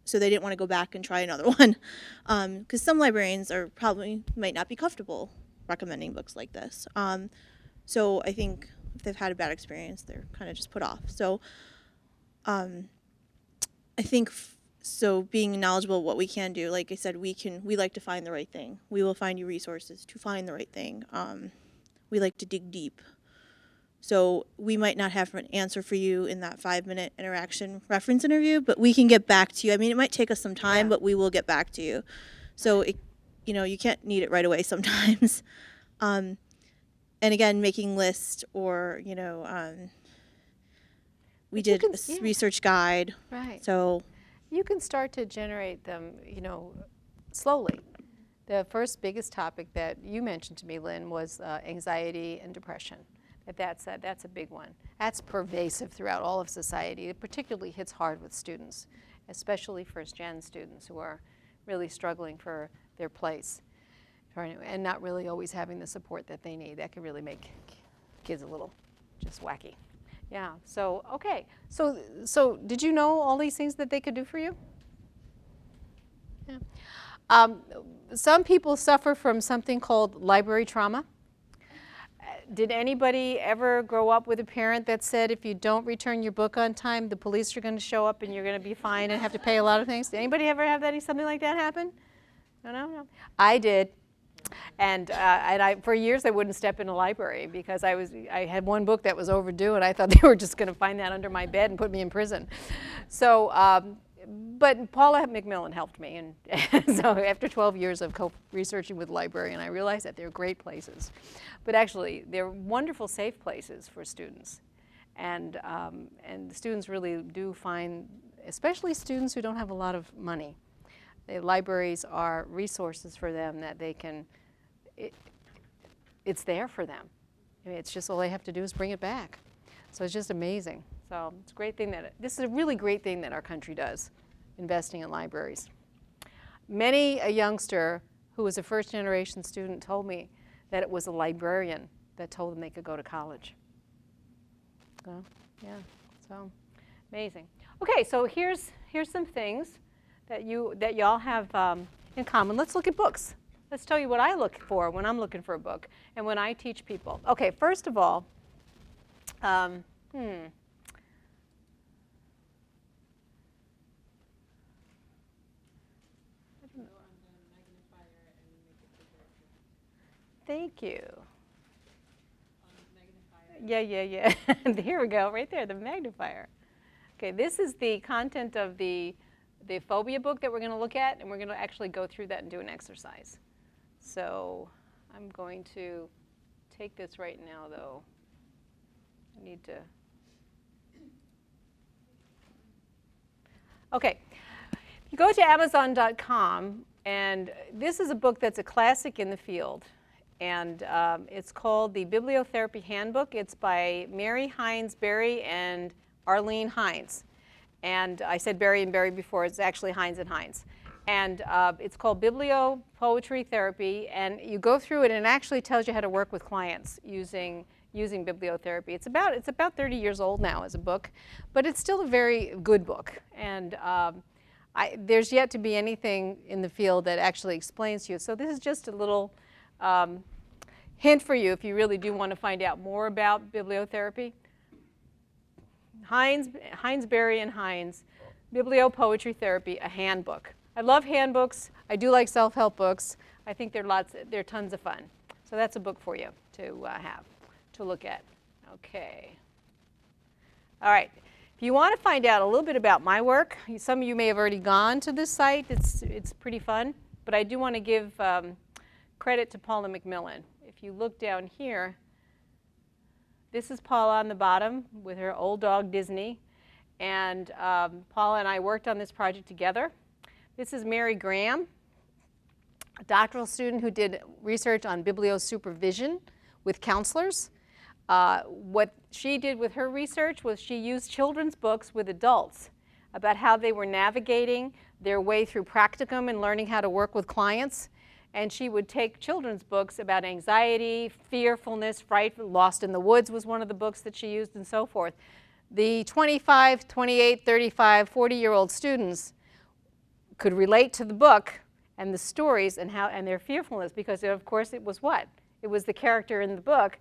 J: so they didn't want to go back and try another one. Because some librarians might not be comfortable recommending books like this. So I think if they've had a bad experience, they're kind of just put off. So I think so being knowledgeable of what we can do, like I said, we like to find the right thing. We will find you resources to find the right thing. We like to dig deep. So we might not have an answer for you in that 5-minute interaction reference interview, but we can get back to you. I mean, it might take us some time, but we will get back to you. So you can't need it right away sometimes. And again, making lists, or we did a research guide.
B: Right.
J: So
B: you can start to generate them, slowly. The first biggest topic that you mentioned to me, Lynn, was anxiety and depression. That's a big one. That's pervasive throughout all of society. It particularly hits hard with students, especially first-gen students who are really struggling for their place and not really always having the support that they need. That can really make kids a little just wacky. Yeah, so, okay. So did you know all these things that they could do for you? Yeah. Some people suffer from something called library trauma. Did anybody ever grow up with a parent that said if you don't return your book on time, the police are going to show up and you're going to be fined and have to pay a lot of things? Did anybody ever have something like that happen? No. I did. And for years I wouldn't step in a library because I had one book that was overdue and I thought they were just going to find that under my bed and put me in prison. So, but Paula McMillan helped me, and so after 12 years of researching with Librarian, I realized that they're great places. But actually, they're wonderful safe places for students. And the students really do find, especially students who don't have a lot of money, the libraries are resources for them that they can, it's there for them. I mean, it's just all they have to do is bring it back. So it's just amazing. So it's a great thing this is a really great thing that our country does, investing in libraries. Many a youngster who was a first-generation student told me that it was a librarian that told them they could go to college. So, yeah, so amazing. Okay, so here's some things that y'all have in common. Let's look at books. Let's tell you what I look for when I'm looking for a book and when I teach people. Okay, first of all, Thank you. Yeah. Here we go, right there, the magnifier. Okay, this is the content of the phobia book that we're going to look at, and we're going to actually go through that and do an exercise. So I'm going to take this right now, though. I need to. Okay, you go to Amazon.com, and this is a book that's a classic in the field. And it's called the Bibliotherapy Handbook. It's by Mary Hines Berry and Arlene Hines. And I said Berry and Berry before. It's actually Hines and Hines. And it's called Poetry Therapy. And you go through it, and it actually tells you how to work with clients using bibliotherapy. It's about 30 years old now as a book, but it's still a very good book. And there's yet to be anything in the field that actually explains to you. So this is just a little hint for you if you really do want to find out more about bibliotherapy. Hines Berry and Hines, Poetry Therapy, a handbook. I love handbooks. I do like self-help books. I think they're tons of fun. So that's a book for you to have, to look at. Okay. All right. If you want to find out a little bit about my work, some of you may have already gone to this site. It's pretty fun. But I do want to give credit to Paula McMillan. If you look down here, this is Paula on the bottom with her old dog Disney. And Paula and I worked on this project together. This is Mary Graham, a doctoral student who did research on bibliosupervision with counselors. What she did with her research was she used children's books with adults about how they were navigating their way through practicum and learning how to work with clients. And she would take children's books about anxiety, fearfulness, fright. Lost in the Woods was one of the books that she used, and so forth. The 25, 28, 35, 40-year-old students could relate to the book and the stories and their fearfulness, because of course it was what? It was the character in the book.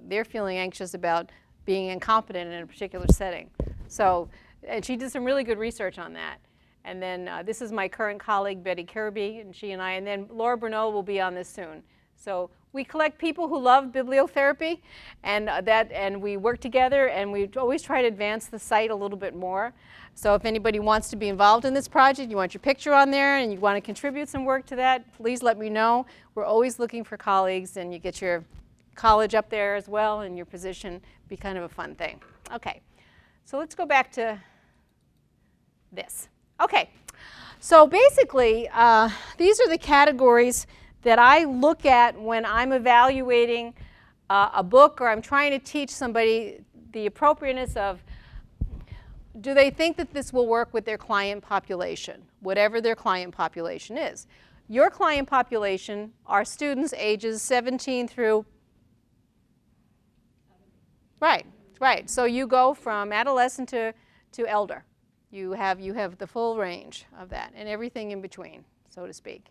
B: They're feeling anxious about being incompetent in a particular setting. So, and she did some really good research on that. And then this is my current colleague, Betty Kirby, and she and I, and then Laura Bruneau will be on this soon. So we collect people who love bibliotherapy, and we work together, and we always try to advance the site a little bit more. So if anybody wants to be involved in this project, you want your picture on there, and you want to contribute some work to that, please let me know. We're always looking for colleagues, and you get your college up there as well, and your position. Be kind of a fun thing. Okay, so let's go back to this. Okay, so basically, these are the categories that I look at when I'm evaluating a book, or I'm trying to teach somebody the appropriateness of, do they think that this will work with their client population, whatever their client population is. Your client population are students ages 17 through, right. So you go from adolescent to elder. You have the full range of that and everything in between, so to speak.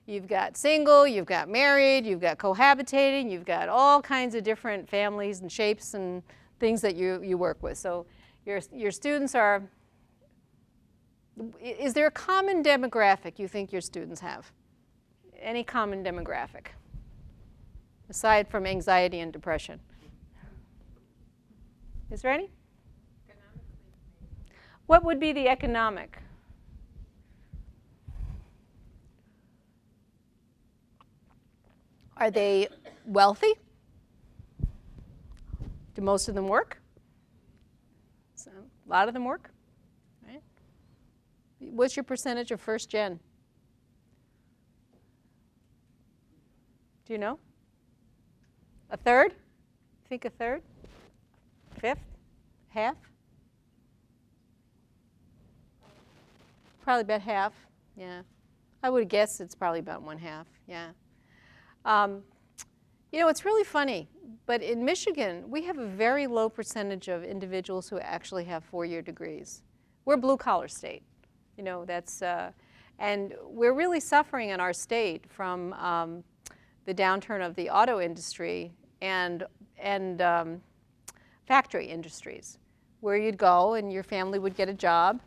B: You've got single, you've got married, you've got cohabitating, you've got all kinds of different families and shapes and things that you work with. So your students are, is there a common demographic you think your students have? Any common demographic, aside from anxiety and depression? Is there any? What would be the economic? Are they wealthy? Do most of them work? So, a lot of them work, right? What's your percentage of first gen? Do you know? A third? Think a third? Fifth? Half? Probably about half, yeah. I would guess it's probably about 1/2, yeah. You know, it's really funny, but in Michigan, we have a very low percentage of individuals who actually have 4-year degrees. We're a blue-collar state, you know, that's, and we're really suffering in our state from the downturn of the auto industry and factory industries, where you'd go and your family would get a job,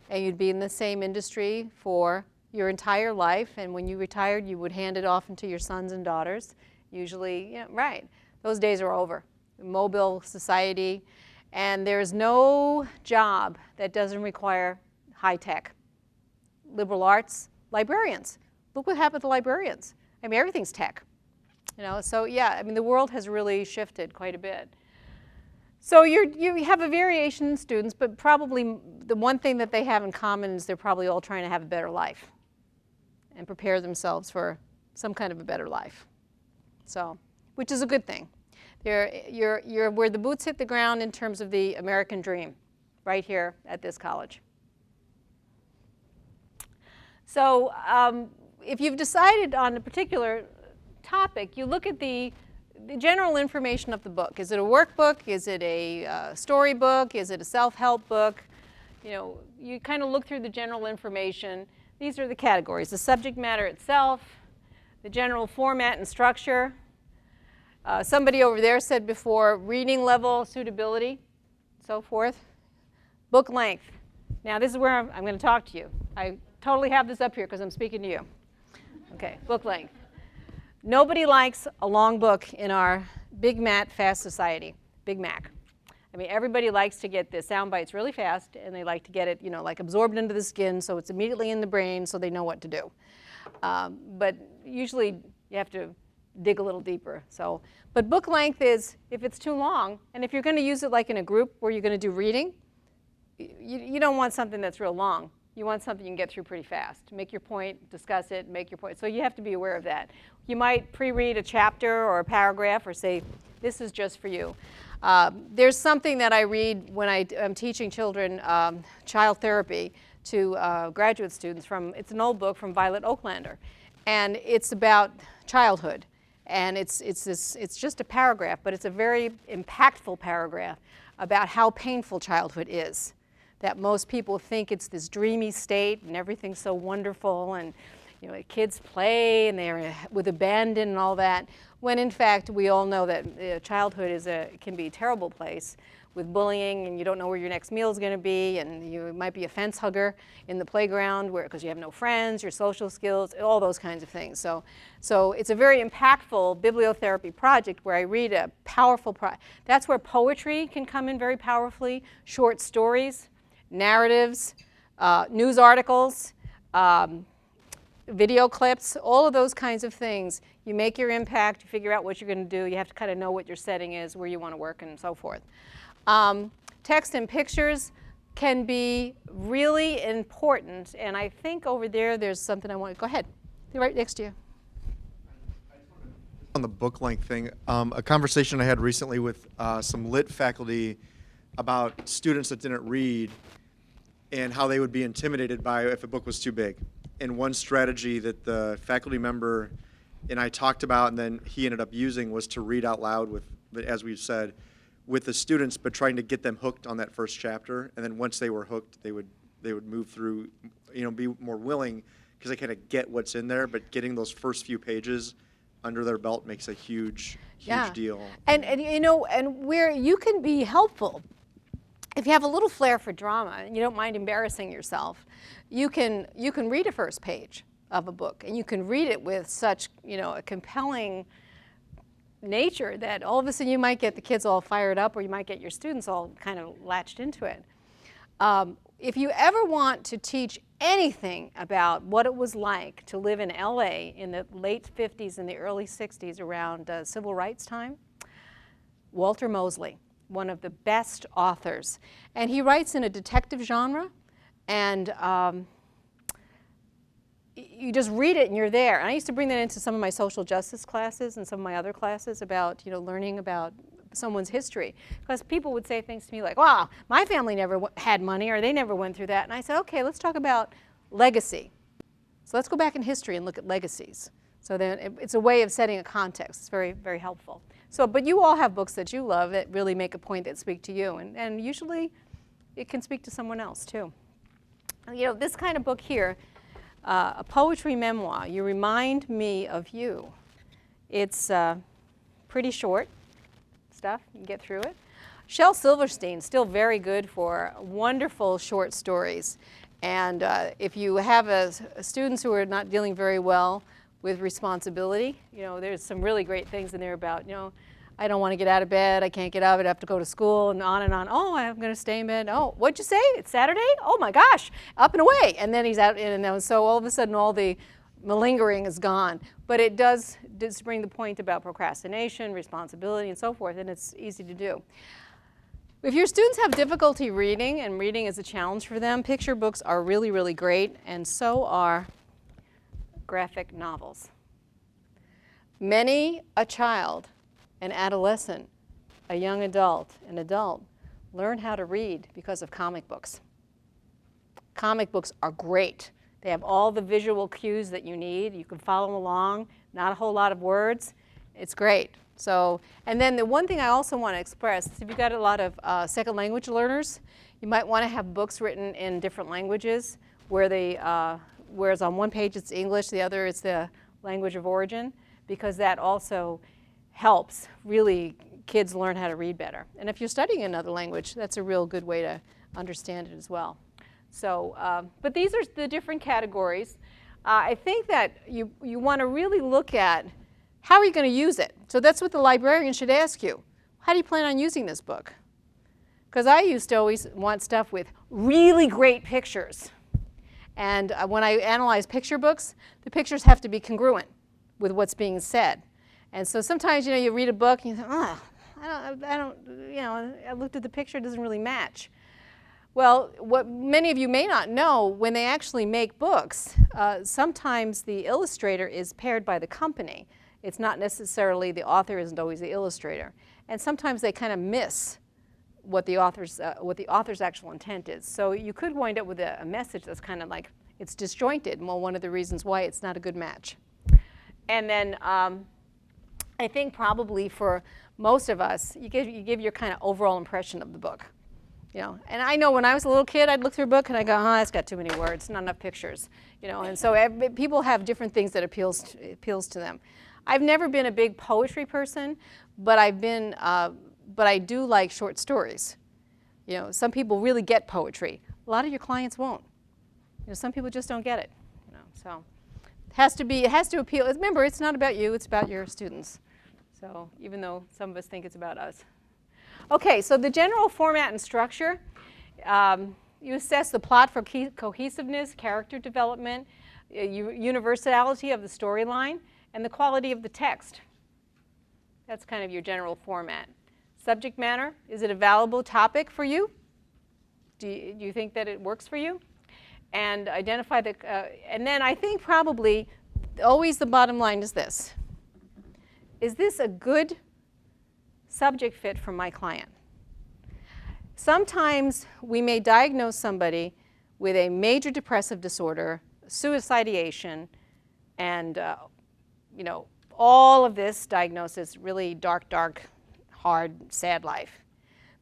B: and you'd be in the same industry for your entire life, and when you retired, you would hand it off into your sons and daughters. Usually, yeah, right. Those days are over. Mobile society, and there's no job that doesn't require high tech. Liberal arts, librarians. Look what happened to librarians. I mean, everything's tech. You know, so yeah, I mean, the world has really shifted quite a bit. So you have a variation in students, but probably the one thing that they have in common is they're probably all trying to have a better life and prepare themselves for some kind of a better life. So, which is a good thing. You're where the boots hit the ground in terms of the American dream, right here at this college. So if you've decided on a particular topic, you look at the general information of the book. Is it a workbook? Is it a storybook? Is it a self-help book? You know, you kind of look through the general information. These are the categories: the subject matter itself, the general format and structure. Somebody over there said before, reading level, suitability, so forth. Book length. Now this is where I'm going to talk to you. I totally have this up here because I'm speaking to you. Okay, book length. Nobody likes a long book in our Big Mat fast society, Big Mac. I mean, everybody likes to get the sound bites really fast, and they like to get it, you know, like absorbed into the skin so it's immediately in the brain so they know what to do. But usually you have to dig a little deeper. So, but book length is if it's too long, and if you're going to use it like in a group where you're going to do reading, you don't want something that's real long. You want something you can get through pretty fast. Make your point, discuss it, make your point. So you have to be aware of that. You might pre-read a chapter or a paragraph or say, this is just for you. There's something that I read when I'm teaching children child therapy to graduate students it's an old book from Violet Oaklander. And it's about childhood. And it's just a paragraph, but it's a very impactful paragraph about how painful childhood is. That most people think it's this dreamy state and everything's so wonderful, and you know, kids play and they're with abandon and all that, when in fact we all know that childhood can be a terrible place with bullying, and you don't know where your next meal is going to be, and you might be a fence hugger in the playground because you have no friends, your social skills, all those kinds of things. So it's a very impactful bibliotherapy project where I read a powerful that's where poetry can come in very powerfully, short stories, narratives, news articles, video clips, all of those kinds of things. You make your impact, you figure out what you're going to do, you have to kind of know what your setting is, where you want to work, and so forth. Text and pictures can be really important, and I think over there's something I want to, go ahead, they're right next to you.
K: On the book length thing, a conversation I had recently with some lit faculty about students that didn't read and how they would be intimidated by if a book was too big. And one strategy that the faculty member and I talked about and then he ended up using was to read out loud with, as we said, with the students, but trying to get them hooked on that first chapter. And then once they were hooked, they would move through, you know, be more willing, because they kind of get what's in there, but getting those first few pages under their belt makes a huge deal.
B: And you know, and where you can be helpful, if you have a little flair for drama and you don't mind embarrassing yourself, you can read a first page of a book, and you can read it with such, you know, a compelling nature that all of a sudden you might get the kids all fired up, or you might get your students all kind of latched into it. If you ever want to teach anything about what it was like to live in LA in the late 50s and the early 60s around civil rights time, Walter Mosley, one of the best authors. And he writes in a detective genre, and you just read it and you're there. And I used to bring that into some of my social justice classes and some of my other classes about, you know, learning about someone's history. Because people would say things to me like, wow, my family never had money, or they never went through that. And I said, okay, let's talk about legacy. So let's go back in history and look at legacies. So then it's a way of setting a context. It's very, very helpful. So, but you all have books that you love that really make a point that speak to you. And usually it can speak to someone else too. You know, this kind of book here, a poetry memoir, You Remind Me of You. It's pretty short stuff. You can get through it. Shel Silverstein, still very good for wonderful short stories. And if you have students who are not dealing very well with responsibility, you know, there's some really great things in there about, you know, I don't want to get out of bed, I can't get out of it, I have to go to school, and on and on. Oh, I'm going to stay in bed. Oh, what'd you say? It's Saturday? Oh my gosh, up and away. And then he's out, and so all of a sudden all the malingering is gone. But it does bring the point about procrastination, responsibility, and so forth, and it's easy to do. If your students have difficulty reading, and reading is a challenge for them, picture books are really, really great, and so are graphic novels. Many a child, an adolescent, a young adult, an adult, learn how to read because of comic books. Comic books are great. They have all the visual cues that you need. You can follow along, not a whole lot of words. It's great. So, and then the one thing I also want to express is if you've got a lot of second language learners, you might want to have books written in different languages where they, whereas on one page it's English, the other is the language of origin, because that also helps really kids learn how to read better. And if you're studying another language, that's a real good way to understand it as well. So, but these are the different categories. I think that you want to really look at how are you going to use it. So that's what the librarian should ask you. How do you plan on using this book? Because I used to always want stuff with really great pictures. And when I analyze picture books, the pictures have to be congruent with what's being said. And so sometimes, you know, you read a book and you think, oh, I don't, you know, I looked at the picture, it doesn't really match. Well, what many of you may not know, when they actually make books, sometimes the illustrator is paired by the company. It's not necessarily, the author isn't always the illustrator. And sometimes they kind of miss what the author's actual intent is. So you could wind up with a message that's kind of like, it's disjointed. Well, one of the reasons why it's not a good match. And then I think probably for most of us, you give your kind of overall impression of the book. You know, and I know when I was a little kid, I'd look through a book and I go, oh, it's got too many words, not enough pictures. You know, and so people have different things that appeals to them. I've never been a big poetry person, but but I do like short stories. You know, some people really get poetry. A lot of your clients won't. You know, some people just don't get it. You know, so it has to appeal. Remember, it's not about you, it's about your students. So even though some of us think it's about us. Okay, so the general format and structure, you assess the plot for cohesiveness, character development, universality of the storyline, and the quality of the text. That's kind of your general format. Subject matter, is it a valuable topic for you? Do you think that it works for you? And identify the, and then I think probably always the bottom line is this. Is this a good subject fit for my client? Sometimes we may diagnose somebody with a major depressive disorder, suicidation, and you know, all of this diagnosis, really dark, hard, sad life.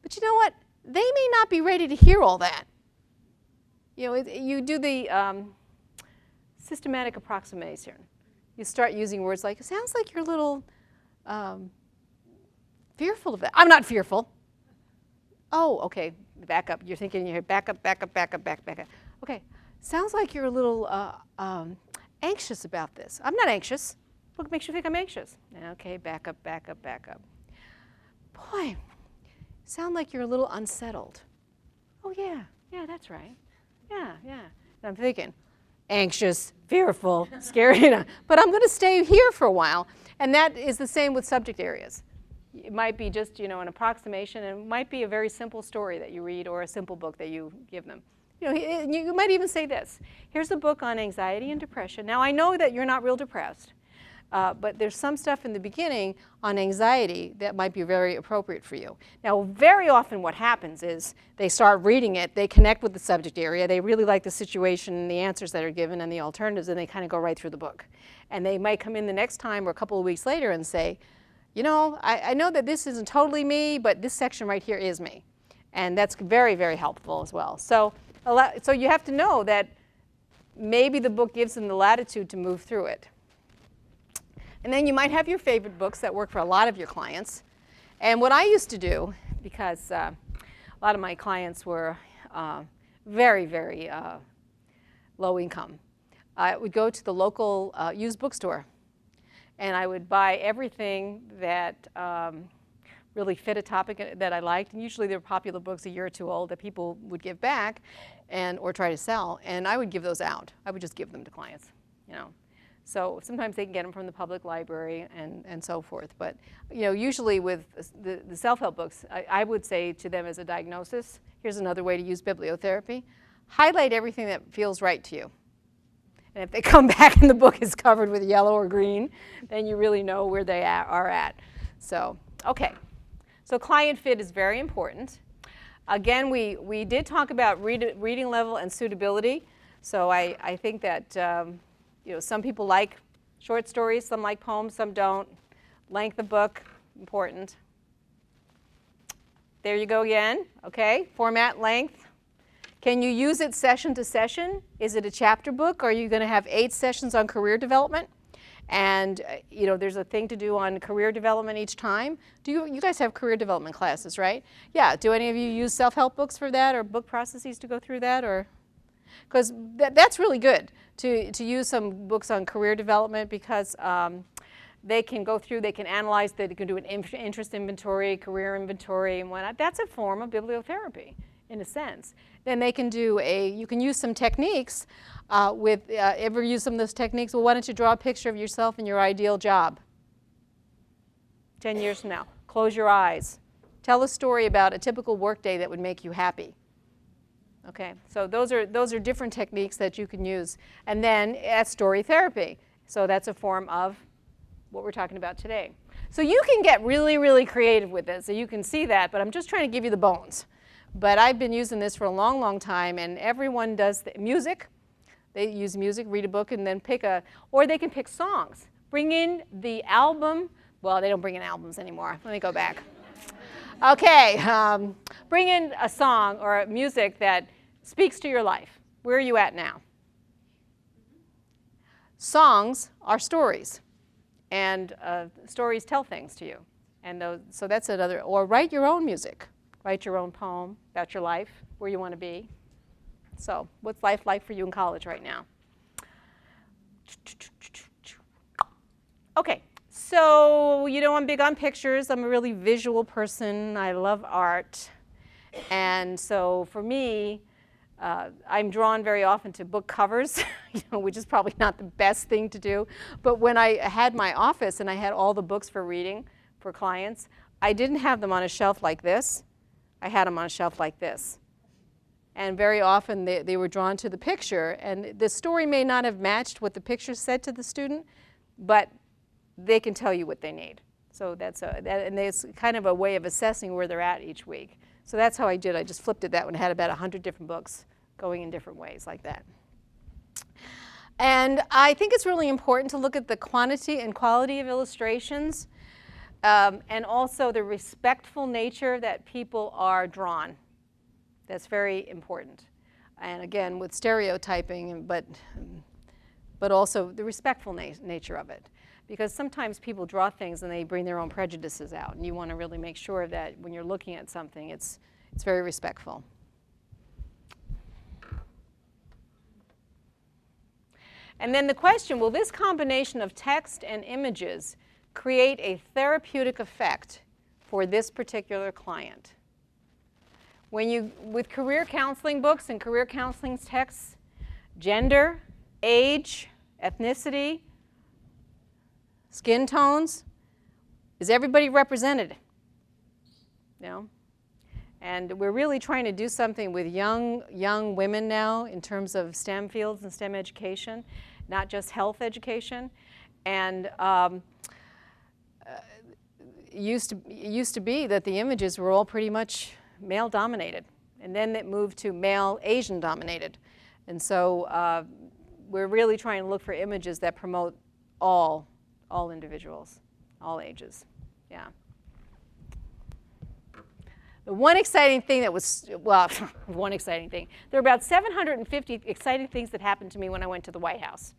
B: But you know what? They may not be ready to hear all that. You know, you do the systematic approximation. You start using words like, it sounds like you're a little fearful of that. I'm not fearful. Oh, okay, back up. You're thinking in your head, back up, back up, back up, back up. Okay, sounds like you're a little anxious about this. I'm not anxious. What makes you think I'm anxious? Okay, back up, back up, back up. Boy, sound like you're a little unsettled. Oh yeah, yeah, that's right. Yeah, yeah. And I'm thinking, anxious, fearful, scared, but I'm going to stay here for a while. And that is the same with subject areas. It might be just, an approximation, and it might be a very simple story that you read or a simple book that you give them. You might even say this. Here's a book on anxiety and depression. Now, I know that you're not real depressed, but there's some stuff in the beginning on anxiety that might be very appropriate for you. Now, very often what happens is they start reading it, they connect with the subject area, they really like the situation and the answers that are given and the alternatives, and they kind of go right through the book. And they might come in the next time or a couple of weeks later and say, I know that this isn't totally me, but this section right here is me. And that's very, very helpful as well. So you have to know that maybe the book gives them the latitude to move through it. And then you might have your favorite books that work for a lot of your clients. And what I used to do, because a lot of my clients were very, very low income, I would go to the local used bookstore. And I would buy everything that really fit a topic that I liked. And usually they were popular books a year or two old that people would give back or try to sell. And I would give those out. I would just give them to clients, So sometimes they can get them from the public library and so forth. But usually with the self-help books, I would say to them as a diagnosis, here's another way to use bibliotherapy. Highlight everything that feels right to you. And if they come back and the book is covered with yellow or green, then you really know where they are at. So, okay. So client fit is very important. Again, we did talk about reading level and suitability. So I think that some people like short stories, some like poems, some don't. Length of book, important. There you go again. Okay, format, length. Can you use it session to session? Is it a chapter book? Or are you going to have 8 sessions on career development? And there's a thing to do on career development each time. You guys have career development classes, right? Yeah. Do any of you use self-help books for that, or book processes to go through that, or? Because that's really good to use some books on career development, because they can go through, they can analyze, they can do an interest inventory, career inventory, and whatnot. That's a form of bibliotherapy, in a sense. Then they can do you can use some techniques ever use some of those techniques? Well, why don't you draw a picture of yourself and your ideal job 10 years from now? Close your eyes. Tell a story about a typical workday that would make you happy. Okay, so those are different techniques that you can use. And then that's story therapy. So that's a form of what we're talking about today. So you can get really, really creative with this. So you can see that, but I'm just trying to give you the bones. But I've been using this for a long, long time, and everyone does music. They use music, read a book, and then or they can pick songs. Bring in the album. Well, they don't bring in albums anymore. Let me go back. Okay, bring in a song or a music that speaks to your life. Where are you at now? Songs are stories, and stories tell things to you. And so that's another, or write your own music. Write your own poem about your life, where you want to be. So what's life like for you in college right now? Okay, so I'm big on pictures. I'm a really visual person. I love art. And so for me, I'm drawn very often to book covers, which is probably not the best thing to do. But when I had my office and I had all the books for reading for clients, I didn't have them on a shelf like this. I had them on a shelf like this. And very often they were drawn to the picture. And the story may not have matched what the picture said to the student, but they can tell you what they need. So and it's kind of a way of assessing where they're at each week. So that's how I did. I just flipped it that one. I had about 100 different books going in different ways like that. And I think it's really important to look at the quantity and quality of illustrations, and also the respectful nature that people are drawn. That's very important. And again, with stereotyping, but but also the respectful nature of it. Because sometimes people draw things and they bring their own prejudices out, and you want to really make sure that when you're looking at something, it's very respectful. And then the question, will this combination of text and images create a therapeutic effect for this particular client? With career counseling books and career counseling texts, gender, age, ethnicity, skin tones, is everybody represented? You know? And we're really trying to do something with young women now in terms of STEM fields and STEM education, not just health education. And it used to be that the images were all pretty much male dominated, and then it moved to male Asian dominated. And so we're really trying to look for images that promote all individuals, all ages. Yeah. The one exciting thing that was, well, one exciting thing. There were about 750 exciting things that happened to me when I went to the White House.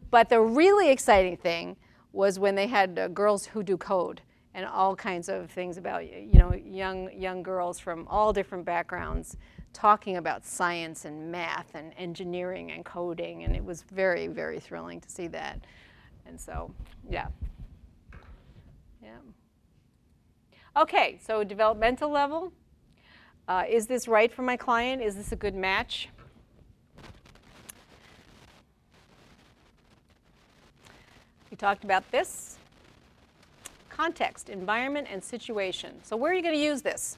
B: But the really exciting thing was when they had girls who do code and all kinds of things about, you know, young girls from all different backgrounds talking about science and math and engineering and coding, and it was very, very thrilling to see that. And so, yeah. Yeah. Okay, so developmental level. Is this right for my client? Is this a good match? We talked about this. Context, environment, and situation. So where are you going to use this?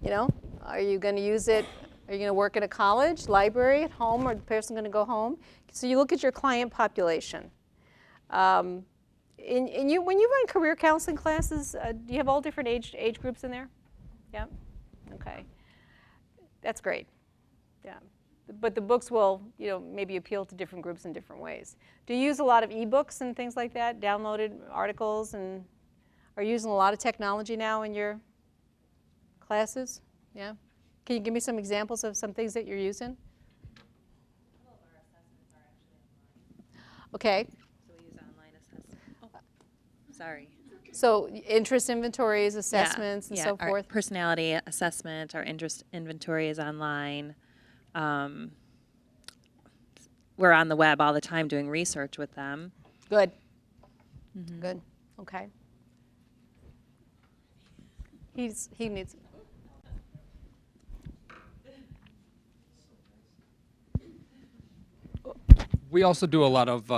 B: You know, are you going to use it, are you going to work at a college, library, at home, or the person going to go home? So you look at your client population. When you run career counseling classes, do you have all different age groups in there? Yeah? Okay. That's great. Yeah. But the books will, you know, maybe appeal to different groups in different ways. Do you use a lot of ebooks and things like that, downloaded articles, and are you using a lot of technology now in your classes? Yeah? Can you give me some examples of some things that you're using?
C: All of our assessments are actually online.
B: Okay.
L: So we use online assessment. Oh, sorry.
B: So interest inventories, assessments, and so
L: our
B: forth?
L: personality assessment, our interest inventory is online. We're on the web all the time doing research with them.
B: Good. Good. Okay. He needs.
F: We also do a lot of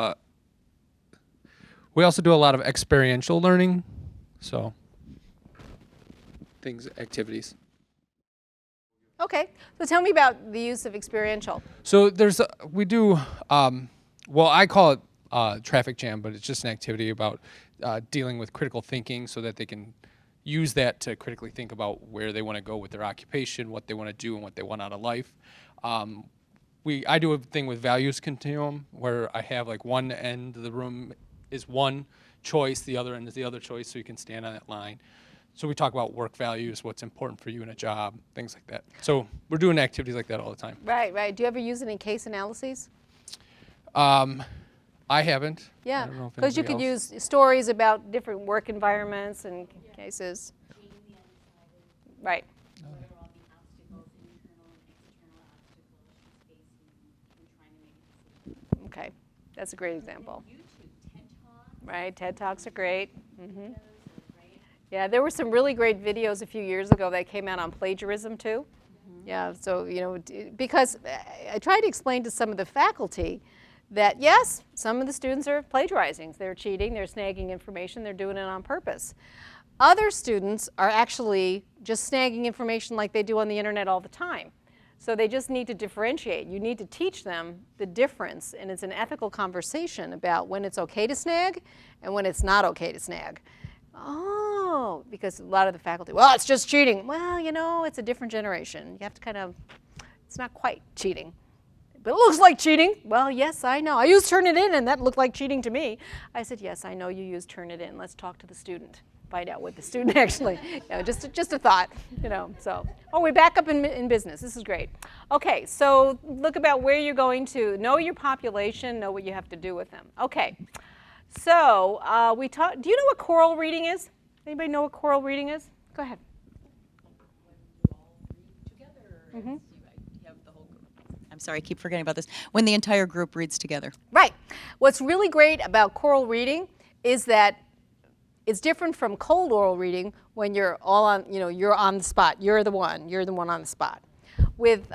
F: experiential learning, so activities.
B: Okay. So tell me about the use of experiential.
F: So we do, well, I call it traffic jam, but it's just an activity about dealing with critical thinking so that they can use that to critically think about where they want to go with their occupation, what they want to do, and what they want out of life. I do a thing with values continuum where I have like one end of the room is one choice, the other end is the other choice, so you can stand on that line. So we talk about work values, what's important for you in a job, things like that. So we're doing activities like that all the time.
B: Right, right. Do you ever use it in case analyses?
F: I haven't.
B: Yeah, because you could use stories about different work environments and cases. Right. Okay, that's a great example. Right, TED Talks are great. Yeah, there were some really great videos a few years ago that came out on plagiarism too. Yeah, so, you know, because I tried to explain to some of the faculty that yes, some of the students are plagiarizing. They're cheating, they're snagging information, they're doing it on purpose. Other students are actually just snagging information like they do on the internet all the time. So they just need to differentiate. You need to teach them the difference, and it's an ethical conversation about when it's okay to snag and when it's not okay to snag. Oh, because a lot of the faculty, well, it's just cheating. Well, you know, it's a different generation. You have to kind of, it's not quite cheating. But it looks like cheating. Well, yes, I know. I used Turnitin, and that looked like cheating to me. I said, yes, I know you used Turnitin. Let's talk to the student. find out what the student actually, just a thought, so. Oh, we're back up in business. This is great. Okay, so look about where you're going to. Know your population, know what you have to do with them. Okay, so do you know what choral reading is? Anybody know what choral reading is? Go ahead. Mm-hmm.
M: I'm sorry, I keep forgetting about this. When the entire group reads together.
B: Right. What's really great about choral reading is that it's different from cold oral reading when you're all on, you're on the spot. You're the one on the spot. With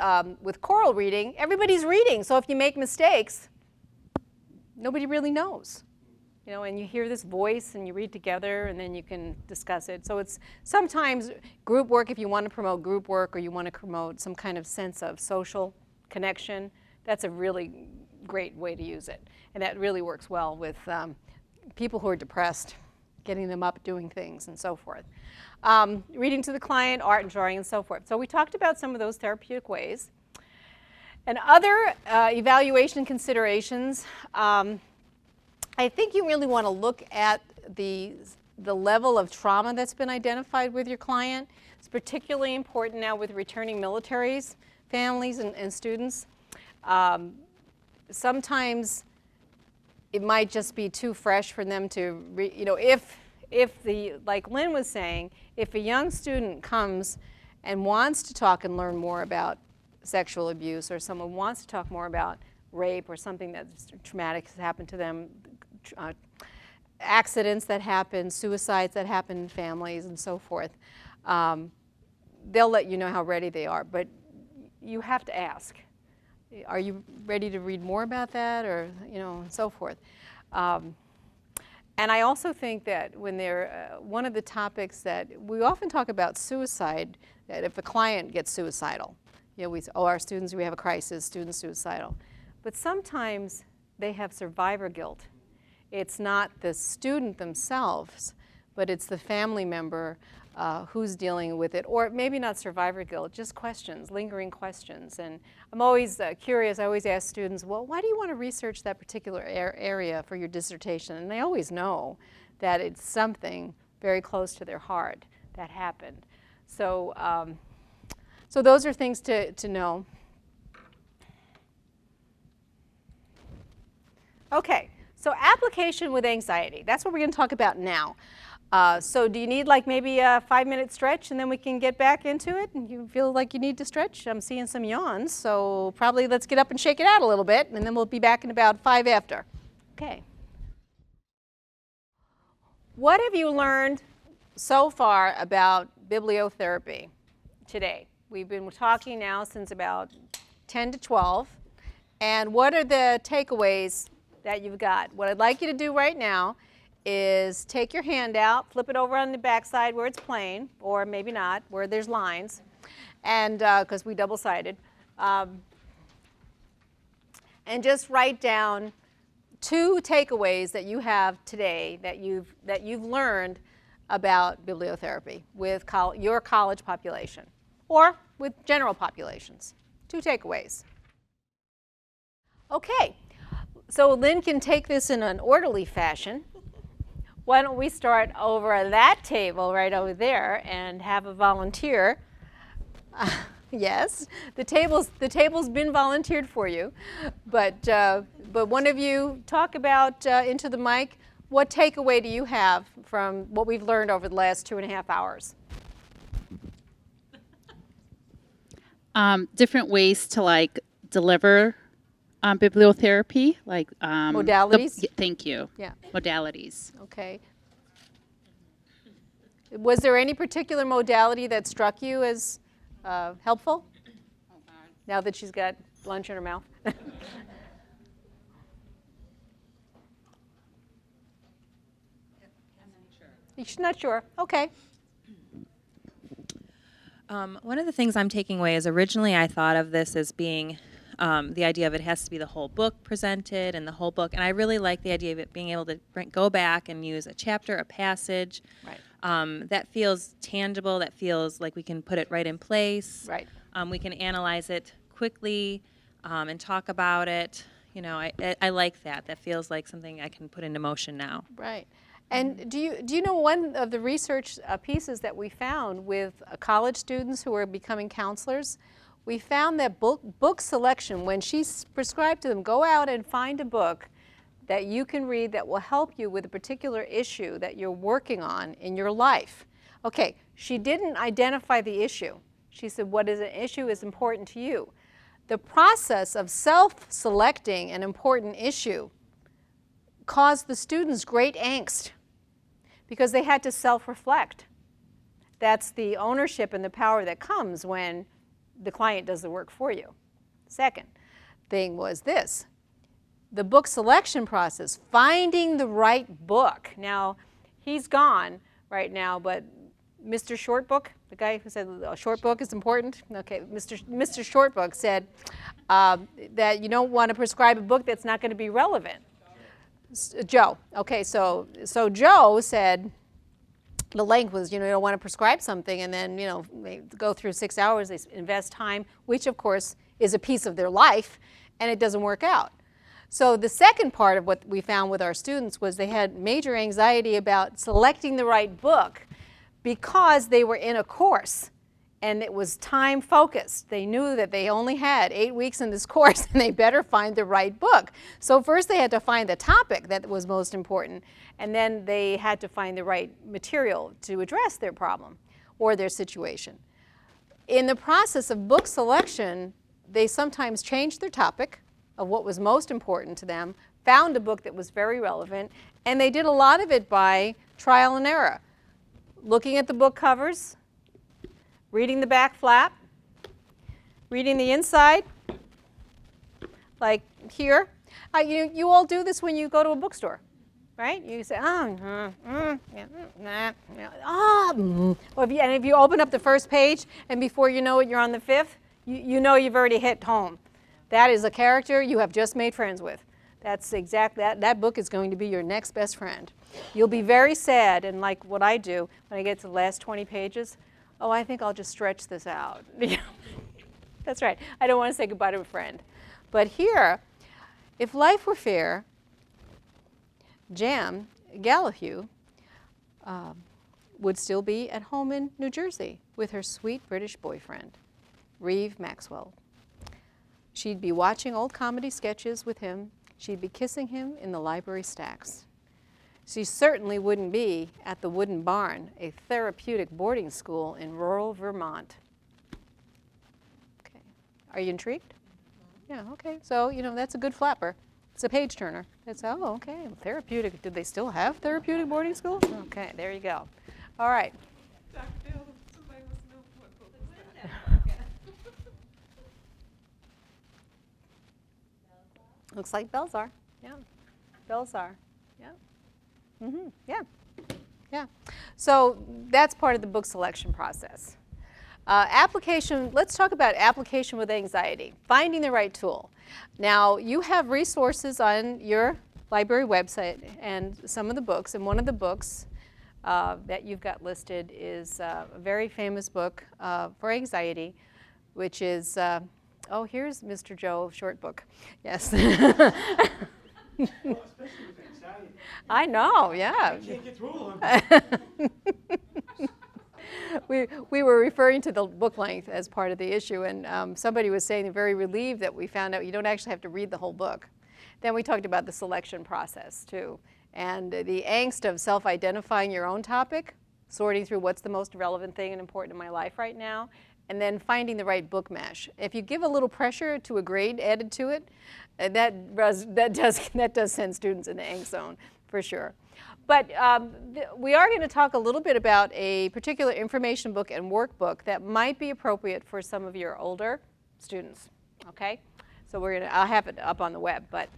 B: choral reading, everybody's reading. So if you make mistakes, nobody really knows. And you hear this voice and you read together and then you can discuss it. So it's sometimes group work, if you want to promote group work or you want to promote some kind of sense of social connection, that's a really great way to use it. And that really works well with people who are depressed, getting them up doing things and so forth. Reading to the client, art and drawing and so forth. So we talked about some of those therapeutic ways. And other evaluation considerations, I think you really want to look at the level of trauma that's been identified with your client. It's particularly important now with returning militaries, families, and students. Sometimes it might just be too fresh for them to, like Lynn was saying, if a young student comes and wants to talk and learn more about sexual abuse, or someone wants to talk more about rape or something that's traumatic has happened to them, accidents that happen, suicides that happen in families and so forth, they'll let you know how ready they are. But you have to ask, are you ready to read more about that, or and so forth. And I also think that when one of the topics that we often talk about suicide, that if a client gets suicidal, our students, we have a crisis, students suicidal. But sometimes they have survivor guilt. It's not the student themselves, but it's the family member who's dealing with it, or maybe not survivor guilt, just questions, lingering questions. And I'm always curious. I always ask students, well, why do you want to research that particular area for your dissertation? And they always know that it's something very close to their heart that happened. So, so those are things to know. Okay, so application with anxiety. That's what we're going to talk about now. So do you need like maybe a 5-minute stretch and then we can get back into it? And you feel like you need to stretch? I'm seeing some yawns, so probably let's get up and shake it out a little bit, and then we'll be back in about 5 after. Okay. What have you learned so far about bibliotherapy today? We've been talking now since about 10 to 12. And what are the takeaways that you've got? What I'd like you to do right now is take your hand out, flip it over on the back side where it's plain, or maybe not, where there's lines, and because we double-sided, and just write down 2 takeaways that you have today that you've learned about bibliotherapy with your college population or with general populations. 2 takeaways. Okay, so Lynn can take this in an orderly fashion. Why don't we start over at that table right over there and have a volunteer. Yes, the table's been volunteered for you, but one of you talk about into the mic. What takeaway do you have from what we've learned over the last 2.5 hours?
N: Different ways to deliver bibliotherapy,
B: modalities.
N: Thank you.
B: Yeah.
N: Modalities.
B: Okay. Was there any particular modality that struck you as helpful? Now that she's got lunch in her mouth. You're not sure. Okay.
L: One of the things I'm taking away is originally I thought of this as being the idea of it has to be the whole book presented and the whole book. And I really like the idea of it being able to go back and use a chapter, a passage.
B: Right.
L: That feels tangible. That feels like we can put it right in place.
B: Right.
L: We can analyze it quickly and talk about it. I like that. That feels like something I can put into motion now.
B: Right. And do you know one of the research pieces that we found with college students who are becoming counselors? We found that book selection, when she prescribed to them, go out and find a book that you can read that will help you with a particular issue that you're working on in your life. Okay, she didn't identify the issue. She said, what is an issue is important to you. The process of self-selecting an important issue caused the students great angst because they had to self-reflect. That's the ownership and the power that comes when the client does the work for you. Second thing was this, the book selection process, finding the right book. Now, he's gone right now, but Mr. Shortbook, the guy who said a short book is important, okay, Mr. Shortbook said that you don't want to prescribe a book that's not going to be relevant. Joe, okay, so Joe said the length was, you don't want to prescribe something and then, they go through 6 hours, they invest time, which of course is a piece of their life, and it doesn't work out. So the second part of what we found with our students was they had major anxiety about selecting the right book because they were in a course and it was time focused. They knew that they only had 8 weeks in this course and they better find the right book. So first they had to find the topic that was most important, and then they had to find the right material to address their problem or their situation. In the process of book selection, they sometimes changed their topic of what was most important to them, found a book that was very relevant, and they did a lot of it by trial and error. Looking at the book covers, reading the back flap, reading the inside, like here. You all do this when you go to a bookstore, right? You say, and if you open up the first page and before you know it, you're on the fifth, you know you've already hit home. That is a character you have just made friends with. That's exactly that book is going to be your next best friend. You'll be very sad, and like what I do when I get to the last 20 pages, oh, I think I'll just stretch this out. That's right. I don't want to say goodbye to a friend. But here, if life were fair, Jan Gallahue would still be at home in New Jersey with her sweet British boyfriend, Reeve Maxwell. She'd be watching old comedy sketches with him. She'd be kissing him in the library stacks. She certainly wouldn't be at the Wooden Barn, a therapeutic boarding school in rural Vermont. Okay, are you intrigued? Yeah, okay, so, that's a good flapper. It's a page turner. It's, oh, okay, therapeutic. Did they still have therapeutic boarding school? Okay, there you go. All right.
A: Dr. Bill, somebody wants to know what book was that?
B: Looks like Belzar. Yeah, Belzar. Yeah. Yeah. Yeah. So that's part of the book selection process. Application, let's talk about application with anxiety, finding the right tool. Now, you have resources on your library website and some of the books, and one of the books that you've got listed is a very famous book for anxiety, which is, oh, here's Mr. Joe Shortbook. Yes. I know, yeah.
H: I can't get through them.
B: We were referring to the book length as part of the issue, and somebody was saying they're very relieved that we found out you don't actually have to read the whole book. Then we talked about the selection process, too, and the angst of self-identifying your own topic, sorting through what's the most relevant thing and important in my life right now, and then finding the right book match. If you give a little pressure to a grade added to it, that does send students in the angst zone, for sure. But we are going to talk a little bit about a particular information book and workbook that might be appropriate for some of your older students, okay? So I'll have it up on the web, but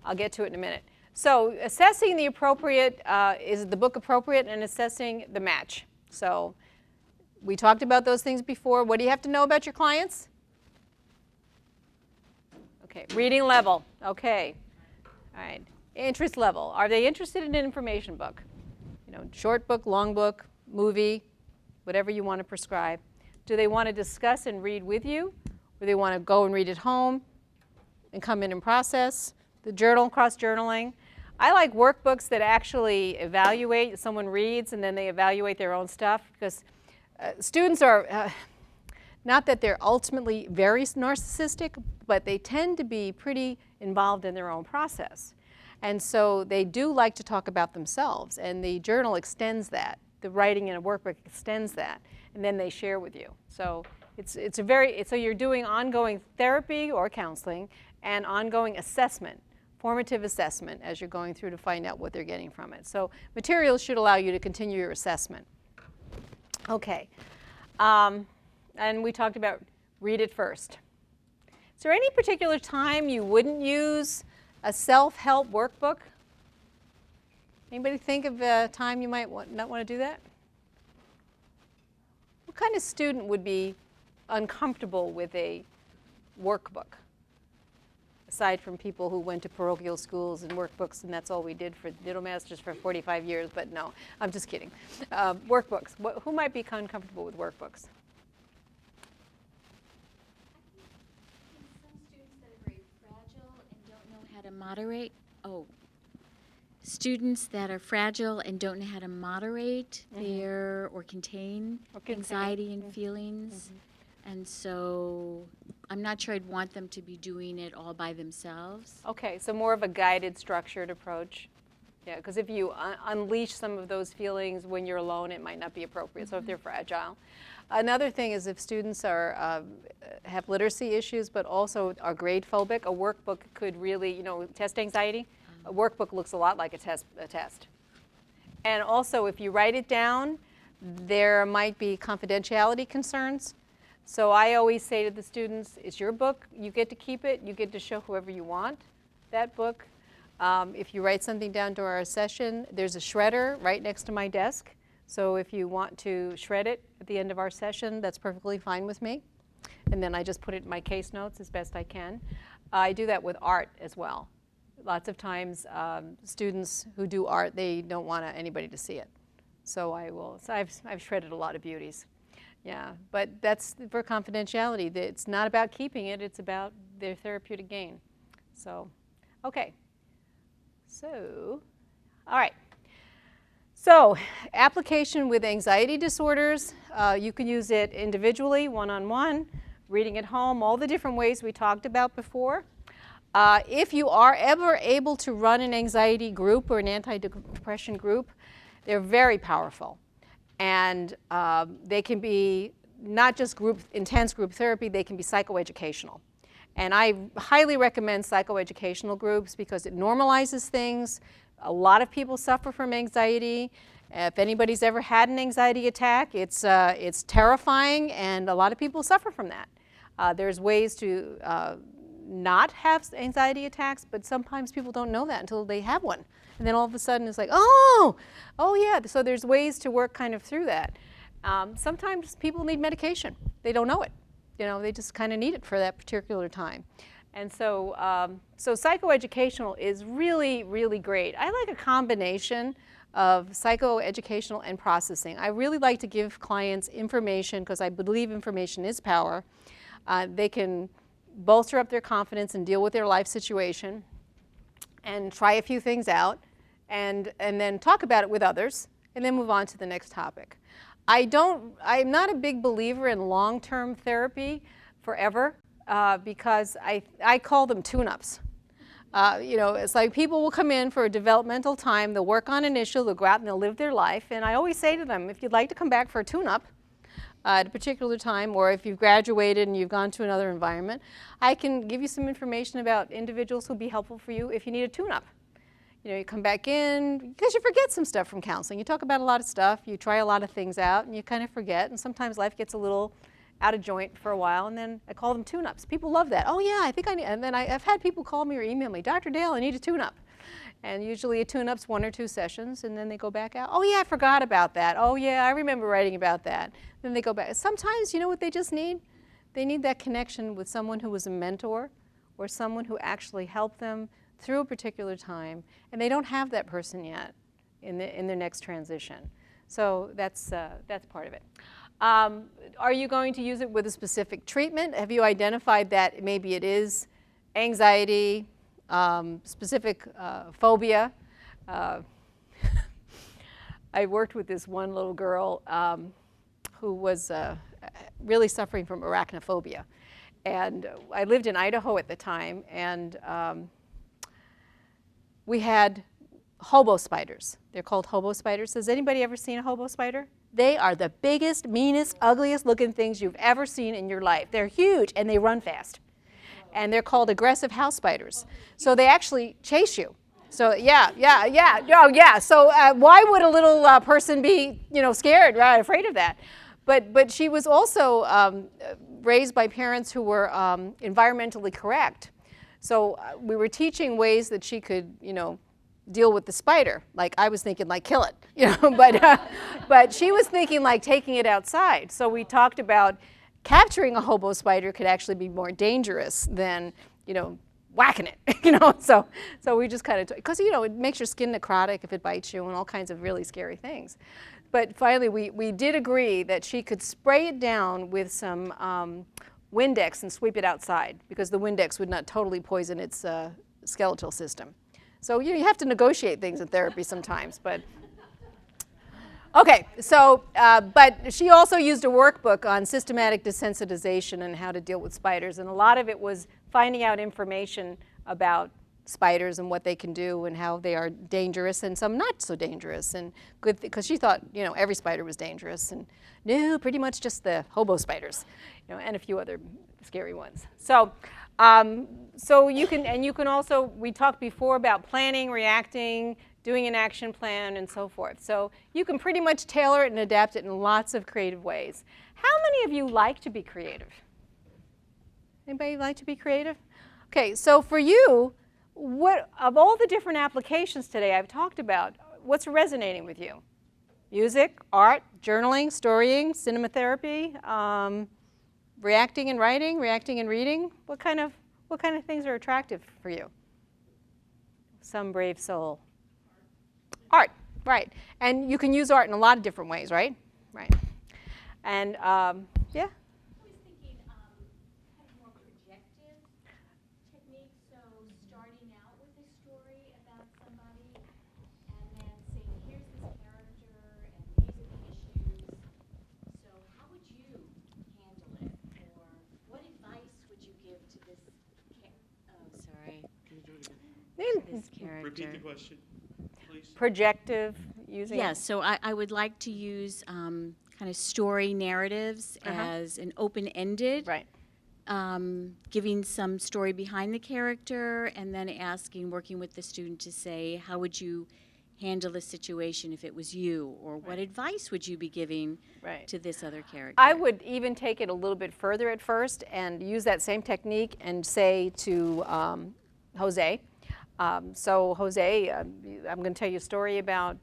B: I'll get to it in a minute. So assessing the appropriate, is the book appropriate, and assessing the match. So we talked about those things before. What do you have to know about your clients? Okay, reading level, okay. All right, interest level. Are they interested in an information book? Short book, long book, movie, whatever you want to prescribe. Do they want to discuss and read with you? Or they want to go and read at home and come in and process? The journal, cross-journaling. I like workbooks that actually evaluate, someone reads and then they evaluate their own stuff, because students are, not that they're ultimately very narcissistic, but they tend to be pretty involved in their own process. And so they do like to talk about themselves, and the journal extends that. The writing in a workbook extends that, and then they share with you. So so you're doing ongoing therapy or counseling and ongoing assessment, formative assessment, as you're going through to find out what they're getting from it. So materials should allow you to continue your assessment. Okay, and we talked about read it first. Is there any particular time you wouldn't use a self-help workbook? Anybody think of a time you might not want to do that? What kind of student would be uncomfortable with a workbook? Aside from people who went to parochial schools and workbooks, and that's all we did for Diddle Masters for 45 years, but no, I'm just kidding. Workbooks, who might be uncomfortable with workbooks?
C: Some students that are very fragile and don't know how to moderate. Students that are fragile and don't know how to moderate their or contain anxiety and feelings. And so I'm not sure I'd want them to be doing it all by themselves.
B: Okay, so more of a guided, structured approach. Yeah, because if you unleash some of those feelings when you're alone, it might not be appropriate, so if they're fragile. Another thing is if students are, have literacy issues but also are grade phobic, a workbook could really, test anxiety. A workbook looks a lot like a test. And also, if you write it down, there might be confidentiality concerns. So I always say to the students, it's your book, you get to keep it, you get to show whoever you want that book. If you write something down during our session, there's a shredder right next to my desk. So if you want to shred it at the end of our session, that's perfectly fine with me. And then I just put it in my case notes as best I can. I do that with art as well. Lots of times students who do art, they don't want anybody to see it. So I've shredded a lot of beauties. Yeah, but that's for confidentiality. It's not about keeping it, it's about their therapeutic gain. So, okay. So, all right. So, application with anxiety disorders, you can use it individually, one-on-one, reading at home, all the different ways we talked about before. If you are ever able to run an anxiety group or an anti-depression group, they're very powerful. And they can be not just intense group therapy, they can be psychoeducational. And I highly recommend psychoeducational groups because it normalizes things. A lot of people suffer from anxiety. If anybody's ever had an anxiety attack, it's terrifying, and a lot of people suffer from that. There's ways to not have anxiety attacks, but sometimes people don't know that until they have one. And then all of a sudden it's like, oh yeah. So there's ways to work kind of through that. Sometimes people need medication. They don't know it. They just kind of need it for that particular time. And so, so psychoeducational is really, really great. I like a combination of psychoeducational and processing. I really like to give clients information because I believe information is power. They can bolster up their confidence and deal with their life situation and try a few things out and then talk about it with others and then move on to the next topic. I'm not a big believer in long-term therapy forever because I call them tune-ups. It's like people will come in for a developmental time, they'll work on an issue, they'll go out and they'll live their life, and I always say to them, if you'd like to come back for a tune-up at a particular time, or if you've graduated and you've gone to another environment, I can give you some information about individuals who'll be helpful for you if you need a tune-up. You come back in, because you forget some stuff from counseling. You talk about a lot of stuff, you try a lot of things out, and you kind of forget, and sometimes life gets a little out of joint for a while, and then I call them tune-ups. People love that. Oh yeah, I think I need, and then I've had people call me or email me, Dr. Dale, I need a tune-up. And usually a tune-up's 1 or 2 sessions, and then they go back out. Oh yeah, I forgot about that. Oh yeah, I remember writing about that. Then they go back. Sometimes, you know what they just need? They need that connection with someone who was a mentor or someone who actually helped them through a particular time, and they don't have that person yet in their next transition. So that's part of it. Are you going to use it with a specific treatment? Have you identified that maybe it is anxiety, specific phobia? I worked with this one little girl who was really suffering from arachnophobia. And I lived in Idaho at the time, and we had hobo spiders. They're called hobo spiders. Has anybody ever seen a hobo spider? They are the biggest, meanest, ugliest looking things you've ever seen in your life. They're huge and they run fast. And they're called aggressive house spiders. So they actually chase you. So yeah. Oh yeah. So why would a little person be, scared, right, afraid of that? But she was also raised by parents who were environmentally correct. So we were teaching ways that she could, deal with the spider. Like I was thinking, like kill it, but she was thinking like taking it outside. So we talked about capturing a hobo spider could actually be more dangerous than, whacking it, So we just kind of, because, it makes your skin necrotic if it bites you and all kinds of really scary things. But finally, we did agree that she could spray it down with some Windex and sweep it outside, because the Windex would not totally poison its skeletal system. So you have to negotiate things in therapy sometimes, but. Okay, so, but she also used a workbook on systematic desensitization and how to deal with spiders, and a lot of it was finding out information about spiders and what they can do and how they are dangerous and some not so dangerous, and good, because she thought, every spider was dangerous, and no, pretty much just the hobo spiders, and a few other scary ones. So, so you can also, we talked before about planning, reacting, doing an action plan, and so forth. So you can pretty much tailor it and adapt it in lots of creative ways. How many of you like to be creative? Anybody like to be creative? Okay, so for you, what of all the different applications today I've talked about, what's resonating with you? Music, art, journaling, storying, cinema therapy, reacting and writing, reacting and reading. What kind of things are attractive for you? Some brave soul. Art, right. And you can use art in a lot of different ways, right? Right. And yeah?
C: I was thinking kind of more projective techniques, so starting out with a story about somebody and then saying, here's this character and these are the issues. So how would you handle it? Or what advice would you give to this this character?
H: Repeat the question, please.
B: Projective, using.
C: Yes, so I would like to use kind of story narratives as an open-ended.
B: Right.
C: Giving some story behind the character and then working with the student to say, how would you handle the situation if it was you? Or what advice would you be giving to this other character?
B: I would even take it a little bit further at first and use that same technique and say to Jose, so Jose, I'm going to tell you a story about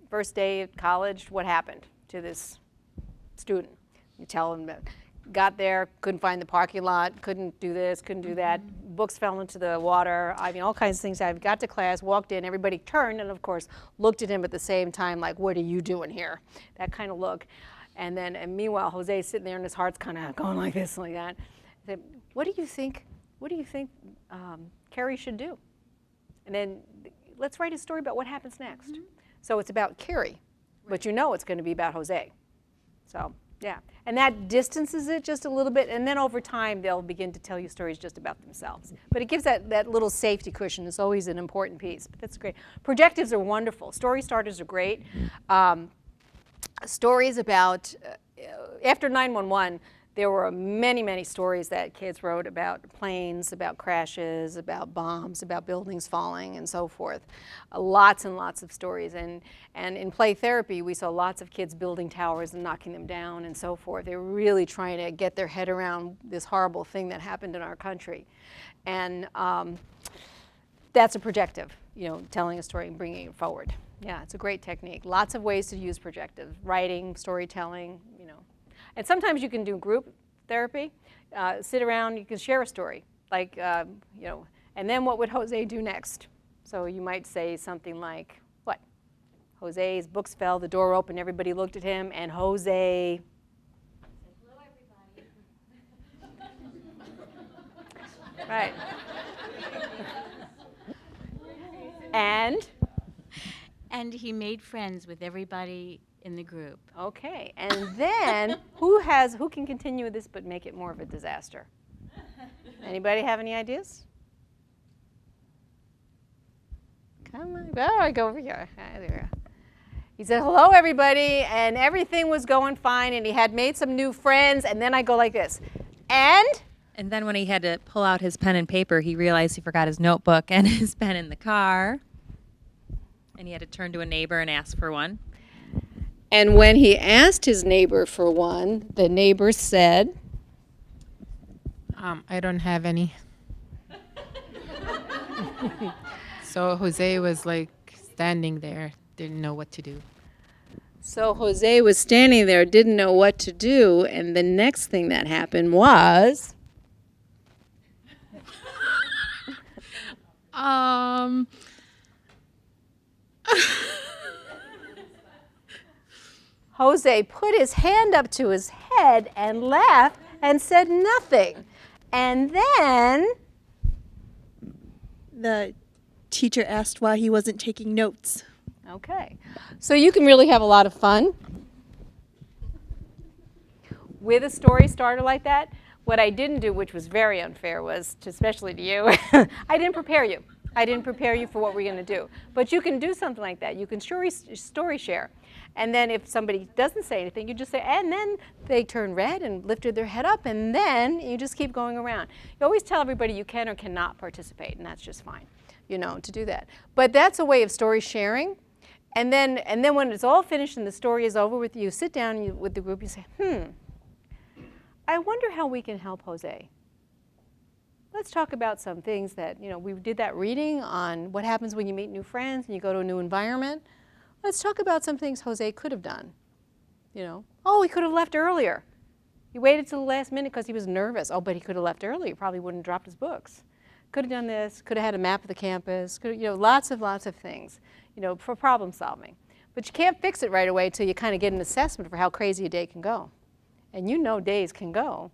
B: first day at college, what happened to this student. You tell him that got there, couldn't find the parking lot, couldn't do this, couldn't do that, books fell into the water, I mean all kinds of things. I got to class, walked in, everybody turned and of course looked at him at the same time like, what are you doing here? That kind of look. And meanwhile, Jose's sitting there and his heart's kind of going like this, like that. I said, what do you think Carrie should do? And then let's write a story about what happens next. So it's about Carrie, but you know it's going to be about Jose. So yeah, and that distances it just a little bit, and then over time they'll begin to tell you stories just about themselves. But it gives that little safety cushion. It's always an important piece. But that's great. Projectives are wonderful. Story starters are great. Stories about after 9/11. There were many, many stories that kids wrote about planes, about crashes, about bombs, about buildings falling, and so forth. Lots and lots of stories. And in play therapy, we saw lots of kids building towers and knocking them down and so forth. They were really trying to get their head around this horrible thing that happened in our country. And that's a projective, telling a story and bringing it forward. Yeah, it's a great technique. Lots of ways to use projective. Writing, storytelling, And sometimes you can do group therapy. Sit around, you can share a story. Like, and then what would Jose do next? So you might say something like, what? Jose's books fell, the door opened, everybody looked at him, and Jose said, hello, everybody. Right. And
C: And he made friends with everybody in the group.
B: Okay, and then who can continue with this but make it more of a disaster? Anybody have any ideas? Come on, oh, I go over here. There we go. He said, hello, everybody, and everything was going fine, and he had made some new friends, and then I go like this, and?
L: And then when he had to pull out his pen and paper, he realized he forgot his notebook and his pen in the car, and he had to turn to a neighbor and ask for one.
B: And when he asked his neighbor for one, the neighbor said,
E: I don't have any. So Jose was like standing there, didn't know what to do.
B: So Jose was standing there, didn't know what to do, and the next thing that happened was... Jose put his hand up to his head and laughed and said nothing. And then
J: The teacher asked why he wasn't taking notes.
B: okay, so you can really have a lot of fun with a story starter like that. What I didn't do, which was very unfair, was, especially to you, I didn't prepare you. I didn't prepare you for what we're going to do. But you can do something like that. You can story share. And then if somebody doesn't say anything, you just say, and then they turn red and lifted their head up, and then you just keep going around. You always tell everybody you can or cannot participate, and that's just fine, you know, to do that. But that's a way of story sharing. And then when it's all finished and the story is over with, you sit down with the group and you say, I wonder how we can help Jose. Let's talk about some things that, you know, we did that reading on what happens when you meet new friends and you go to a new environment. Let's talk about some things Jose could have done. You know, oh, he could have left earlier. He waited till the last minute because he was nervous. Oh, but he could have left earlier. He probably wouldn't have dropped his books. Could have done this. Could have had a map of the campus. Could have, you know, lots of things, you know, for problem solving. But you can't fix it right away until you kind of get an assessment for how crazy a day can go. And you know days can go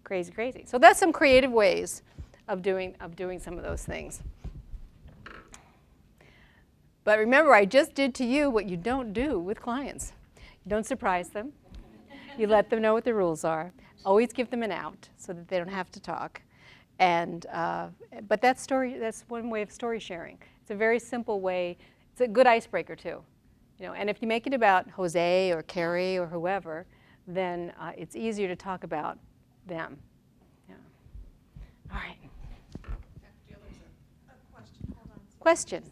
B: crazy, crazy. So that's some creative ways of doing some of those things. But remember, I just did to you what you don't do with clients. You don't surprise them. You let them know what the rules are. Always give them an out so that they don't have to talk. And but that's one way of story sharing. It's a very simple way. It's a good icebreaker too. You know, and if you make it about Jose or Carrie or whoever, then it's easier to talk about them. Yeah. All right. Question.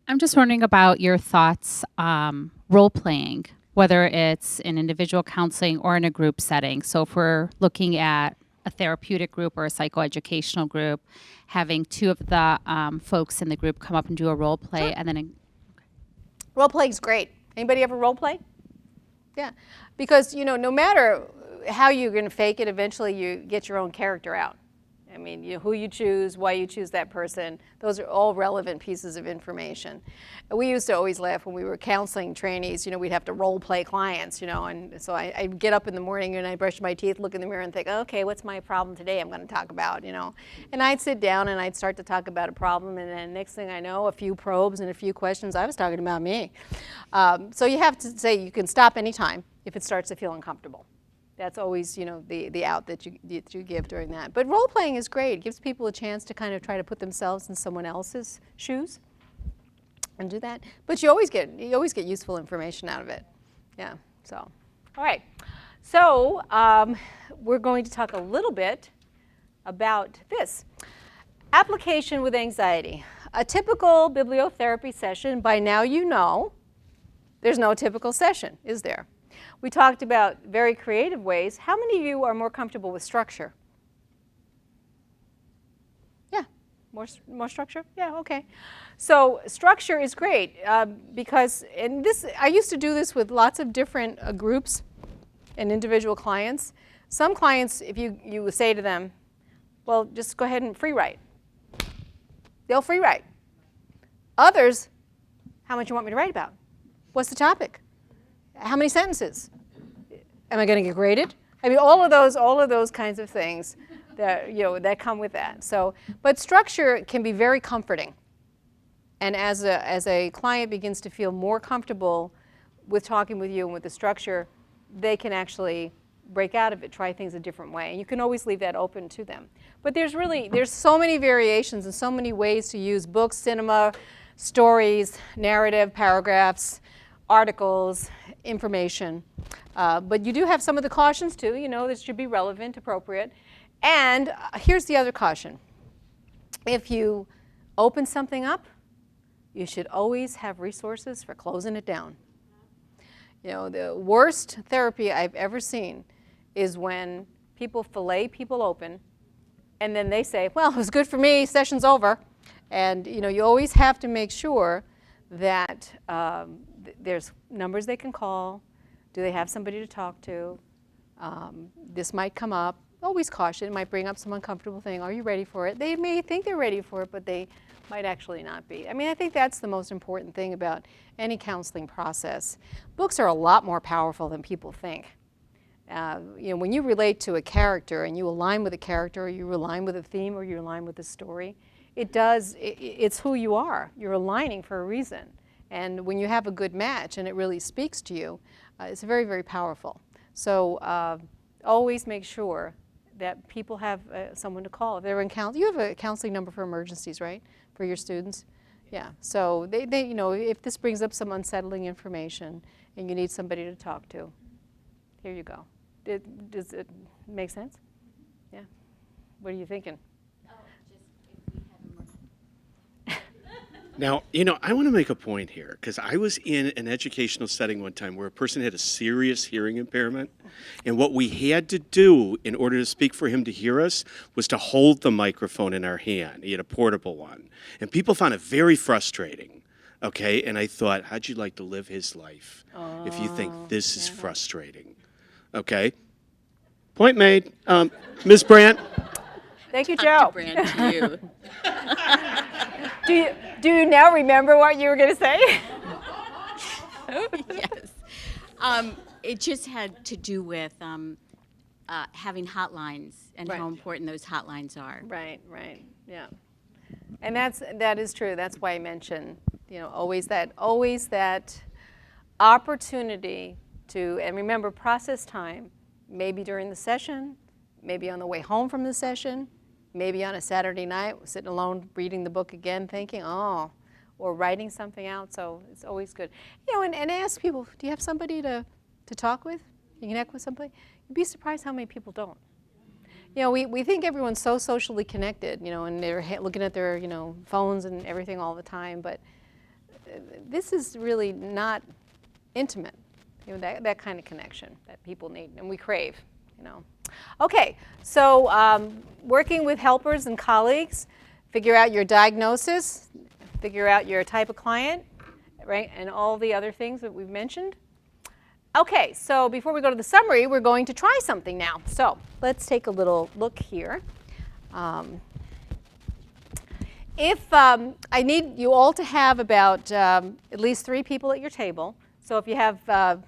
N: I'm just wondering about your thoughts role playing, whether it's in individual counseling or in a group setting. So if we're looking at a therapeutic group or a psychoeducational group, having two of the folks in the group come up and do a role play,
B: Sure.
N: and then
B: Role playing is great. Anybody ever role play? Yeah, because you know, no matter how you're going to fake it, eventually you get your own character out. I mean, who you choose, why you choose that person, those are all relevant pieces of information. And we used to always laugh when we were counseling trainees, you know, we'd have to role play clients, you know, and so I'd get up in the morning and I'd brush my teeth, look in the mirror and think, okay, what's my problem today I'm going to talk about, you know. And I'd sit down and I'd start to talk about a problem, and then next thing I know, a few probes and a few questions, I was talking about me. So you have to say you can stop anytime if it starts to feel uncomfortable. That's always, you know, the out that you give during that. But role playing is great. It gives people a chance to kind of try to put themselves in someone else's shoes and do that. But you always get useful information out of it. Yeah. So, all right. So we're going to talk a little bit about this. Application with anxiety. A typical bibliotherapy session, by now you know, there's no typical session, is there? We talked about very creative ways. How many of you are more comfortable with structure? Yeah, more structure? Yeah, okay. So structure is great because, and this, I used to do this with lots of different groups and individual clients. Some clients, if you say to them, well, just go ahead and free write. They'll free write. Others, how much you want me to write about? What's the topic? How many sentences? Am I going to get graded? I mean, all of those kinds of things that come with that. So, but structure can be very comforting. And as a client begins to feel more comfortable with talking with you and with the structure, they can actually break out of it, try things a different way. And you can always leave that open to them. But there's so many variations and so many ways to use books, cinema, stories, narrative, paragraphs, articles, information. But you do have some of the cautions too, that should be relevant, appropriate. And here's the other caution. If you open something up, you should always have resources for closing it down. The worst therapy I've ever seen is when people fillet people open and then they say, well, it was good for me, session's over. And you always have to make sure that there's numbers they can call. Do they have somebody to talk to? This might come up. Always caution. It might bring up some uncomfortable thing. Are you ready for it? They may think they're ready for it, but they might actually not be. I mean, I think that's the most important thing about any counseling process. Books are a lot more powerful than people think. When you relate to a character and you align with a character, or you align with a theme, or you align with a story, it's who you are. You're aligning for a reason. And when you have a good match and it really speaks to you, it's very, very powerful. So always make sure that people have someone to call. If they're in counseling, you have a counseling number for emergencies, right, for your students? Yeah. So they if this brings up some unsettling information and you need somebody to talk to, here you go. Does it make sense? Yeah. What are you thinking?
H: Now, I want to make a point here because I was in an educational setting one time where a person had a serious hearing impairment. And what we had to do in order to speak for him to hear us was to hold the microphone in our hand. He had a portable one. And people found it very frustrating. Okay. And I thought, how'd you like to live his life if you think this is frustrating? Okay. Point made. Ms. Brandt.
B: Thank you, Joe.
M: Brand to you.
B: Do you now remember what you were going to say?
M: Yes. It just had to do with having hotlines and
B: Right.
M: how important those hotlines are.
B: Right, yeah. And that is true. That's why I mentioned, always that opportunity to, and remember, process time, maybe during the session, maybe on the way home from the session, maybe on a Saturday night, sitting alone reading the book again, thinking, or writing something out. So it's always good. And ask people, do you have somebody to talk with? You connect with somebody? You'd be surprised how many people don't. We think everyone's so socially connected, and they're looking at their, phones and everything all the time, but this is really not intimate, that kind of connection that people need and we crave, Okay, so working with helpers and colleagues, figure out your diagnosis, figure out your type of client, right, and all the other things that we've mentioned. Okay, so before we go to the summary, we're going to try something now. So let's take a little look here. I need you all to have about at least 3 people at your table. So if you have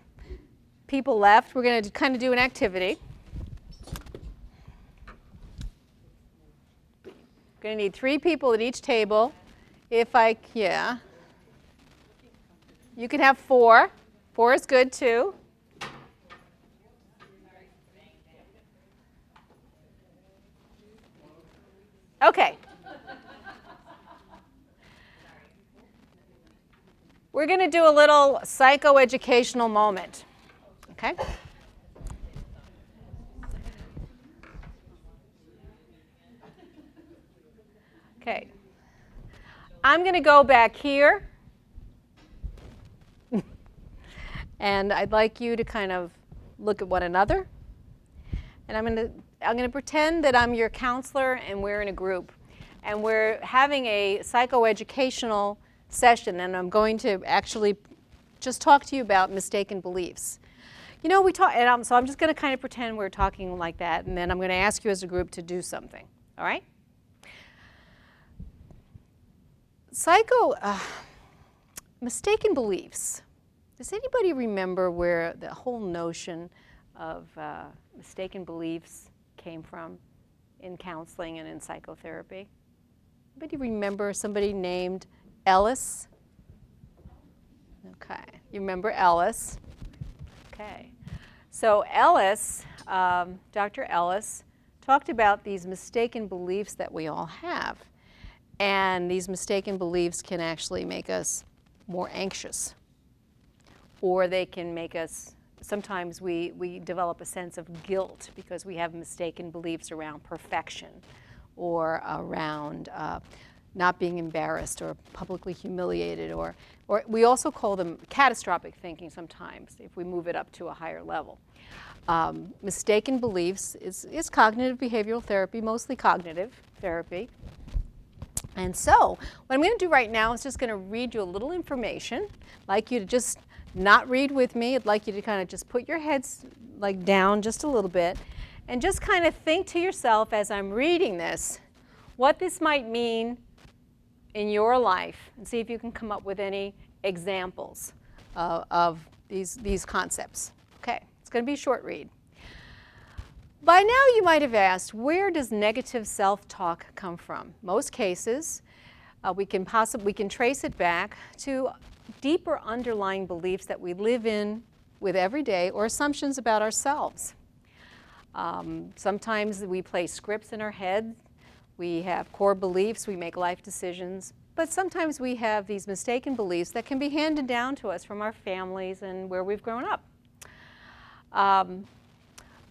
B: people left, we're going to kind of do an activity. Going to need 3 people at each table. You can have 4. 4 is good too. Okay. We're going to do a little psychoeducational moment. Okay? Okay. I'm going to go back here. And I'd like you to kind of look at one another. And I'm going to pretend that I'm your counselor and we're in a group. And we're having a psychoeducational session, and I'm going to actually just talk to you about mistaken beliefs. We talk, and so I'm just going to kind of pretend we're talking like that, and then I'm going to ask you as a group to do something. All right? Mistaken beliefs. Does anybody remember where the whole notion of mistaken beliefs came from in counseling and in psychotherapy? Anybody remember somebody named Ellis? Okay, you remember Ellis. Okay, so Ellis, Dr. Ellis, talked about these mistaken beliefs that we all have. And these mistaken beliefs can actually make us more anxious. Or they can make us, sometimes we develop a sense of guilt because we have mistaken beliefs around perfection or around not being embarrassed or publicly humiliated, or we also call them catastrophic thinking sometimes if we move it up to a higher level. Mistaken beliefs is cognitive behavioral therapy, mostly cognitive therapy. And so what I'm going to do right now is just going to read you a little information. I'd like you to just not read with me. I'd like you to kind of just put your heads like down just a little bit and just kind of think to yourself as I'm reading this what this might mean in your life, and see if you can come up with any examples of these concepts. Okay, it's going to be a short read. By now you might have asked, where does negative self-talk come from? Most cases, we can trace it back to deeper underlying beliefs that we live in with every day, or assumptions about ourselves. Sometimes we play scripts in our head. We have core beliefs, we make life decisions, but sometimes we have these mistaken beliefs that can be handed down to us from our families and where we've grown up.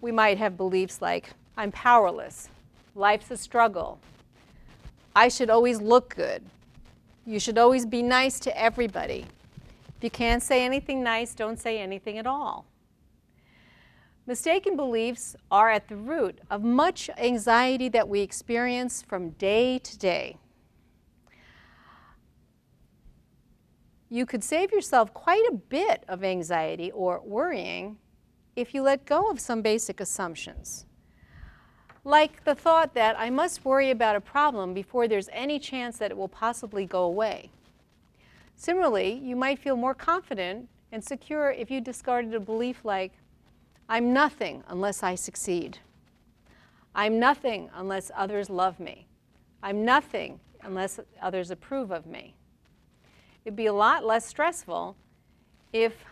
B: We might have beliefs like, I'm powerless, life's a struggle, I should always look good, you should always be nice to everybody. If you can't say anything nice, don't say anything at all. Mistaken beliefs are at the root of much anxiety that we experience from day to day. You could save yourself quite a bit of anxiety or worrying if you let go of some basic assumptions. Like the thought that I must worry about a problem before there's any chance that it will possibly go away. Similarly, you might feel more confident and secure if you discarded a belief like, I'm nothing unless I succeed. I'm nothing unless others love me. I'm nothing unless others approve of me. It'd be a lot less stressful if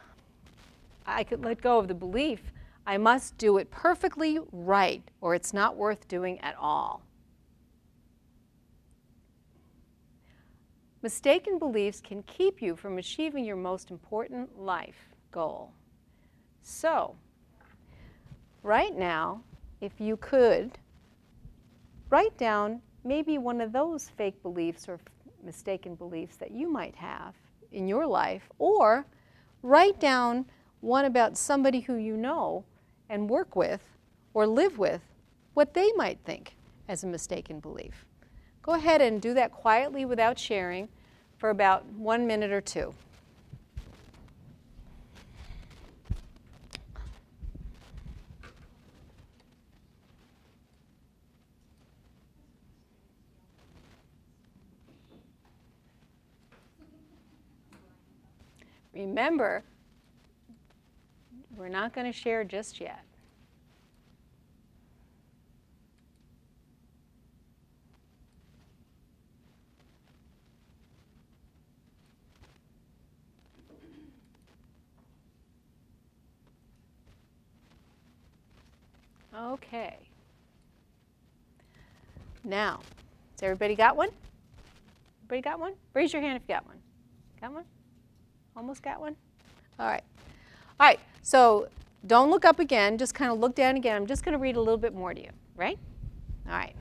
B: I could let go of the belief, I must do it perfectly right or it's not worth doing at all. Mistaken beliefs can keep you from achieving your most important life goal. So, right now, if you could, write down maybe one of those fake beliefs or mistaken beliefs that you might have in your life, or write down one about somebody who you know and work with or live with, what they might think as a mistaken belief. Go ahead and do that quietly without sharing for about 1 minute or two. Remember, we're not going to share just yet. Okay. Now, has everybody got one? Everybody got one? Raise your hand if you got one. Got one? Almost got one? All right. All right, so don't look up again. Just kind of look down again. I'm just going to read a little bit more to you, right? All right.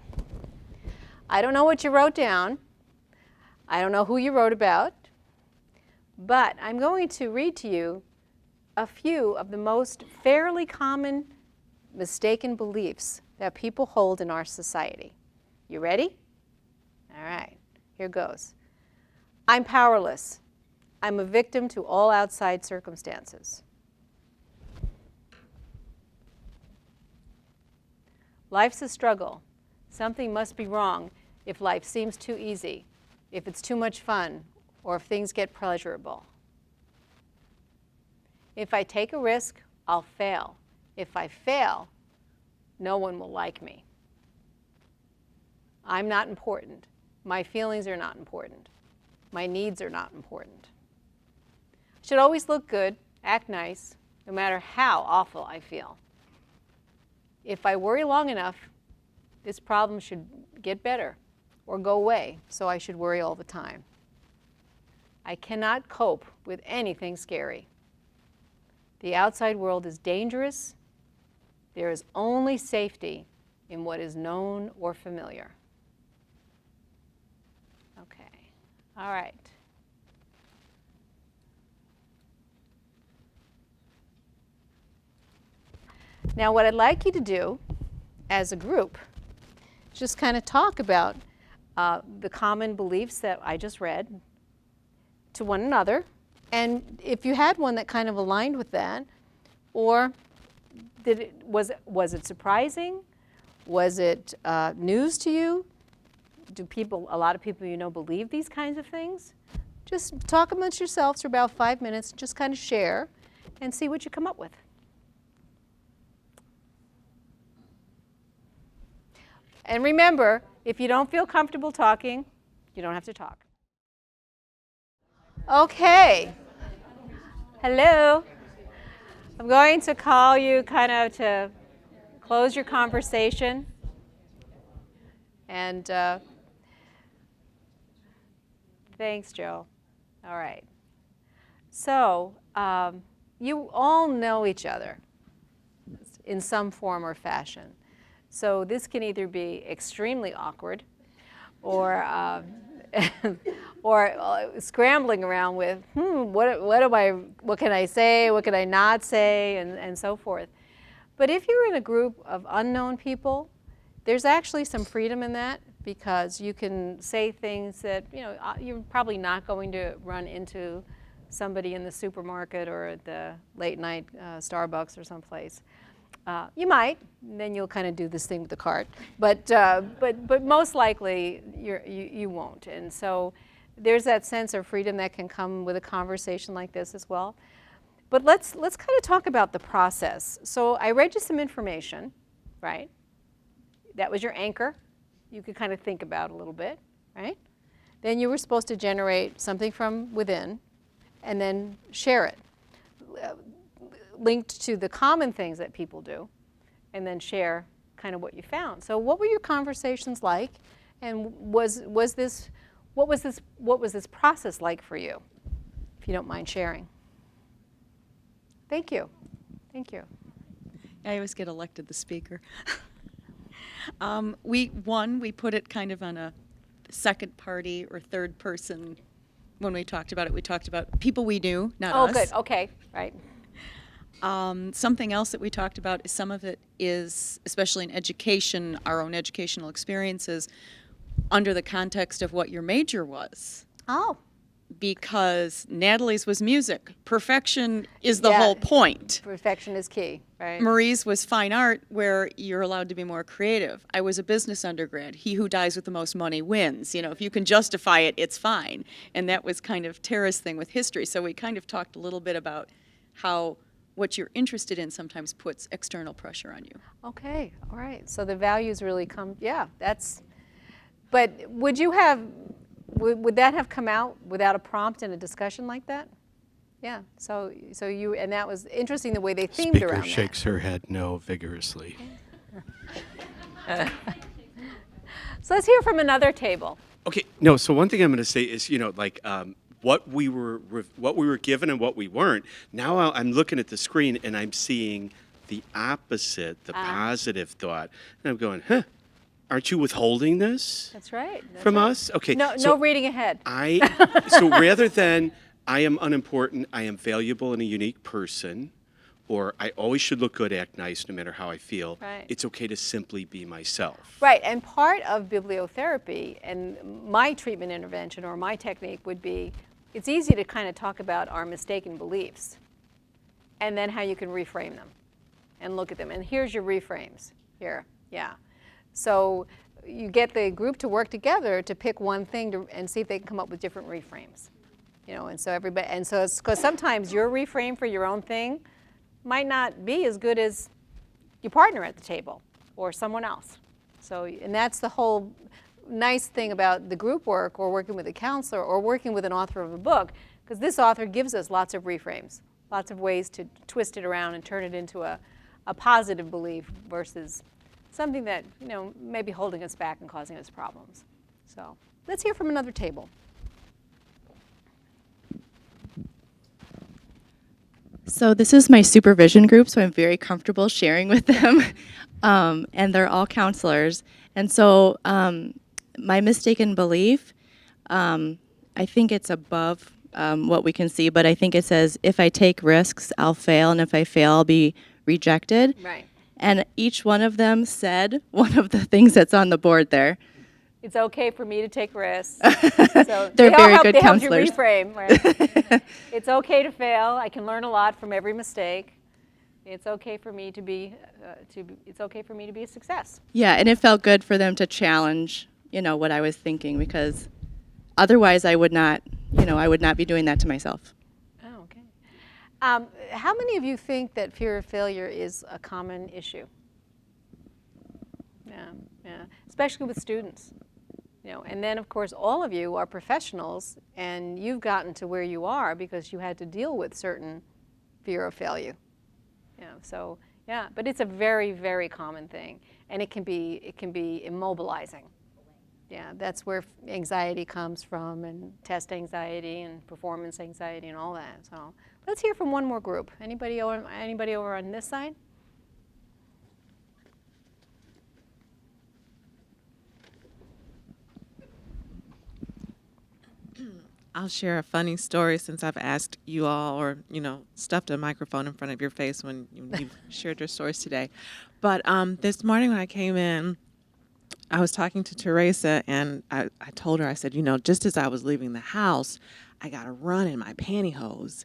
B: I don't know what you wrote down. I don't know who you wrote about. But I'm going to read to you a few of the most fairly common mistaken beliefs that people hold in our society. You ready? All right, here goes. I'm powerless. I'm a victim to all outside circumstances. Life's a struggle. Something must be wrong if life seems too easy, if it's too much fun, or if things get pleasurable. If I take a risk, I'll fail. If I fail, no one will like me. I'm not important. My feelings are not important. My needs are not important. I should always look good, act nice, no matter how awful I feel. If I worry long enough, this problem should get better or go away, so I should worry all the time. I cannot cope with anything scary. The outside world is dangerous. There is only safety in what is known or familiar. Okay, all right. Now what I'd like you to do as a group is just kind of talk about the common beliefs that I just read to one another. And if you had one that kind of aligned with that, or was it surprising? Was it news to you? Do a lot of people you know believe these kinds of things? Just talk amongst yourselves for about 5 minutes, just kind of share and see what you come up with. And remember, if you don't feel comfortable talking, you don't have to talk. Okay. Hello. I'm going to call you kind of to close your conversation. And thanks, Joe. All right. So you all know each other in some form or fashion. So this can either be extremely awkward or or scrambling around with, what can I say, what can I not say, and so forth. But if you're in a group of unknown people, there's actually some freedom in that, because you can say things that, you're probably not going to run into somebody in the supermarket or at the late night Starbucks or someplace. You might, and then you'll kind of do this thing with the cart, but most likely you won't. And so there's that sense of freedom that can come with a conversation like this as well. But let's kind of talk about the process. So I read you some information, right? That was your anchor. You could kind of think about a little bit, right? Then you were supposed to generate something from within and then share it, linked to the common things that people do, and then share kind of what you found. So what were your conversations like, and what was this process like for you, if you don't mind sharing? Thank you. Thank you.
O: I always get elected the speaker. We put it kind of on a second party or third person. When we talked about it, we talked about people we knew, not us.
B: Oh, good. Okay. Right.
O: Something else that we talked about is some of it is, especially in education, our own educational experiences, under the context of what your major was.
B: Oh.
O: Because Natalie's was music. Perfection is the whole point.
B: Perfection is key, right?
O: Marie's was fine art, where you're allowed to be more creative. I was a business undergrad. He who dies with the most money wins. If you can justify it, it's fine. And that was kind of Tara's thing with history. So we kind of talked a little bit about how what you're interested in sometimes puts external pressure on you.
B: Okay, all right. So the values really come, but would that have come out without a prompt in a discussion like that? Yeah, so you, and that was interesting the way they themed
H: Speaker
B: around
H: shakes her head no vigorously.
B: So let's hear from another table.
H: Okay, no, so one thing I'm going to say is, what we were given and what we weren't. Now I'm looking at the screen and I'm seeing the opposite, the positive thought. And I'm going, aren't you withholding this?
B: That's right.
H: From us? Okay.
B: No reading ahead.
H: So rather than I am unimportant, I am valuable and a unique person, or I always should look good, act nice, no matter how I feel,
B: right.
H: It's okay to simply be myself.
B: Right, and part of bibliotherapy and my treatment intervention or my technique would be, it's easy to kind of talk about our mistaken beliefs and then how you can reframe them and look at them. And here's your reframes here, So you get the group to work together to pick one thing and see if they can come up with different reframes. And so everybody, and so it's because sometimes your reframe for your own thing might not be as good as your partner at the table or someone else. So, and that's the whole nice thing about the group work or working with a counselor or working with an author of a book, because this author gives us lots of reframes, lots of ways to twist it around and turn it into a positive belief versus something that, may be holding us back and causing us problems. So let's hear from another table.
P: So this is my supervision group, so I'm very comfortable sharing with them. And they're all counselors. And so my mistaken belief, I think it's above what we can see, but I think it says, if I take risks, I'll fail, and if I fail, I'll be rejected.
B: Right.
P: And each one of them said one of the things that's on the board there.
B: It's okay for me to take risks. So
P: They're very good
B: they
P: counselors.
B: Help you reframe, right? It's okay to fail. I can learn a lot from every mistake. It's okay for me to be. It's okay for me to be a success.
P: Yeah, and it felt good for them to challenge, what I was thinking, because otherwise I would not, I would not be doing that to myself.
B: Oh, okay. How many of you think that fear of failure is a common issue? Yeah, especially with students. And then of course all of you are professionals, and you've gotten to where you are because you had to deal with certain fear of failure. So yeah, but it's a very, very common thing, and it can be immobilizing. Yeah, that's where anxiety comes from, and test anxiety and performance anxiety and all that. So let's hear from one more group. Anybody over on this side?
A: I'll share a funny story since I've asked you all, or stuffed a microphone in front of your face when you've shared your stories today. But this morning when I came in, I was talking to Teresa, and I told her, I said, just as I was leaving the house, I got a run in my pantyhose.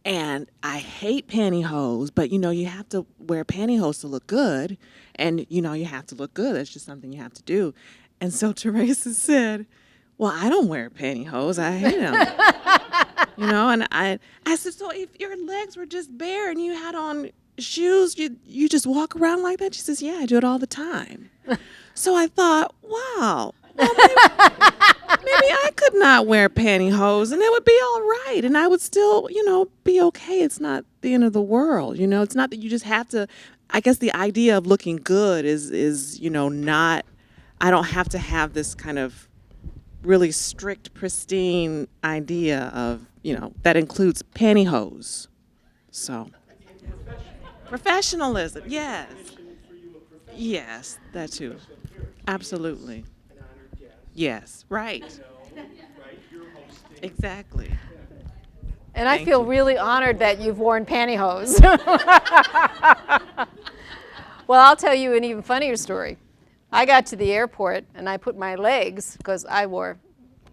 A: And I hate pantyhose, but you have to wear pantyhose to look good. And you have to look good. That's just something you have to do. And so Teresa said, well, I don't wear pantyhose. I hate them. And I said, so if your legs were just bare and you had on shoes, you just walk around like that? She says, yeah, I do it all the time. So I thought, wow, well, maybe I could not wear pantyhose and it would be all right. And I would still, be okay. It's not the end of the world. It's not that you just have to, I guess the idea of looking good is not, I don't have to have this kind of really strict, pristine idea of, that includes pantyhose. So, professionalism, yes. Yes, that too. Absolutely. Yes, right. Exactly.
B: And I feel really honored that you've worn pantyhose. Well, I'll tell you an even funnier story. I got to the airport and I put my legs, because I wore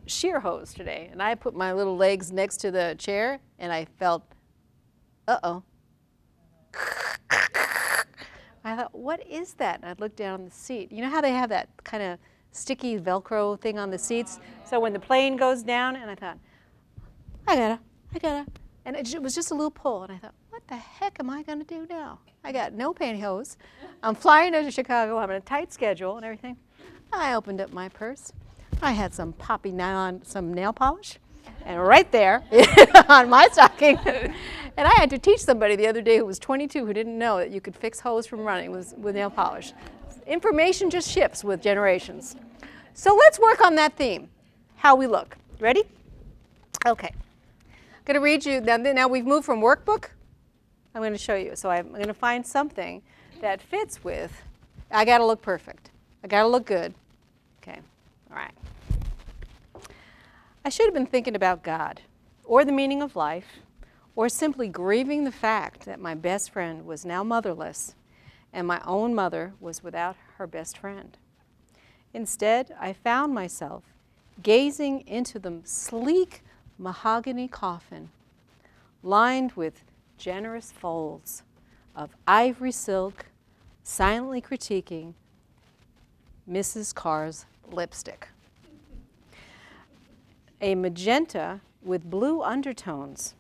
B: sheer hose today, and I put my little legs next to the chair and I felt, uh-oh. I thought, what is that? And I looked down on the seat. You know how they have that kind of sticky Velcro thing on the seats? So when the plane goes down, and I thought, I gotta. And it was just a little pull, and I thought, what the heck am I gonna do now? I got no pantyhose. I'm flying to Chicago, I'm on a tight schedule and everything. I opened up my purse. I had some poppy nylon, some nail polish, and right there on my stocking. And I had to teach somebody the other day who was 22 who didn't know that you could fix hose from running with nail polish. Information just shifts with generations. So let's work on that theme, how we look. Ready? Okay. I'm going to read you, now we've moved from workbook. I'm going to show you. So I'm going to find something that fits with, I got to look perfect. I got to look good. Okay. All right. I should have been thinking about God, or the meaning of life, or simply grieving the fact that my best friend was now motherless and my own mother was without her best friend. Instead, I found myself gazing into the sleek mahogany coffin lined with generous folds of ivory silk, silently critiquing Mrs. Carr's lipstick. A magenta with blue undertones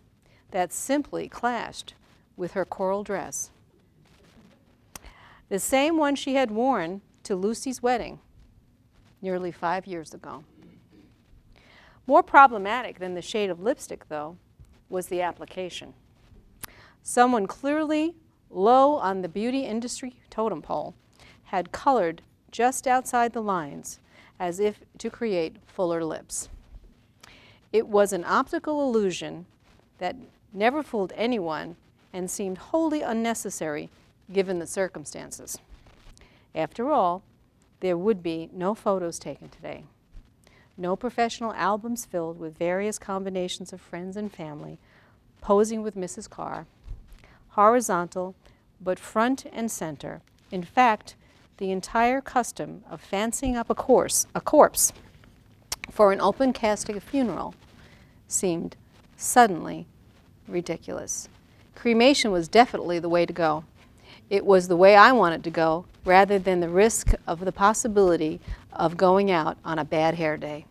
B: that simply clashed with her coral dress. The same one she had worn to Lucy's wedding, nearly 5 years ago. More problematic than the shade of lipstick, though, was the application. Someone clearly low on the beauty industry totem pole had colored just outside the lines as if to create fuller lips. It was an optical illusion that never fooled anyone and seemed wholly unnecessary given the circumstances. After all, there would be no photos taken today, no professional albums filled with various combinations of friends and family posing with Mrs. Carr, horizontal but front and center. In fact, the entire custom of fancying up a corpse for an open casket funeral seemed suddenly ridiculous. Cremation was definitely the way to go. It was the way I wanted to go, rather than the risk of the possibility of going out on a bad hair day.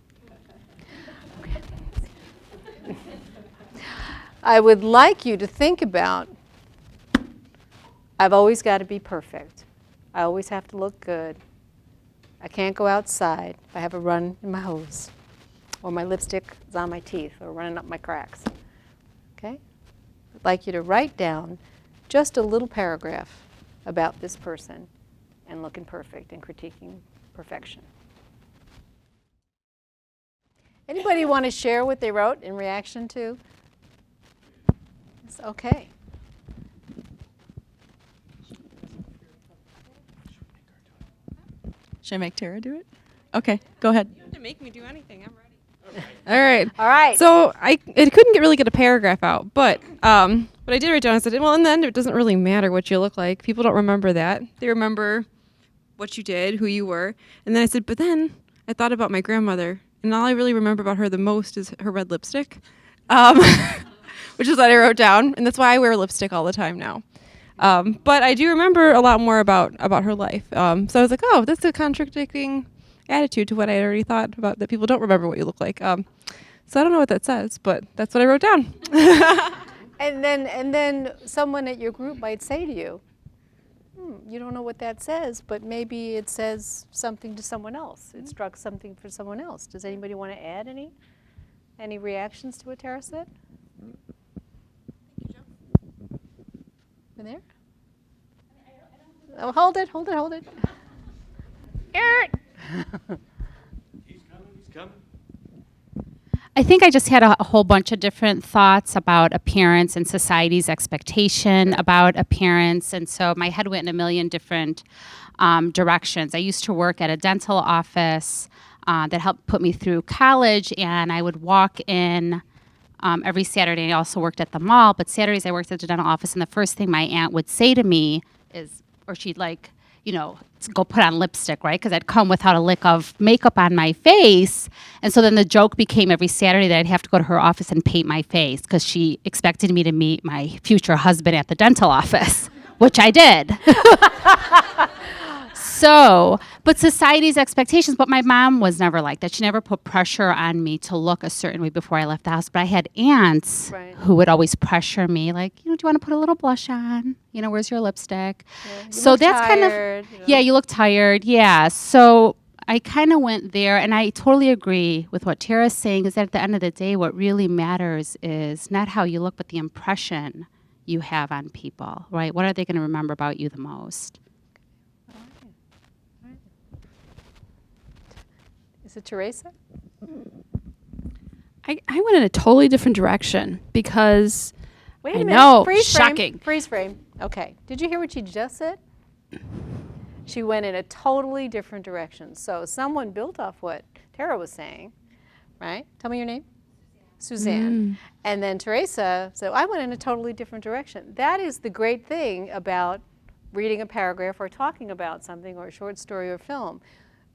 B: I would like you to think about, I've always got to be perfect. I always have to look good. I can't go outside if I have a run in my hose, or my lipstick is on my teeth, or running up my cracks. Okay? I'd like you to write down just a little paragraph about this person and looking perfect and critiquing perfection. Anybody want to share what they wrote in reaction to? It's okay.
O: Should I make Tara do it? Okay, go ahead.
I: You don't have to make me do anything. I'm ready. All right.
B: All right.
I: So I couldn't really get a paragraph out, but what I did write down, I said, well, in the end, it doesn't really matter what you look like. People don't remember that. They remember what you did, who you were. And then I said, but then I thought about my grandmother, and all I really remember about her the most is her red lipstick, which is what I wrote down, and that's why I wear lipstick all the time now. But I do remember a lot more about her life. So I was like, oh, that's a contradicting attitude to what I had already thought about, that people don't remember what you look like. So I don't know what that says, but that's what I wrote down.
B: And then someone at your group might say to you, you don't know what that says, but maybe it says something to someone else. It struck something for someone else. Does anybody want to add any reactions to what Tara said? In there? Oh, hold it. Eric!
H: He's coming.
N: I think I just had a whole bunch of different thoughts about appearance and society's expectation about appearance. And so my head went in a million different directions. I used to work at a dental office that helped put me through college, and I would walk in every Saturday. I also worked at the mall, but Saturdays I worked at the dental office, and the first thing my aunt would say to me is, or she'd like, go put on lipstick, right? Because I'd come without a lick of makeup on my face. And so then the joke became every Saturday that I'd have to go to her office and paint my face because she expected me to meet my future husband at the dental office, which I did. So, but society's expectations, but my mom was never like that. She never put pressure on me to look a certain way before I left the house. But I had aunts who would always pressure me, like, do you want to put a little blush on? Where's your lipstick?
B: Yeah,
N: so that's tired, yeah, you look tired. Yeah. So I kind of went there, and I totally agree with what Tara's saying, is that at the end of the day, what really matters is not how you look, but the impression you have on people, right? What are they going to remember about you the most?
B: Is it Teresa?
G: I went in a totally different direction because
B: Wait a minute.
G: know,
B: Freeze
G: shocking.
B: Freeze frame. Okay. Did you hear what she just said? She went in a totally different direction. So someone built off what Tara was saying, right? Tell me your name. Suzanne. And then Teresa said, I went in a totally different direction. That is the great thing about reading a paragraph or talking about something or a short story or film.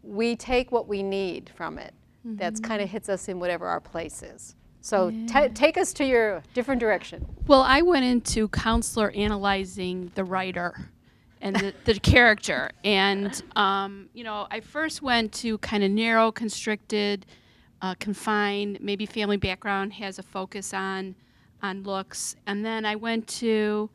B: We take what we need from it. That's kind of hits us in whatever our place is. So take us to your different direction.
G: Well, I went into counselor analyzing the writer and the character. And, I first went to kind of narrow, constricted, confined, maybe family background has a focus on looks. And then I went to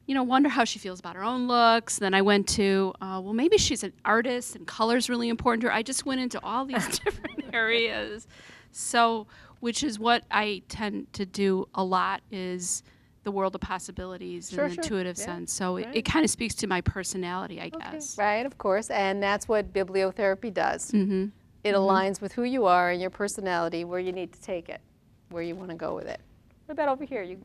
G: wonder how she feels about her own looks. Then I went to, well, maybe she's an artist and color's really important to her. I just went into all these different areas. So, which is what I tend to do a lot, is the world of possibilities in an intuitive sense. So it kind of speaks to my personality, I guess.
B: Right, of course. And that's what bibliotherapy does.
G: Mm-hmm.
B: It aligns with who you are and your personality, where you need to take it, where you want to go with it. What about over here? Yeah.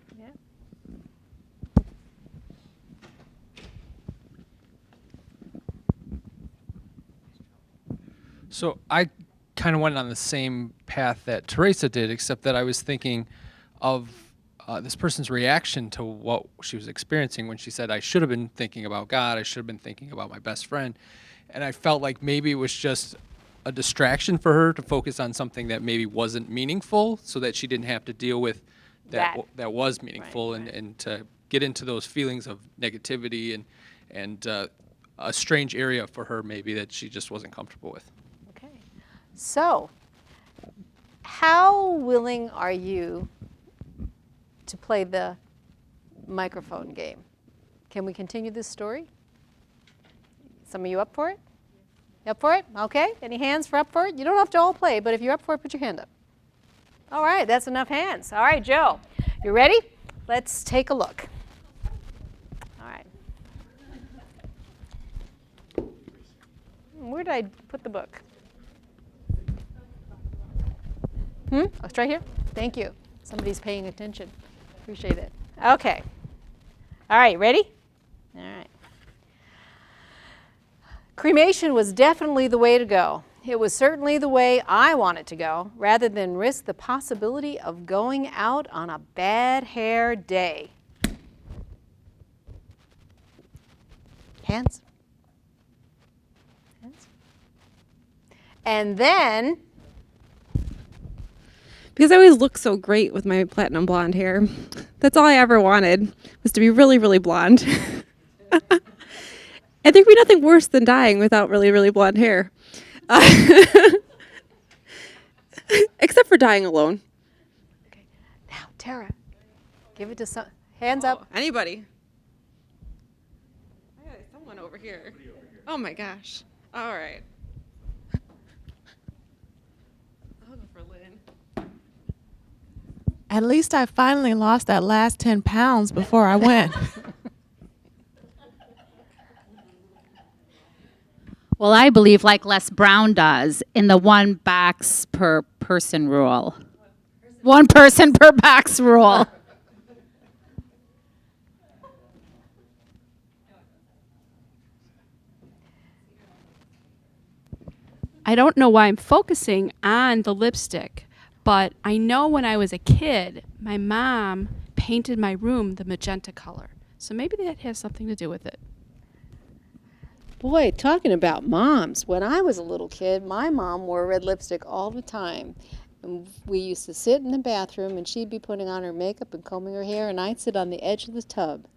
F: So I kind of went on the same path that Teresa did, except that I was thinking of this person's reaction to what she was experiencing when she said, I should have been thinking about God, I should have been thinking about my best friend. And I felt like maybe it was just a distraction for her to focus on something that maybe wasn't meaningful, so that she didn't have to deal with that was meaningful, and to get into those feelings of negativity and a strange area for her maybe that she just wasn't comfortable with.
B: Okay. So, how willing are you to play the microphone game? Can we continue this story? Some of you up for it? You up for it? Okay. Any hands for up for it? You don't have to all play, but if you're up for it, put your hand up. All right, that's enough hands. All right, Joe, you ready? Let's take a look. All right. Where did I put the book? Oh, it's right here? Thank you. Somebody's paying attention. Appreciate it. Okay. All right, ready? All right. Cremation was definitely the way to go. It was certainly the way I wanted to go, rather than risk the possibility of going out on a bad hair day. Hands. Hands. And then,
I: because I always look so great with my platinum blonde hair. That's all I ever wanted, was to be really, really blonde. And there'd be nothing worse than dying without really, really blonde hair. Except for dying alone.
B: okay. Now, Tara, give it to some. Hands up.
I: Anybody. I got someone over here. Oh my gosh. All right. I'll go for Lynn.
A: At least I finally lost that last 10 pounds before I went.
N: Well, I believe, like Les Brown does, in the one box per person rule. One person per box rule.
G: I don't know why I'm focusing on the lipstick, but I know when I was a kid, my mom painted my room the magenta color. So maybe that has something to do with it.
B: Boy, talking about moms. When I was a little kid, my mom wore red lipstick all the time. And we used to sit in the bathroom, and she'd be putting on her makeup and combing her hair, and I'd sit on the edge of the tub.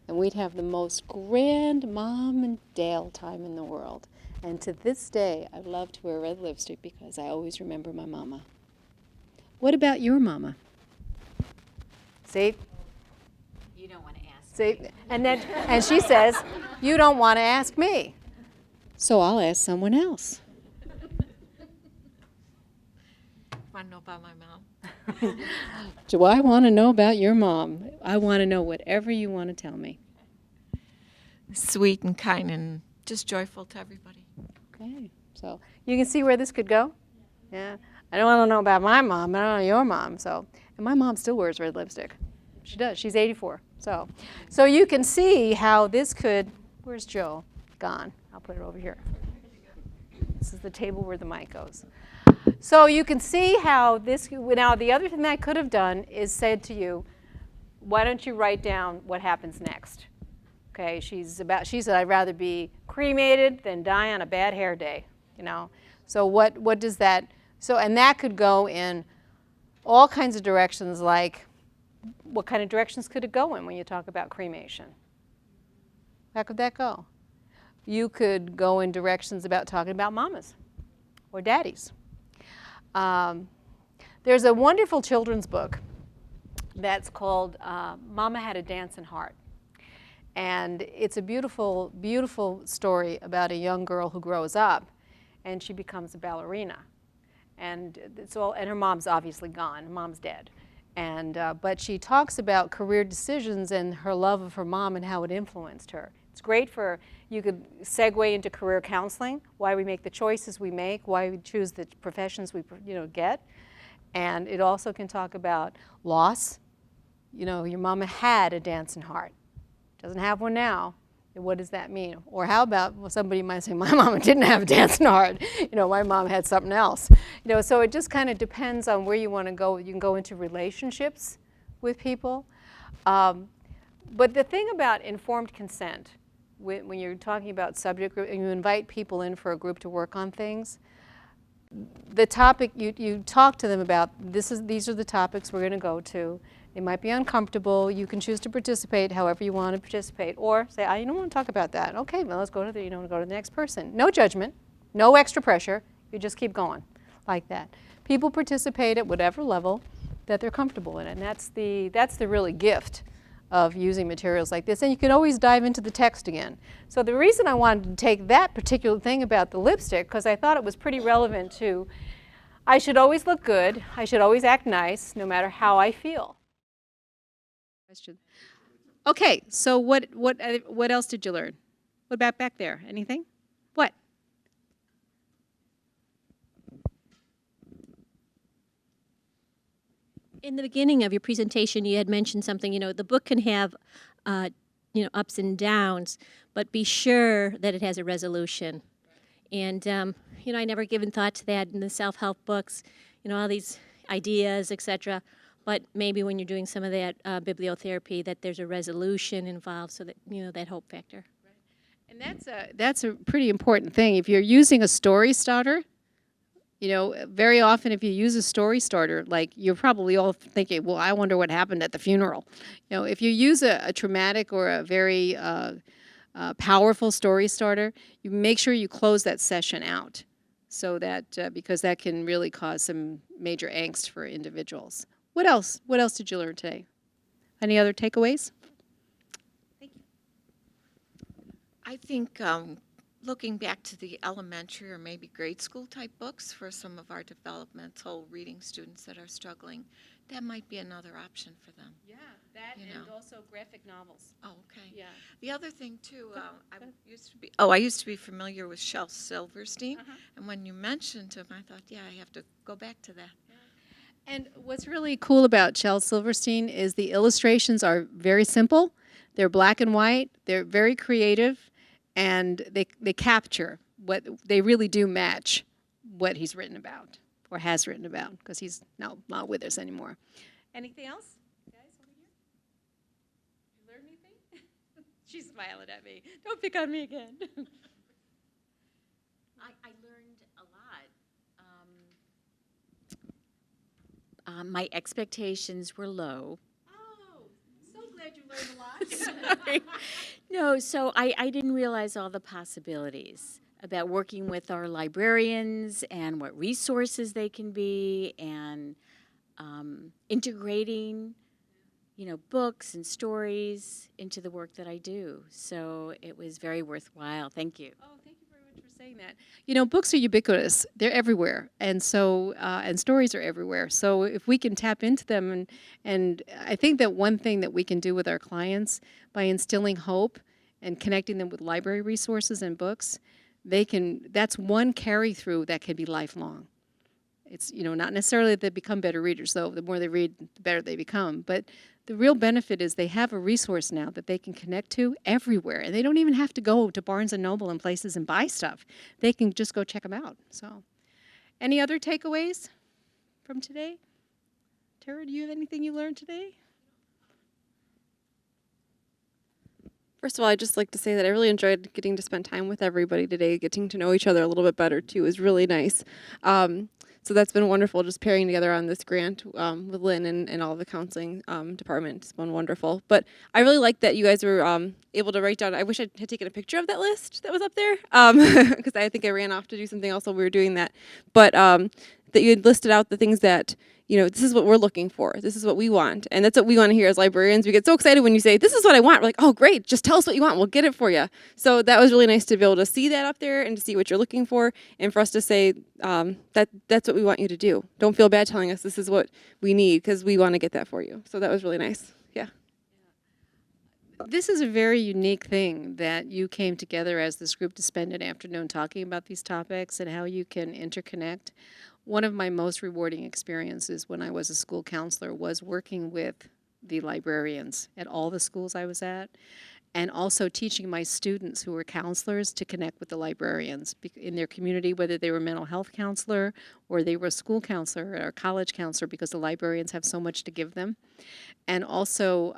B: And we'd have the most grand mom and dad time in the world. And to this day, I love to wear red lipstick because I always remember my mama. What about your mama? See?
M: You don't want to ask.
B: See? And she says, you don't want to ask me. So I'll ask someone else.
E: Want to know about my mom?
B: Do I want to know about your mom? I want to know whatever you want to tell me.
E: Sweet and kind and just joyful to everybody.
B: Okay. So you can see where this could go? Yeah. I don't want to know about my mom. I don't know your mom. So, and my mom still wears red lipstick. She does. She's 84. So you can see how this could. Where's Joe? Gone. I'll put it over here. This is the table where the mic goes. So you can see how this. Now the other thing that I could have done is said to you, why don't you write down what happens next? Okay. She said I'd rather be cremated than die on a bad hair day. You know. So what does that? So and that could go in all kinds of directions, like. What kind of directions could it go in when you talk about cremation? How could that go? You could go in directions about talking about mamas or daddies. There's a wonderful children's book that's called Mama Had a Dancing Heart. And it's a beautiful, beautiful story about a young girl who grows up and she becomes a ballerina. And and her mom's obviously gone, mom's dead. And, but she talks about career decisions and her love of her mom and how it influenced her. It's great for, you could segue into career counseling, why we make the choices we make, why we choose the professions we get. And it also can talk about loss. You know, your mama had a dancing heart. Doesn't have one now. What does that mean? Or how about, well, somebody might say, my mama didn't have a dancing heart. You know, my mom had something else. You know, so it just kind of depends on where you want to go. You can go into relationships with people. But the thing about informed consent, when you're talking about subject group and you invite people in for a group to work on things, the topic, you talk to them about, these are the topics we're going to go to. It might be uncomfortable. You can choose to participate however you want to participate, or say, I don't want to talk about that. Okay, well, let's go to the, go to the next person. No judgment, no extra pressure. You just keep going like that. People participate at whatever level that they're comfortable in, and that's the really gift of using materials like this. And you can always dive into the text again. So the reason I wanted to take that particular thing about the lipstick, because I thought it was pretty relevant to, I should always look good. I should always act nice, no matter how I feel. Question. Okay, so what else did you learn? What about back there? Anything? What?
Q: In the beginning of your presentation, you had mentioned something, the book can have, ups and downs, but be sure that it has a resolution. And, I never given thought to that in the self-help books, all these ideas, etc. But maybe when you're doing some of that bibliotherapy, that there's a resolution involved, so that that hope factor.
B: Right. And that's a pretty important thing. If you're using a story starter, very often if you use a story starter, like you're probably all thinking, well, I wonder what happened at the funeral. If you use a traumatic or a very powerful story starter, you make sure you close that session out, so that because that can really cause some major angst for individuals. What else? What else did you learn today? Any other takeaways?
R: Thank you. I think looking back to the elementary or maybe grade school type books for some of our developmental reading students that are struggling, that might be another option for them.
B: Yeah, that and also graphic novels.
R: Oh, okay.
B: Yeah.
R: The other thing too, I used to be familiar with Shel Silverstein, and when you mentioned him, I thought, yeah, I have to go back to that.
B: And what's really cool about Shel Silverstein is the illustrations are very simple. They're black and white. They're very creative, and they capture what they really do match what he's written about or has written about, because he's not with us anymore. Anything else? Guys, over here? You learn anything? She's smiling at me. Don't pick on me again.
M: I learned a lot. My expectations were low.
B: Oh, so glad you learned a lot.
M: Sorry. No, so I didn't realize all the possibilities about working with our librarians and what resources they can be, and integrating, books and stories into the work that I do. So it was very worthwhile. Thank you.
B: Oh, thank you very much for saying that. Books are ubiquitous. They're everywhere. And so, and stories are everywhere. So if we can tap into them, and I think that one thing that we can do with our clients by instilling hope and connecting them with library resources and books, that's one carry through that can be lifelong. It's, not necessarily that they become better readers, though. The more they read, the better they become. But the real benefit is they have a resource now that they can connect to everywhere. And they don't even have to go to Barnes & Noble and places and buy stuff. They can just go check them out. So, any other takeaways from today? Tara, do you have anything you learned today?
I: First of all, I'd just like to say that I really enjoyed getting to spend time with everybody today. Getting to know each other a little bit better, too, is really nice. So that's been wonderful, just pairing together on this grant with Lynn and all the counseling department. It's been wonderful. But I really like that you guys were able to write down. I wish I had taken a picture of that list that was up there, because I think I ran off to do something else while we were doing that. But that you had listed out the things that, you know, this is what we're looking for. This is what we want. And that's what we want to hear as librarians. We get so excited when you say, this is what I want. We're like, oh, great. Just tell us what you want. We'll get it for you. So that was really nice to be able to see that up there and to see what you're looking for, and for us to say that's what we want you to do. Don't feel bad telling us this is what we need, because we want to get that for you. So that was really nice. Yeah.
B: This is a very unique thing that you came together as this group to spend an afternoon talking about these topics and how you can interconnect. One of my most rewarding experiences when I was a school counselor was working with the librarians at all the schools I was at, and also teaching my students who were counselors to connect with the librarians in their community, whether they were a mental health counselor or they were a school counselor or a college counselor, because the librarians have so much to give them. And also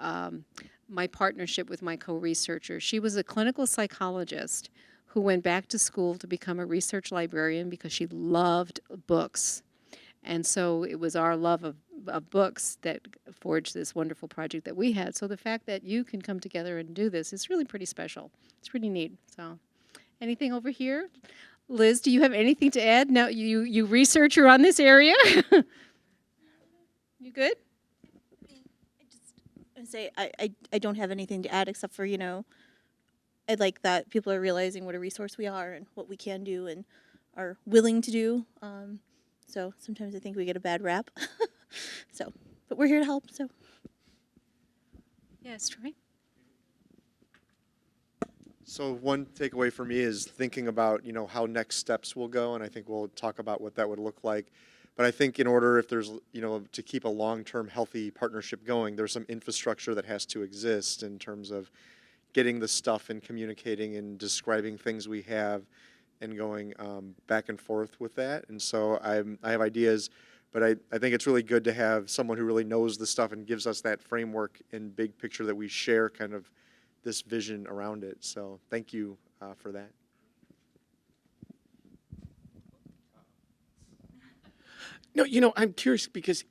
B: my partnership with my co-researcher. She was a clinical psychologist who went back to school to become a research librarian because she loved books. And so it was our love of books that forged this wonderful project that we had. So the fact that you can come together and do this is really pretty special. It's pretty neat. So anything over here? Liz, do you have anything to add? Now, you researcher on this area. You good?
J: Say I don't have anything to add except for, you know, I like that people are realizing what a resource we are and what we can do and are willing to do. So sometimes I think we get a bad rap. So, but we're here to help. So.
B: Yes, Troy.
K: So one takeaway for me is thinking about, you know, how next steps will go, and I think we'll talk about what that would look like. But I think in order, if there's, you know, to keep a long-term healthy partnership going, there's some infrastructure that has to exist in terms of getting the stuff and communicating and describing things we have and going back and forth with that. And so I have ideas, but I think it's really good to have someone who really knows the stuff and gives us that framework and big picture that we share kind of this vision around it. So thank you for that.
H: No, you know, I'm curious because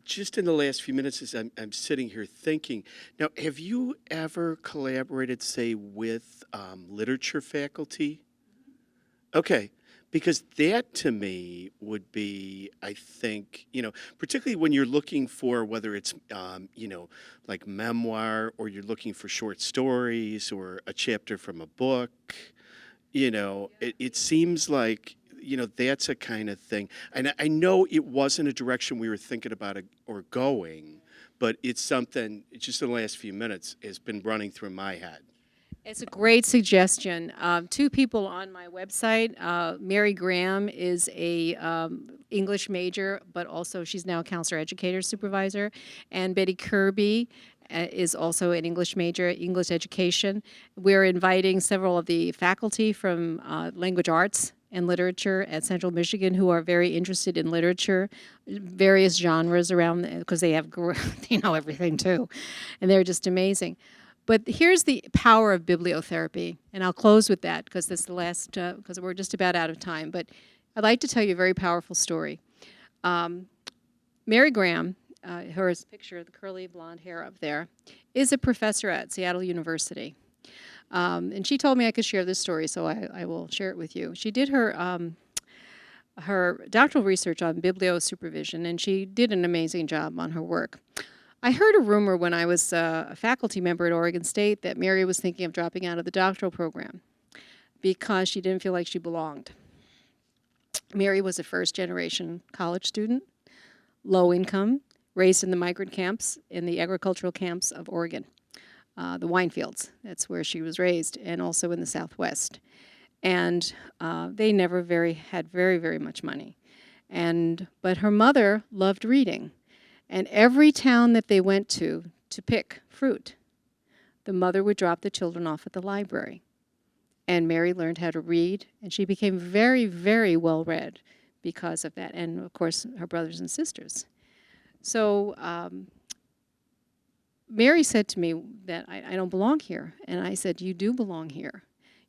H: just in the last few minutes as I'm sitting here thinking, now, have you ever collaborated, say, with literature faculty? Okay, because that to me would be, I think, you know, particularly when you're looking for whether it's, you know, like memoir, or you're looking for short stories or a chapter from a book, you know, it seems like, you know, that's a kind of thing. And I know it wasn't a direction we were thinking about or going, but it's something, just in the last few minutes, has been running through my head.
B: It's a great suggestion. Two people on my website. Mary Graham is a English major, but also she's now a counselor educator supervisor. And Betty Kirby is also an English major, English education. We're inviting several of the faculty from language arts and literature at Central Michigan who are very interested in literature, various genres around, because they know everything too, and they're just amazing. But here's the power of bibliotherapy, and I'll close with that because this is the last, because we're just about out of time. But I'd like to tell you a very powerful story. Mary Graham, her picture of the curly blonde hair up there, is a professor at Seattle University. And she told me I could share this story, so I will share it with you. She did her doctoral research on bibliosupervision, and she did an amazing job on her work. I heard a rumor when I was a faculty member at Oregon State that Mary was thinking of dropping out of the doctoral program because she didn't feel like she belonged. Mary was a first-generation college student, low income, raised in the migrant camps, in the agricultural camps of Oregon. The wine fields, that's where she was raised, and also in the Southwest. And they never had very much money. But her mother loved reading. And every town that they went to pick fruit, the mother would drop the children off at the library. And Mary learned how to read, and she became very well read because of that. And of course, her brothers and sisters. So Mary said to me that I don't belong here. And I said, you do belong here.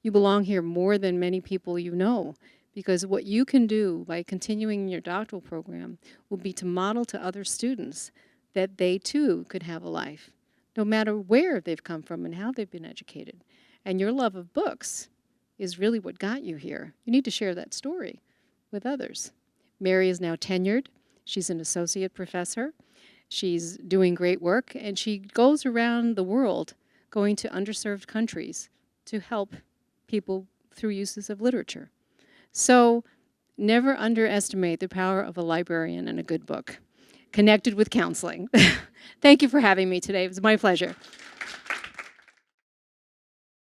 B: You belong here more than many people you know. Because what you can do by continuing your doctoral program will be to model to other students that they too could have a life, no matter where they've come from and how they've been educated. And your love of books is really what got you here. You need to share that story with others.
S: Mary is now tenured. She's an associate professor. She's doing great work, and she goes around the world going to underserved countries to help people through uses of literature. So never underestimate the power of a librarian and a good book connected with counseling. Thank you for having me today. It was my pleasure.